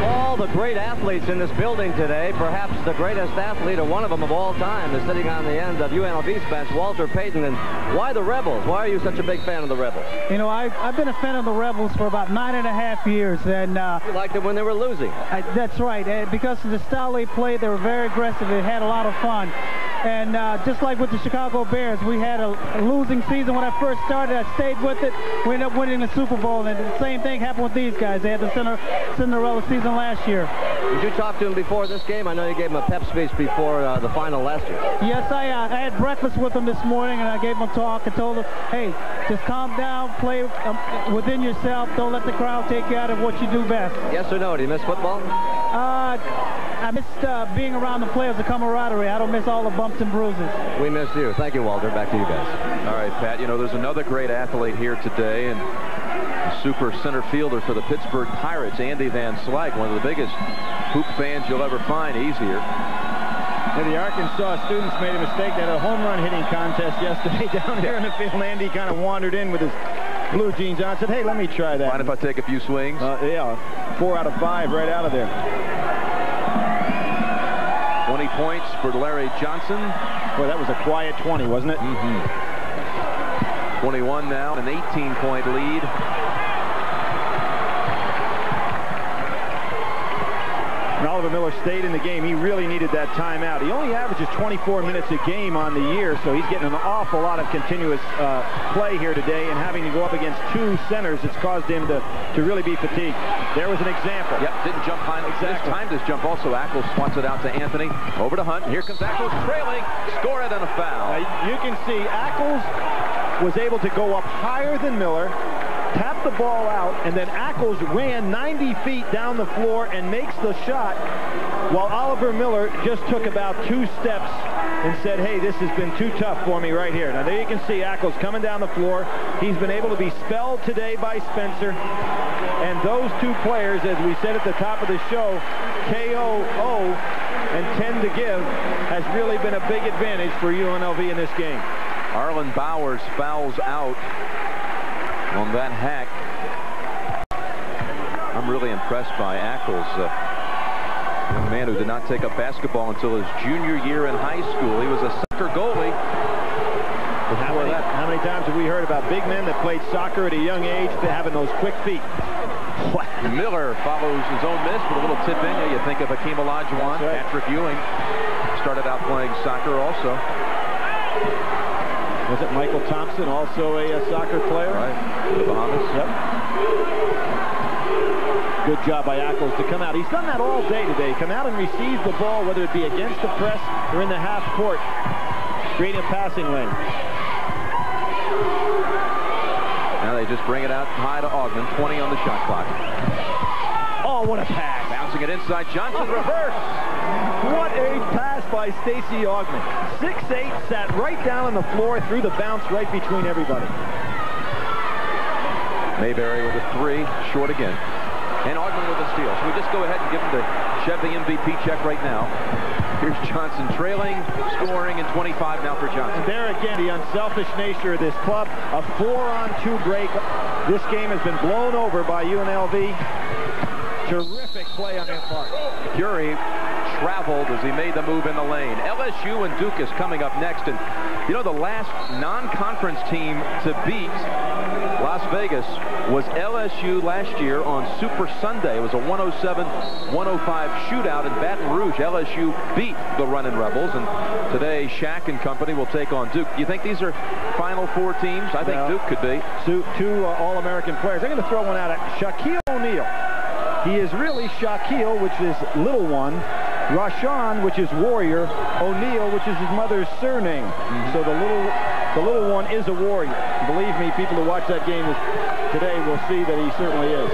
All the great athletes in this building today, perhaps the greatest athlete or one of them of all time, is sitting on the end of UNLV's bench, Walter Payton. And why the Rebels? Why are you such a big fan of the Rebels? You know, I've been a fan of the Rebels for about 9.5 years. And you liked them when they were losing. That's right. Because of the style they played, they were very aggressive. They had a lot of fun. And just like with the Chicago Bears, we had a losing season when I first started. I stayed with it. We ended up winning the Super Bowl, and the same thing happened with these guys. They had the Cinderella season last year. Did you talk to him before this game? I know you gave him a pep speech before the final last year. Yes, I had breakfast with him this morning, and I gave him a talk and told him, hey, just calm down, play within yourself. Don't let the crowd take you out of what you do best. Yes or no? Do you miss football? I missed being around the players, the camaraderie. I don't miss all the bumps and bruises. We miss you. Thank you, Walter. Back to you guys. All right, Pat, you know, there's another great athlete here today, and super center fielder for the Pittsburgh Pirates, Andy Van Slyke, one of the biggest hoop fans you'll ever find. He's here. Yeah, the Arkansas students made a mistake. They had a home run hitting contest yesterday down here in the field. Andy kind of wandered in with his blue jeans on. Said, hey, let me try that. Mind if I take a few swings? Yeah, 4 out of 5 right out of there. 20 points for Larry Johnson. Boy, that was a quiet 20, wasn't it? 21 now, an 18-point lead. And Oliver Miller stayed in the game. He really needed that timeout. He only averages 24 minutes a game on the year, so he's getting an awful lot of continuous play here today, and having to go up against 2 centers, it's caused him to really be fatigued. There was an example. Yep, didn't jump high. Exactly. Timed his jump also. Ackles swats it out to Anthony. Over to Hunt. Here comes Ackles trailing. Score it on a foul. You can see Ackles was able to go up higher than Miller, tap the ball out, and then Ackles ran 90 feet down the floor and makes the shot, while Oliver Miller just took about 2 steps and said, hey, this has been too tough for me right here. Now there you can see Ackles coming down the floor. He's been able to be spelled today by Spencer, and those 2 players, as we said at the top of the show, KO and 10 to give, has really been a big advantage for UNLV in this game. Arlen Bowers fouls out on that hack. I'm really impressed by Ackles, a young man who did not take up basketball until his junior year in high school. He was a soccer goalie. How many times have we heard about big men that played soccer at a young age having those quick feet? Miller follows his own miss with a little tip in. You think of Hakeem Olajuwon. Right. Patrick Ewing started out playing soccer also. Was it Michael Thompson, also a soccer player? Right, the Bahamas. Yep. Good job by Ackles to come out. He's done that all day today. Come out and receive the ball, whether it be against the press or in the half court, creating a passing lane. Now they just bring it out high to Augman. 20 on the shot clock. Oh, what a pass. Bouncing it inside. Johnson reverse. What a pass by Stacey Augman. 6'8", sat right down on the floor, threw the bounce right between everybody. Mayberry with a 3, short again. And Augman with a steal. So we just go ahead and give him the Chev the MVP check right now. Here's Johnson trailing, scoring, and 25 now for Johnson. And there again, the unselfish nature of this club. A 4-on-2 break. This game has been blown over by UNLV. Terrific play on their part. Curie traveled as he made the move in the lane. LSU and Duke is coming up next. And, you know, the last non-conference team to beat Las Vegas was LSU last year on Super Sunday. It was a 107-105 shootout in Baton Rouge. LSU beat the Runnin' Rebels, and today Shaq and company will take on Duke. Do you think these are Final Four teams? I think Duke could be. 2 All-American players. I'm going to throw one out at Shaquille O'Neal. He is really Shaquille, which is little one. Rashawn, which is warrior. O'Neal, which is his mother's surname. So the little one is a warrior. Believe me, people who watch that game today will see that he certainly is.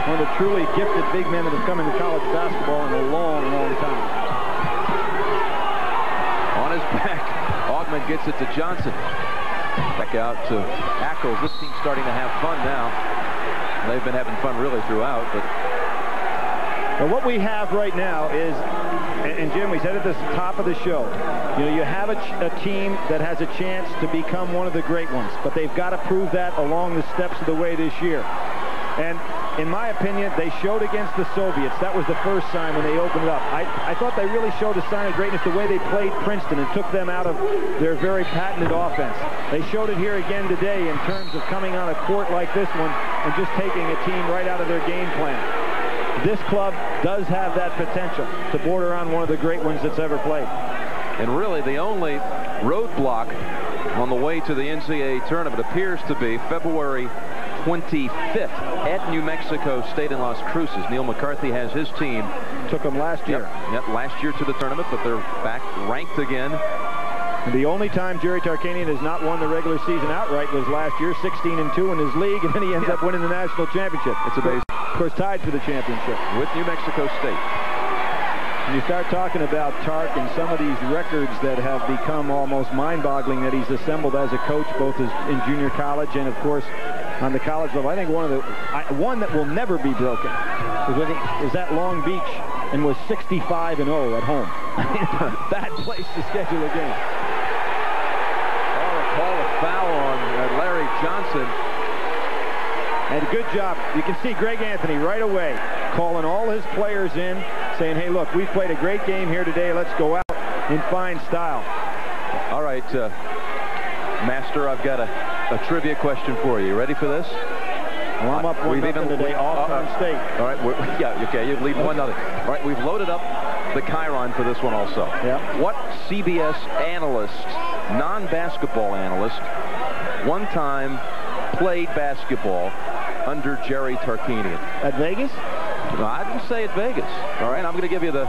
One of the truly gifted big men that have come into college basketball in a long, long time. On his back, Augman gets it to Johnson. Back out to Ackles. This team's starting to have fun now. They've been having fun really throughout, but what we have right now is, and Jim, we said at the top of the show, you know, you have a team that has a chance to become one of the great ones, but they've got to prove that along the steps of the way this year. And in my opinion, they showed against the Soviets. That was the first sign when they opened it up. I thought they really showed a sign of greatness the way they played Princeton and took them out of their very patented offense. They showed it here again today in terms of coming on a court like this one and just taking a team right out of their game plan. This club does have that potential to border on one of the great ones that's ever played. And really the only roadblock on the way to the NCAA tournament appears to be February 25th at New Mexico State in Las Cruces. Neil McCarthy has his team. Took them last year. Yep, last year to the tournament, but they're back ranked again. The only time Jerry Tarkanian has not won the regular season outright was last year, 16-2 in his league, and then he ends up winning the national championship. It's amazing. Of course, tied for the championship. With New Mexico State. When you start talking about Tark and some of these records that have become almost mind-boggling that he's assembled as a coach, both in junior college and, of course, on the college level. I think one that will never be broken is at Long Beach and was 65-0 at home. Bad place to schedule a game. Call a foul on Larry Johnson. And a good job. You can see Greg Anthony right away calling all his players in, saying, hey, look, we've played a great game here today. Let's go out in fine style. All right, Master, I've got a trivia question for you. You ready for this? Well, I'm up 1-0 today, Alcorn State. All right, yeah, okay, you lead 1-0. All right, we've loaded up the Chiron for this one also. Yeah. What CBS analyst, non-basketball analyst, one time played basketball under Jerry Tarkanian? At Vegas? No, I didn't say at Vegas. All right, I'm going to give you the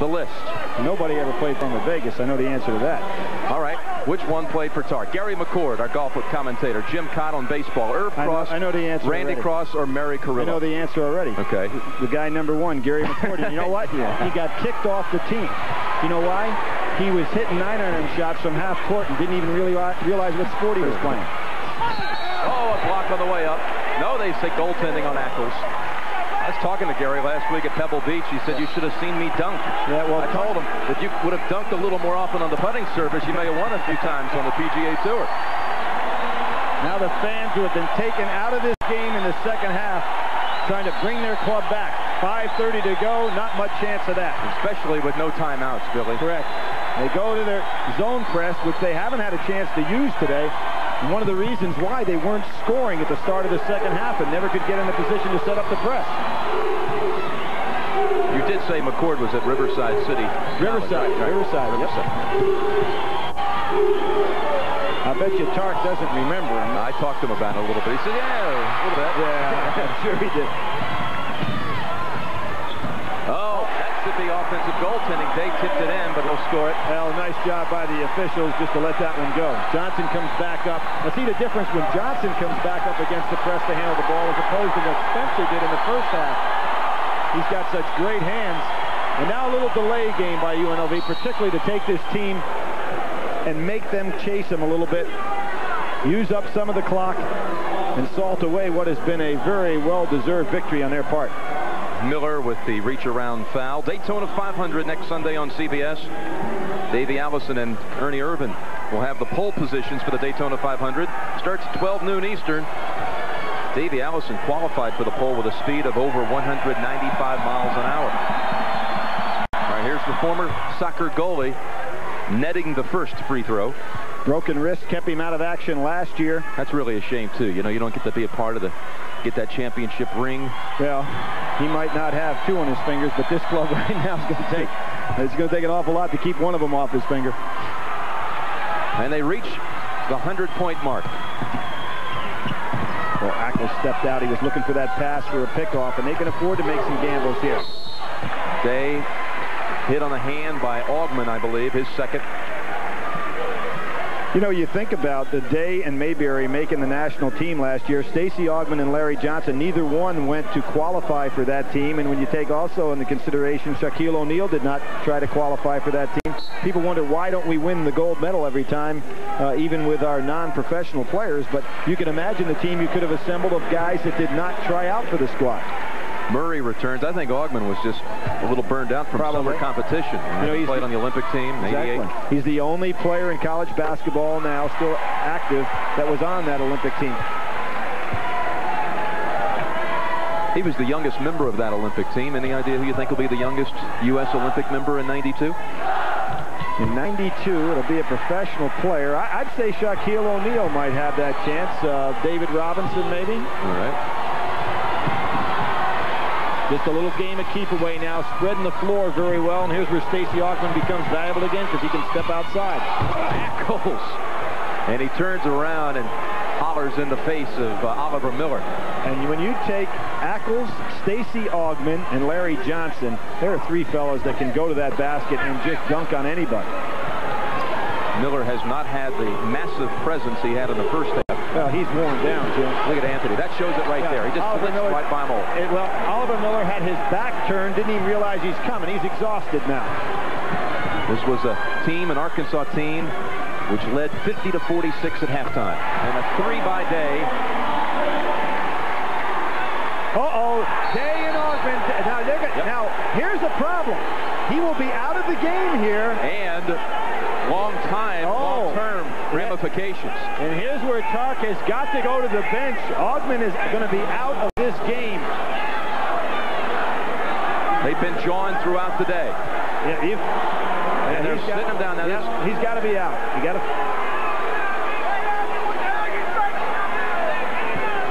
list. Nobody ever played from at Vegas. I know the answer to that. All right, which one played for Tark? Gary McCord, our golf commentator. Jim Cottle in baseball. Irv Cross. I know the answer. Randy already. Cross or Mary Carrillo? I know the answer already. Okay. The guy number one, Gary McCord. And you know what? He got kicked off the team. You know why? He was hitting 9-iron shots from half court and didn't even really realize what sport he was playing. Oh, a block on the way up. No, they say goaltending on Ackles. I was talking to Gary last week at Pebble Beach. He said, you should have seen me dunk. Yeah, well, I told him, if you would have dunked a little more often on the putting surface, you may have won a few times on the PGA Tour. Now the fans who have been taken out of this game in the second half trying to bring their club back. 5:30 to go, not much chance of that. Especially with no timeouts, Billy. Correct. They go to their zone press, which they haven't had a chance to use today. And one of the reasons why they weren't scoring at the start of the second half and never could get in the position to set up the press. You did say McCord was at Riverside City. Riverside. Yep. I bet you Tark doesn't remember him. I talked to him about it a little bit. He said, yeah, a little bit. Yeah, I'm sure he did. Oh, that should be offensive goaltending. They tipped it in, but they'll score it. Well, nice job by the officials just to let that one go. Johnson comes back up. Now see the difference when Johnson comes back up against the press to handle the ball as opposed to what Spencer did in the first half. He's got such great hands. And now a little delay game by UNLV, particularly to take this team and make them chase him a little bit, use up some of the clock, and salt away what has been a very well-deserved victory on their part. Miller with the reach-around foul. Daytona 500 next Sunday on CBS. Davey Allison and Ernie Irvin will have the pole positions for the Daytona 500. Starts at 12 noon Eastern. Davey Allison qualified for the pole with a speed of over 195 miles an hour. All right, here's the former soccer goalie netting the first free throw. Broken wrist kept him out of action last year. That's really a shame, too. You know, you don't get to be a part of get that championship ring. Well, he might not have two on his fingers, but this club right now is going to take, it's going to take an awful lot to keep one of them off his finger. And they reach the 100-point mark. Well, Ackles stepped out. He was looking for that pass for a pickoff, and they can afford to make some gambles here. Day hit on the hand by Augman, I believe, his second. You know, you think about the Day and Mayberry making the national team last year. Stacey Augman and Larry Johnson, neither one went to qualify for that team. And when you take also into consideration Shaquille O'Neal did not try to qualify for that team, people wonder why don't we win the gold medal every time, even with our non-professional players. But you can imagine the team you could have assembled of guys that did not try out for the squad. Murray returns. I think Augman was just a little burned out from summer competition. You know, he played on the Olympic team in '88. He's the only player in college basketball now still active that was on that Olympic team. He was the youngest member of that Olympic team. Any idea who you think will be the youngest U.S. Olympic member in '92? In '92, it'll be a professional player. I'd say Shaquille O'Neal might have that chance. David Robinson, maybe. All right. Just a little game of keep away now, spreading the floor very well. And here's where Stacy Augmon becomes valuable again because he can step outside. Ackles. And he turns around and hollers in the face of Oliver Miller. And when you take Ackles, Stacy Augmon, and Larry Johnson, there are three fellows that can go to that basket and just dunk on anybody. Miller has not had the massive presence he had in the first half. Well, he's worn down, Jim. Look at Anthony. That shows it right there. He just blitzed right by him all. Well, Oliver Miller had his back turned, didn't even realize he's coming. He's exhausted now. This was a team, an Arkansas team, which led 50-46 at halftime. And a 3 by Day. Uh-oh, Day and Augmon. Now, here's the problem. He will be out of the game here. And long-term ramifications. And here's where Tark has got to go to the bench. Augmon is going to be out of this game. They've been jawing throughout the day. Yeah, and they're sitting him down now. Yeah, he's got to be out.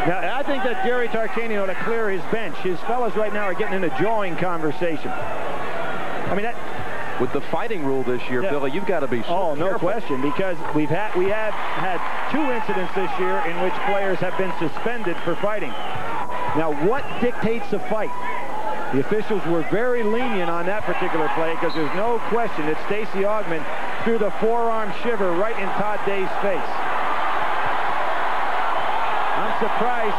Now, I think that Jerry Tarkanian ought to clear his bench. His fellas right now are getting in a jawing conversation. I mean, that... With the fighting rule this year, Billy, you've got to be so no careful. question, because we have had 2 incidents this year in which players have been suspended for fighting. Now, what dictates a fight? The officials were very lenient on that particular play because there's no question that Stacy Augmon threw the forearm shiver right in Todd Day's face. I'm surprised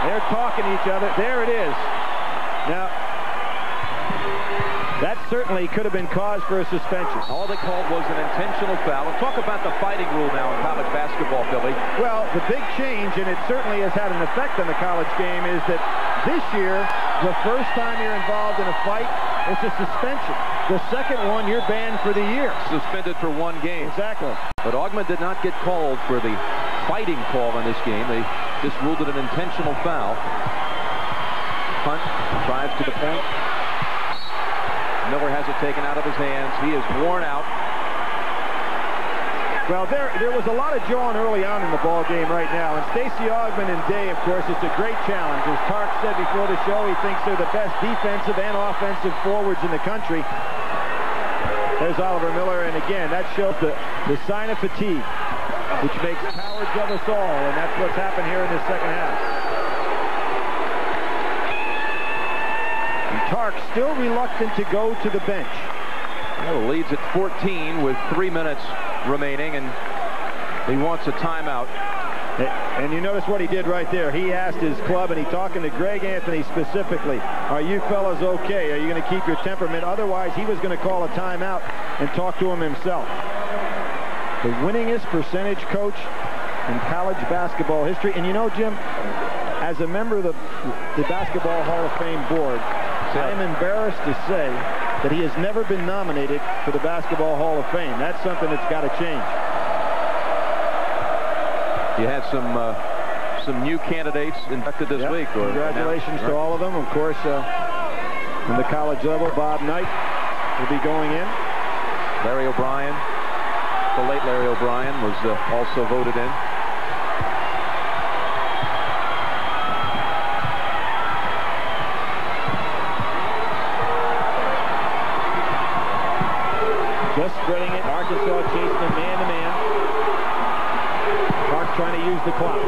they're talking to each other. There it is. Now, that certainly could have been cause for a suspension. All they called was an intentional foul. And talk about the fighting rule now in college basketball, Billy. Well, the big change, and it certainly has had an effect on the college game, is that this year, the first time you're involved in a fight, it's a suspension. The second one, you're banned for the year. Suspended for 1 game. Exactly. But Augmon did not get called for the fighting call in this game. They just ruled it an intentional foul. Hunt drives to the point. Miller has it taken out of his hands. He is worn out. Well, there was a lot of jawing early on in the ball game right now. And Stacy Augmon and Day, of course, it's a great challenge. As Tark said before the show, he thinks they're the best defensive and offensive forwards in the country. There's Oliver Miller, and again, that shows the sign of fatigue, which makes cowards of us all, and that's what's happened here in the second half. Tark still reluctant to go to the bench. Well, the lead's at 14 with 3 minutes remaining, and he wants a timeout. And you notice what he did right there. He asked his club, and he's talking to Greg Anthony specifically, are you fellas okay? Are you going to keep your temperament? Otherwise, he was going to call a timeout and talk to him himself. The winningest percentage coach in college basketball history. And you know, Jim, as a member of the Basketball Hall of Fame board, I am embarrassed to say that he has never been nominated for the Basketball Hall of Fame. That's something that's got to change. You had some new candidates inducted this week. Congratulations to all of them. Of course, in the college level, Bob Knight will be going in. Larry O'Brien, the late Larry O'Brien, was also voted in. Just spreading it. Arkansas chasing him man-to-man. Clark trying to use the clock.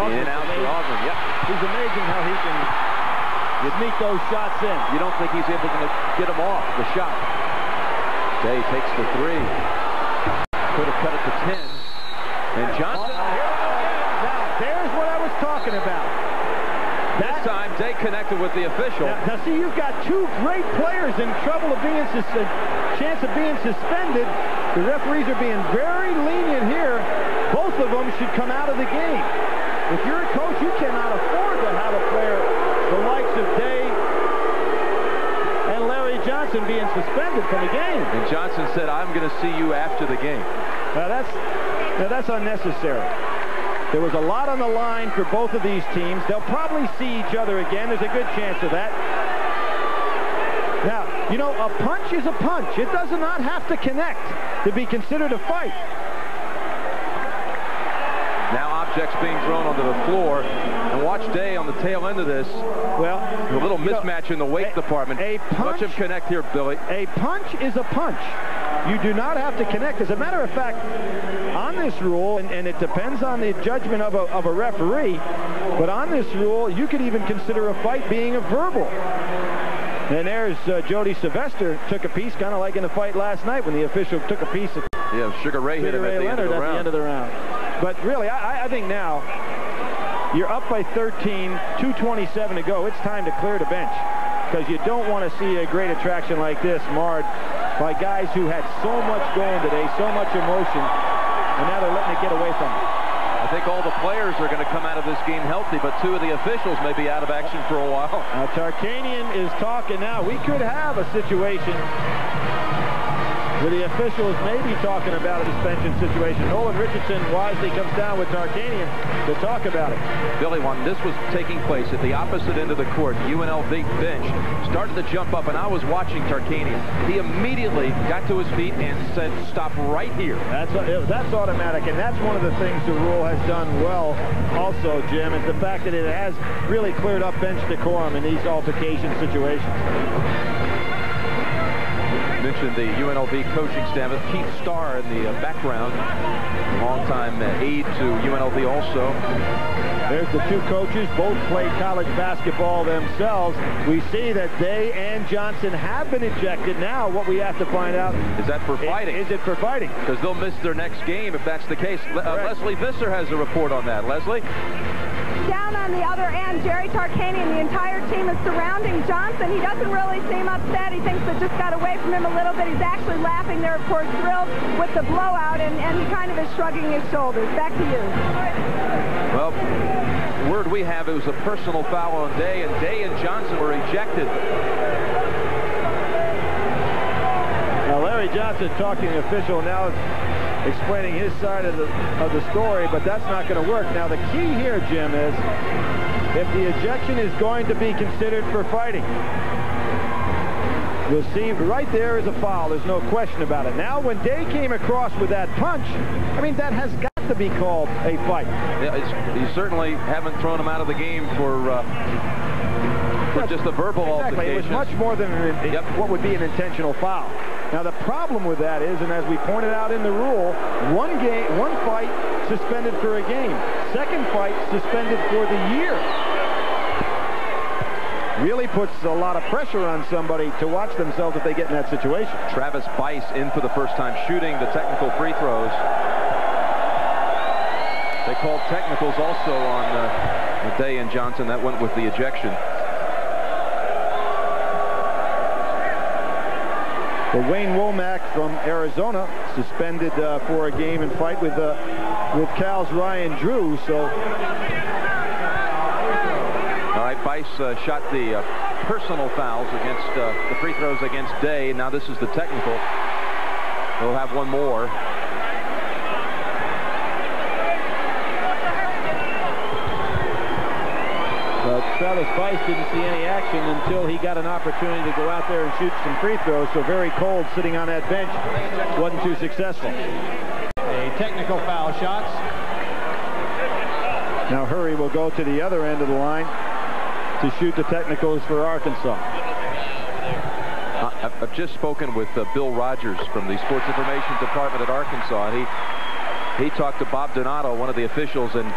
In and out for Augmon. Yep. He's amazing how he can sneak those shots in. You don't think he's able to get them off the shot. Day takes the 3. Could have cut it to 10. And Johnson. Now, there's what I was talking about. This time, Day connected with the official. Now see, you've got 2 great players in trouble of being chance of being suspended. The referees are being very lenient here. Both of them should come out of the game. If you're a coach, you cannot afford to have a player the likes of Day and Larry Johnson being suspended from the game. And Johnson said, I'm going to see you after the game. Now that's unnecessary. There was a lot on the line for both of these teams. They'll probably see each other again. There's a good chance of that. Now, you know, a punch is a punch. It does not have to connect to be considered a fight. Now objects being thrown onto the floor. And watch Day on the tail end of this. Well, a little mismatch in the weight department. Watch him connect here, Billy. A punch is a punch. You do not have to connect. As a matter of fact, on this rule, and it depends on the judgment of a referee, but on this rule, you could even consider a fight being a verbal. And there's Jody Sylvester took a piece, kind of like in the fight last night when the official took a piece of Sugar Ray hit him at the end of the round. But really, I think now you're up by 13, 2:27 to go. It's time to clear the bench because you don't want to see a great attraction like this marred by guys who had so much going today, so much emotion, and now they're letting it get away from them. I think all the players are going to come out of this game healthy, but two of the officials may be out of action for a while. Now, Tarkanian is talking now. We could have a situation where the officials may be talking about a suspension situation. Nolan Richardson wisely comes down with Tarkanian to talk about it. Billy, when this was taking place at the opposite end of the court, UNLV bench started to jump up, and I was watching Tarkanian. He immediately got to his feet and said, stop right here. That's automatic, and that's one of the things the rule has done well also, Jim, is the fact that it has really cleared up bench decorum in these altercation situations. Mentioned the UNLV coaching staff with Keith Starr in the background, longtime aide to UNLV also. There's the two coaches, both played college basketball themselves. We see that Day and Johnson have been ejected. Now what we have to find out is that for fighting? Is it for fighting? Because they'll miss their next game if that's the case. Leslie Visser has a report on that. Leslie? Down on the other end, Jerry Tarkanian, the entire team is surrounding Johnson. He doesn't really seem upset. He thinks they just got away from him a little bit. He's actually laughing there, of course, thrilled with the blowout, and he kind of is shrugging his shoulders. Back to you. Well, the word we have, it was a personal foul on Day, and Day and Johnson were ejected. Now, Larry Johnson talking to the official now, explaining his side of the story, but that's not going to work. Now, the key here, Jim, is if the ejection is going to be considered for fighting, you'll see right there is a foul. There's no question about it. Now, when Day came across with that punch, I mean, that has got to be called a fight. Yeah, you certainly haven't thrown him out of the game for just a verbal altercation. It was much more than what would be an intentional foul. Now, the problem with that is, and as we pointed out in the rule, one fight suspended for a game. Second fight suspended for the year. Really puts a lot of pressure on somebody to watch themselves if they get in that situation. Travis Bice in for the first time, shooting the technical free throws. They called technicals also on Day and Johnson. That went with the ejection. Well, Wayne Womack from Arizona suspended for a game and fight with Cal's Ryan Drew. So, all right, Bice shot the personal fouls against the free throws against Day. Now this is the technical. They'll have one more. Travis Bice didn't see any action until he got an opportunity to go out there and shoot some free throws. So very cold sitting on that bench. Wasn't too successful. A technical foul shots. Now Hurry will go to the other end of the line to shoot the technicals for Arkansas. I've just spoken with Bill Rogers from the Sports Information Department at Arkansas. He talked to Bob Donato, one of the officials, and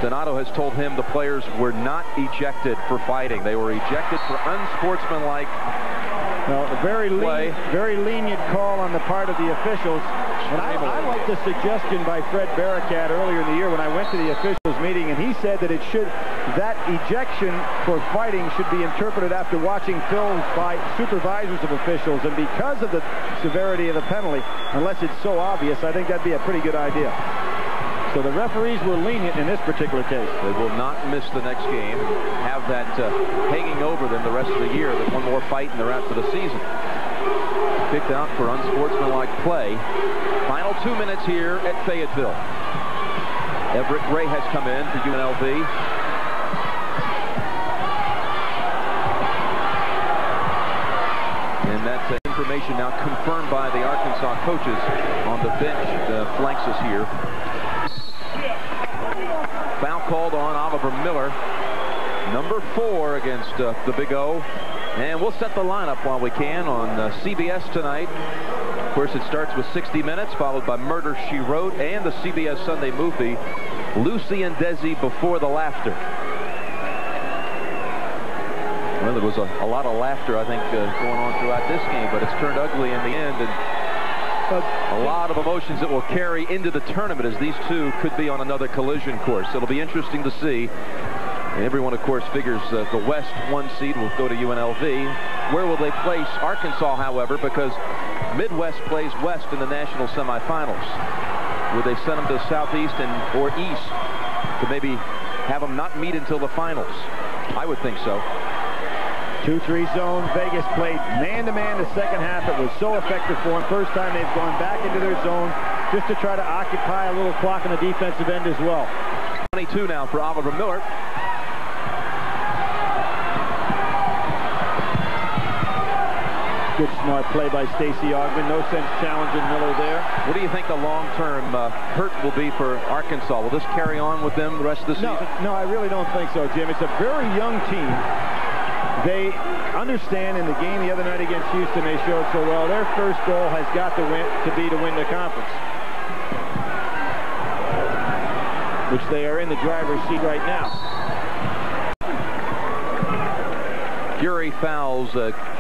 Donato has told him the players were not ejected for fighting. They were ejected for unsportsmanlike a very lenient call on the part of the officials. And I like the suggestion by Fred Barakat earlier in the year when I went to the officials meeting, and he said that that ejection for fighting should be interpreted after watching films by supervisors of officials. And because of the severity of the penalty, unless it's so obvious, I think that'd be a pretty good idea. So the referees were lenient in this particular case. They will not miss the next game, have that hanging over them the rest of the year. There's one more fight and they're out for the season. Kicked out for unsportsmanlike play. Final 2 minutes here at Fayetteville. Everett Gray has come in for UNLV. And that's information now confirmed by the Arkansas coaches on the bench. The flanks us here. number 4 against the Big O. And we'll set the lineup while we can on CBS tonight. Of course, it starts with 60 Minutes, followed by Murder, She Wrote, and the CBS Sunday movie, Lucy and Desi Before the Laughter. Well, there was a lot of laughter, I think, going on throughout this game, but it's turned ugly in the end. And a lot of emotions that will carry into the tournament, as these two could be on another collision course. It'll be interesting to see. Everyone, of course, figures the West 1 seed will go to UNLV. Where will they place Arkansas, however, because Midwest plays West in the national semifinals. Would they send them to Southeast or East to maybe have them not meet until the finals? I would think so. 2-3 zone. Vegas played man-to-man the second half. It was so effective for them. First time they've gone back into their zone just to try to occupy a little clock on the defensive end as well. 22 now for Oliver Miller. Good smart play by Stacey Augmon. No sense challenging Miller there. What do you think the long-term hurt will be for Arkansas? Will this carry on with them the rest of the season? No, I really don't think so, Jim. It's a very young team. They understand in the game the other night against Houston, they showed so well. Their first goal has got to be to win the conference, which they are in the driver's seat right now. Fury fouls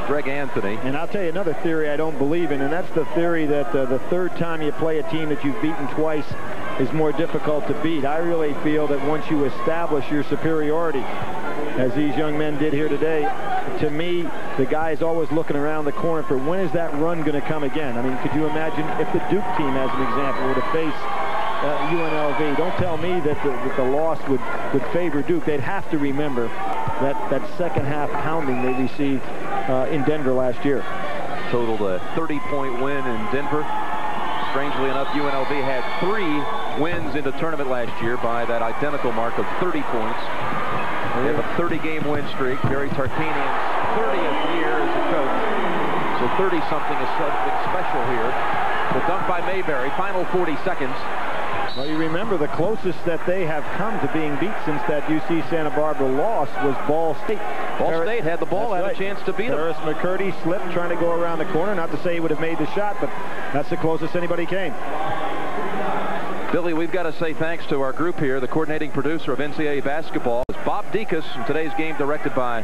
Greg Anthony. And I'll tell you another theory I don't believe in, and that's the theory that the third time you play a team that you've beaten twice is more difficult to beat. I really feel that once you establish your superiority, as these young men did here today, to me, the guy is always looking around the corner for when is that run going to come again. I mean, could you imagine if the Duke team, as an example, were to face UNLV? Don't tell me that the loss would favor Duke. They'd have to remember that second half pounding they received in Denver last year. Totaled a 30-point win in Denver. Strangely enough, UNLV had 3 wins in the tournament last year by that identical mark of 30 points. They have a 30-game win streak. Jerry Tarkanian's 30th year as a coach. So 30-something is something special here. The dunk by Mayberry, final 40 seconds. Well, you remember the closest that they have come to being beat since that UC Santa Barbara loss was Ball State. Ball State had the ball, had a chance to beat them. Harris McCurdy slipped trying to go around the corner. Not to say he would have made the shot, but that's the closest anybody came. Billy, we've got to say thanks to our group here. The coordinating producer of NCAA basketball is Bob Dekas. Today's game directed by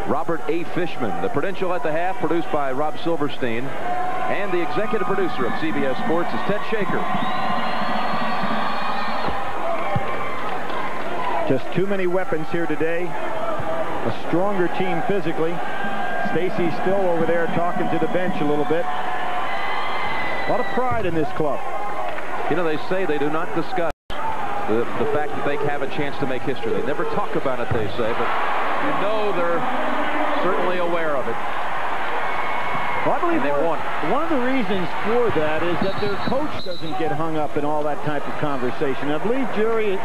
Robert A. Fishman. The Prudential at the half produced by Rob Silverstein. And the executive producer of CBS Sports is Ted Shaker. Just too many weapons here today. A stronger team physically. Stacey's still over there talking to the bench a little bit. A lot of pride in this club. You know, they say they do not discuss the fact that they have a chance to make history. They never talk about it, they say, but you know they're certainly aware of it. Well, I believe they won. One of the reasons for that is that their coach doesn't get hung up in all that type of conversation. I believe Jerry,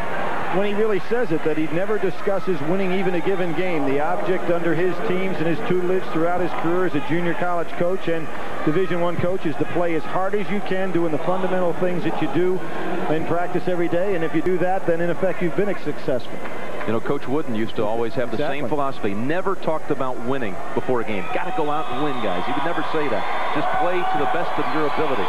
when he really says it, that he never discusses winning even a given game. The object under his teams and his tutelage throughout his career as a junior college coach and Division I coach is to play as hard as you can, doing the fundamental things that you do in practice every day. And if you do that, then in effect you've been successful. You know, Coach Wooden used to always have the same philosophy. Never talked about winning before a game. Got to go out and win, guys. He would never say that. Just play to the best of your ability.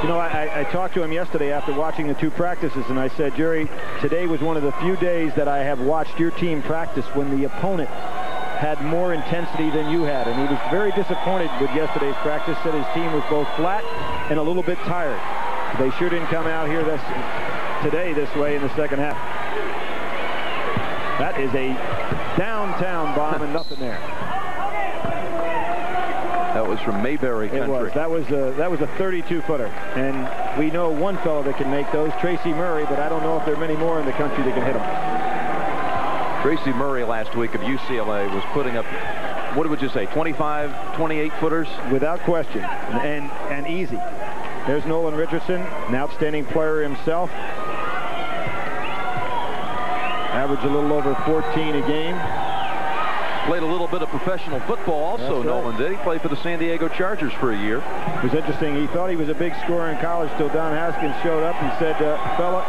You know, I talked to him yesterday after watching the 2 practices, and I said, Jerry, today was one of the few days that I have watched your team practice when the opponent had more intensity than you had, and he was very disappointed with yesterday's practice. Said his team was both flat and a little bit tired. They sure didn't come out here today this way in the second half. That is a downtown bomb and nothing there. That was from Mayberry country. It was. That was a 32-footer, and we know one fellow that can make those, Tracy Murray, but I don't know if there are many more in the country that can hit them. Tracy Murray last week of UCLA was putting up, what would you say, 25, 28-footers? Without question, and easy. There's Nolan Richardson, an outstanding player himself. Average a little over 14 a game. Played a little bit of professional football also, Nolan did. He played for the San Diego Chargers for a year. It was interesting. He thought he was a big scorer in college till Don Haskins showed up and said, fella,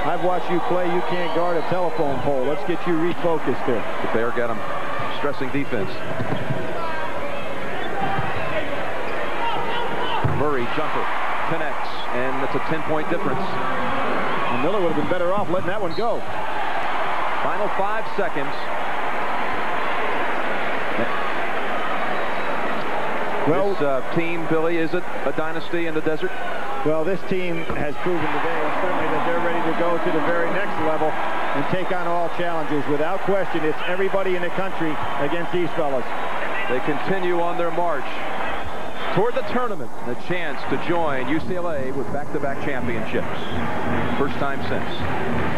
I've watched you play. You can't guard a telephone pole. Let's get you refocused here. The Bear got him stressing defense. Murray jumper connects, and it's a 10-point difference. And Miller would have been better off letting that one go. Final 5 seconds. Well, this team, Billy, is it a dynasty in the desert? Well, this team has proven today, certainly, that they're ready to go to the very next level and take on all challenges. Without question, it's everybody in the country against these fellas. They continue on their march toward the tournament, the chance to join UCLA with back-to-back championships. First time since.